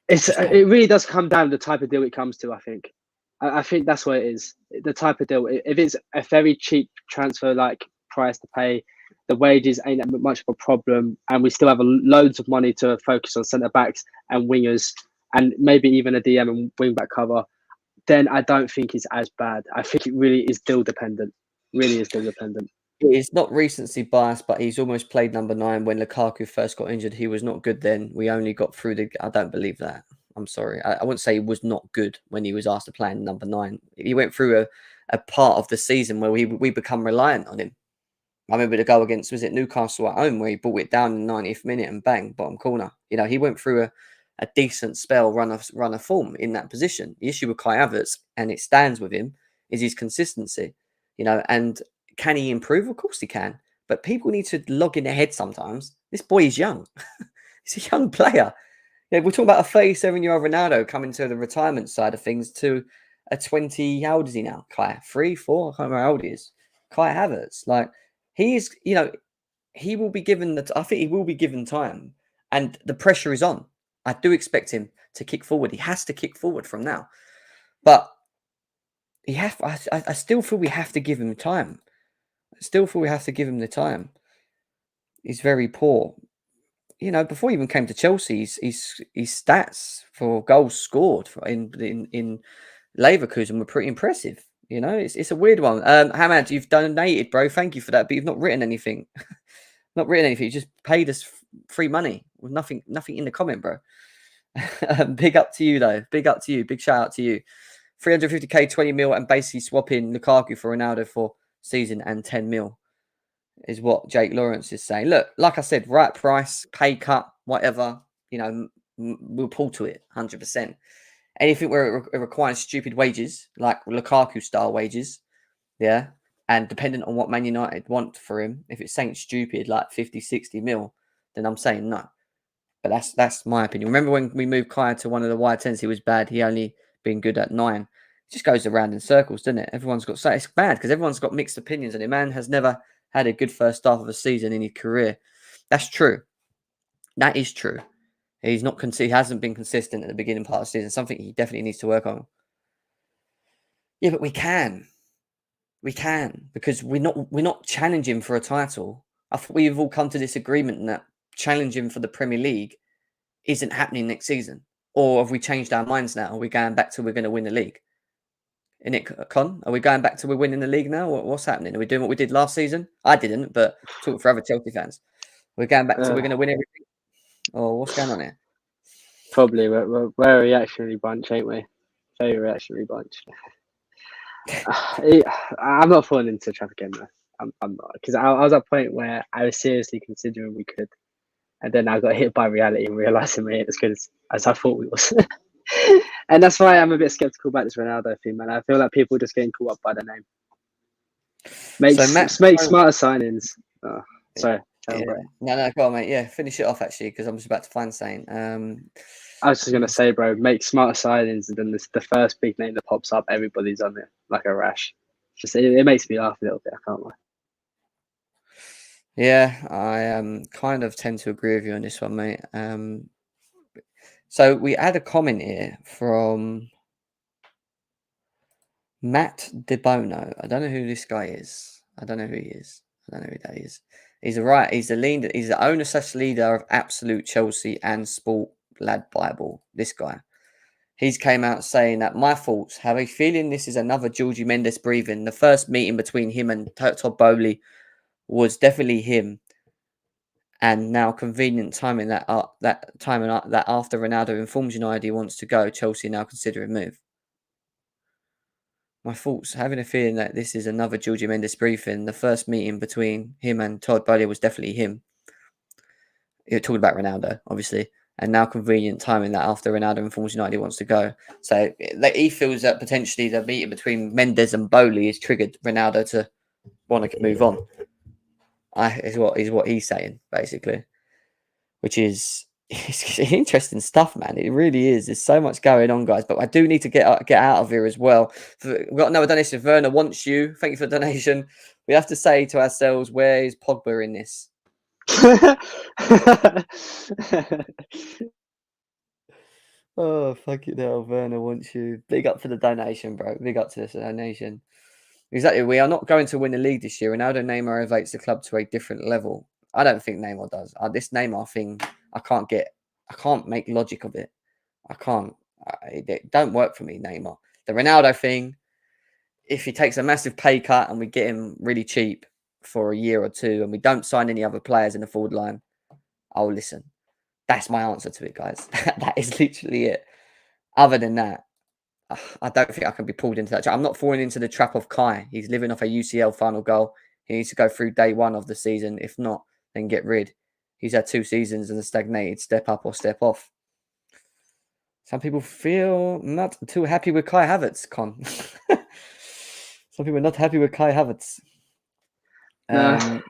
It really does come down to the type of deal it comes to, I think. I think that's what it is. The type of deal. If it's a very cheap transfer like price to pay, the wages ain't that much of a problem, and we still have loads of money to focus on centre backs and wingers, and maybe even a DM and wing back cover, then I don't think it's as bad. I think it really is deal dependent. Really is deal dependent.
It's not recency bias, but he's almost played number 9 when Lukaku first got injured. He was not good then. We only got through the. I don't believe that. I'm sorry. I wouldn't say he was not good when he was asked to play in number 9. He went through a part of the season where we become reliant on him. I remember the goal against, was it Newcastle at home, where he brought it down in the 90th minute and bang, bottom corner. You know, he went through a decent spell, run of form in that position. The issue with Kai Havertz, and it stands with him, is his consistency. You know, and can he improve? Of course he can. But people need to log in their head sometimes. This boy is young. He's a young player. Yeah, we're talking about a 37-year-old Ronaldo coming to the retirement side of things to a 20. How old is he now? Kai, 3, 4? I can't remember how old he is. Kai Havertz, like he is. You know, he will be given I think he will be given time, and the pressure is on. I do expect him to kick forward. He has to kick forward from now, but I still feel we have to give him time. I still feel we have to give him the time. He's very poor. You know, before he even came to Chelsea, his stats for goals scored in Leverkusen were pretty impressive. You know, it's a weird one. Hamad, you've donated, bro. Thank you for that, but you've not written anything. Not written anything. You just paid us free money with nothing in the comment, bro. Big up to you, though. Big up to you. Big shout out to you. 350k, 20 mil, and basically swapping Lukaku for Ronaldo for season and 10 mil. Is what Jake Lawrence is saying. Look, like I said, right price, pay cut, whatever, you know, we'll pull to it 100%. Anything where it requires stupid wages, like Lukaku style wages, yeah, and dependent on what Man United want for him, if it's saying stupid, like 50, 60 mil, then I'm saying no. But that's my opinion. Remember when we moved Kai to one of the wide tens, he was bad. He only been good at 9. It just goes around in circles, doesn't it? Everyone's got it's bad because everyone's got mixed opinions, and a man has never had a good first half of a season in his career. That's true. That is true. He hasn't been consistent at the beginning part of the season. Something he definitely needs to work on. Yeah, but we can because we're not challenging for a title. I thought we've all come to this agreement that challenging for the Premier League isn't happening next season. Or have we changed our minds now? Are we going back to we're going to win the league? In it, Con? Are we going back to we're winning the league now? What's happening? Are we doing what we did last season? I didn't, but talk for other Chelsea fans. We're going back to we're going to win everything. Or what's going on here?
Probably we're a reactionary bunch, ain't we? Very reactionary bunch. I'm not falling into the trap again, though. I'm not, because I was at a point where I was seriously considering we could, and then I got hit by reality and realising we ain't as good as I thought we was. And that's why I'm a bit skeptical about this Ronaldo thing, man. I feel like people are just getting caught up by the name. Make smarter signings. Oh, sorry.
Yeah. No, go on, mate. Yeah, finish it off, actually, because I'm just about to find saying.
I was just going to say, bro, make smarter signings, and then the first big name that pops up, everybody's on it like a rash. It makes me laugh a little bit, I can't lie.
Yeah, I kind of tend to agree with you on this one, mate. So we had a comment here from Matt DeBono. I don't know who this guy is. I don't know who he is. I don't know who that is. He's the leader. He's the owner / leader of Absolute Chelsea and Sport Lad Bible. This guy. He's came out saying that my thoughts have a feeling this is another Georgie Mendes breathing. The first meeting between him and Todd Bowley was definitely him. And now convenient timing that after Ronaldo informs United he wants to go, Chelsea now consider a move. My thoughts, having a feeling that this is another Georgie Mendes briefing. The first meeting between him and Todd Bowley was definitely him. You're talking about Ronaldo, obviously. And now convenient timing that after Ronaldo informs United he wants to go. So he feels that potentially the meeting between Mendes and Bowley has triggered Ronaldo to want to move on. Is what he's saying, basically. Which is it's interesting stuff, man. It really is. There's so much going on, guys. But I do need to get out of here as well. We've got another donation. Werner wants you. Thank you for the donation. We have to say to ourselves, where is Pogba in this? Oh, fuck it hell. Werner wants you. Big up for the donation, bro. Big up to this donation. Exactly. We are not going to win the league this year. Ronaldo Neymar elevates the club to a different level. I don't think Neymar does. This Neymar thing, I can't make logic of it. I can't. It don't work for me, Neymar. The Ronaldo thing, if he takes a massive pay cut and we get him really cheap for a year or two and we don't sign any other players in the forward line, I'll listen. That's my answer to it, guys. That is literally it. Other than that, I don't think I can be pulled into that. I'm not falling into the trap of Kai. He's living off a UCL final goal. He needs to go through day one of the season. If not, then get rid. He's had 2 seasons and stagnated. Step up or step off. Some people feel not too happy with Kai Havertz, Con. Some people are not happy with Kai Havertz.
Nah,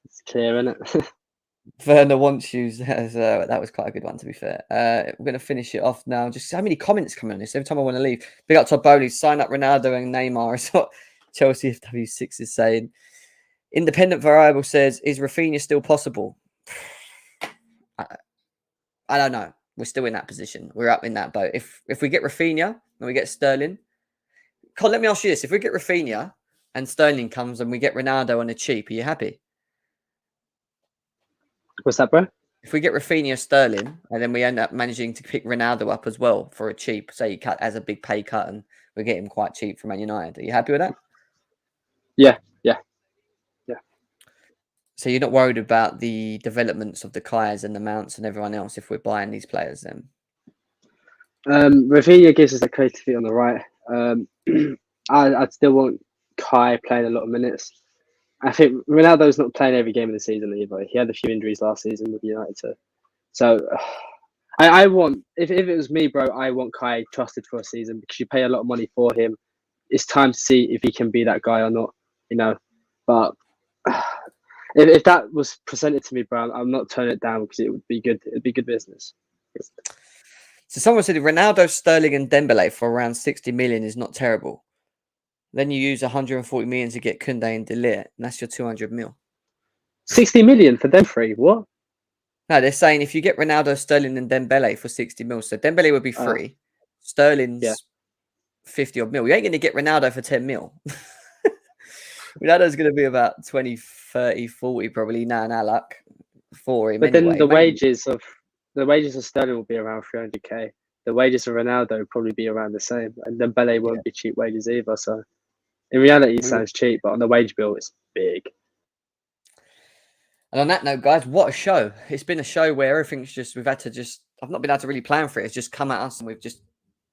it's clear, isn't it?
Werner wants you. That was quite a good one, to be fair. We're going to finish it off now. Just so many comments coming on this. Every time I want to leave. Big up Todd Bowley. Sign up Ronaldo and Neymar is what Chelsea FW6 is saying. Independent Variable says, is Rafinha still possible? I don't know. We're still in that position. We're up in that boat. If we get Rafinha and we get Sterling, Con, let me ask you this. If we get Rafinha and Sterling comes and we get Ronaldo on a cheap, are you happy?
What's that, bro?
If we get Rafinha, Sterling, and then we end up managing to pick Ronaldo up as well for a cheap, say he cut as a big pay cut and we get him quite cheap from Man United, are you happy with that?
Yeah.
So you're not worried about the developments of the Kais and the Mounts and everyone else if we're buying these players then?
Rafinha gives us that creativity on the right. I'd still want Kai playing a lot of minutes. I think Ronaldo's not playing every game of the season either. He had a few injuries last season with United. So I want, if it was me, bro, I want Kai trusted for a season because you pay a lot of money for him. It's time to see if he can be that guy or not, you know. But If that was presented to me, bro, I'm not turning it down because it would be good. It'd be good business.
So someone said Ronaldo, Sterling, and Dembele for around 60 million is not terrible. Then you use 140 million to get Koundé and Ligt, and that's your 200 mil.
60 million for them three. What?
No, they're saying if you get Ronaldo, Sterling, and Dembele for 60 mil, so Dembele would be free. Sterling's 50 odd mil. You ain't going to get Ronaldo for 10 mil. Ronaldo's going to be about 20, 30, 40 probably now, luck for him.
But
anyway.
then the wages of Sterling will be around 300k. The wages of Ronaldo will probably be around the same, and Dembele won't be cheap wages either. So in reality, it sounds cheap, but on the wage bill, it's big.
And on that note, guys, what a show. It's been a show where everything's just, I've not been able to really plan for it. It's just come at us and we've just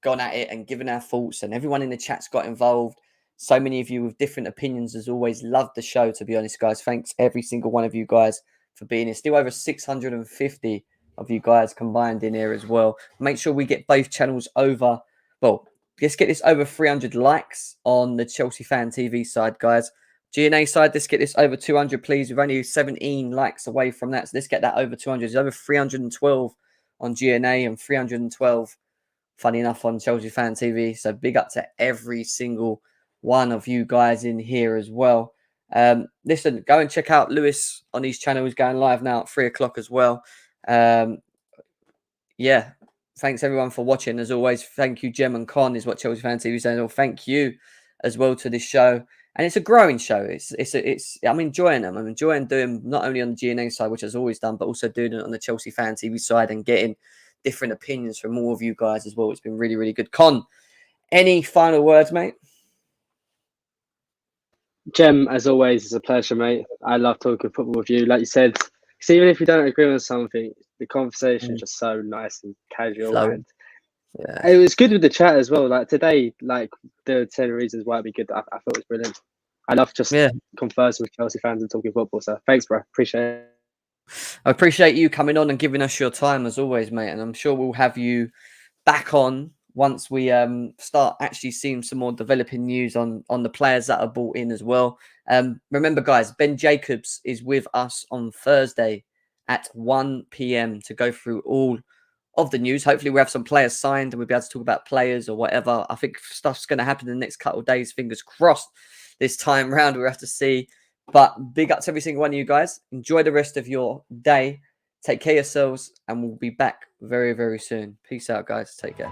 gone at it and given our thoughts, and everyone in the chat's got involved. So many of you with different opinions, as always. Loved the show, to be honest, guys. Thanks every single one of you guys for being here. Still over 650 of you guys combined in here as well. Make sure we get both channels over. Well, let's get this over 300 likes on the Chelsea Fan TV side, guys. GNA side, let's get this over 200, please. We've only 17 likes away from that. So let's get that over 200. It's over 312 on GNA and 312, funny enough, on Chelsea Fan TV. So big up to every single one of you guys in here as well. Listen, go and check out Lewis on his channel. He's going live now at 3 o'clock as well. Yeah, thanks everyone for watching. As always, thank you, Jem and Con, is what Chelsea Fan TV is saying. Well, thank you as well to this show. And it's a growing show. I'm enjoying them. I'm enjoying doing not only on the GNA side, which I've always done, but also doing it on the Chelsea Fan TV side and getting different opinions from all of you guys as well. It's been really, really good. Con, any final words, mate?
Jem, as always, it's a pleasure, mate. I love talking football with you. Like you said, because even if you don't agree on something, the conversation is just so nice and casual. And it was good with the chat as well. Like today, like the 10 reasons why it'd be good. I thought it was brilliant. I love just conversing with Chelsea fans and talking football. So thanks, bro. Appreciate it.
I appreciate you coming on and giving us your time as always, mate. And I'm sure we'll have you back on once we start actually seeing some more developing news on the players that are brought in as well. Remember, guys, Ben Jacobs is with us on Thursday at 1 p.m. to go through all of the news. Hopefully we'll have some players signed and we'll be able to talk about players or whatever. I think stuff's going to happen in the next couple of days. Fingers crossed this time round. We'll have to see. But big up to every single one of you guys. Enjoy the rest of your day. Take care of yourselves and we'll be back very, very soon. Peace out, guys. Take care.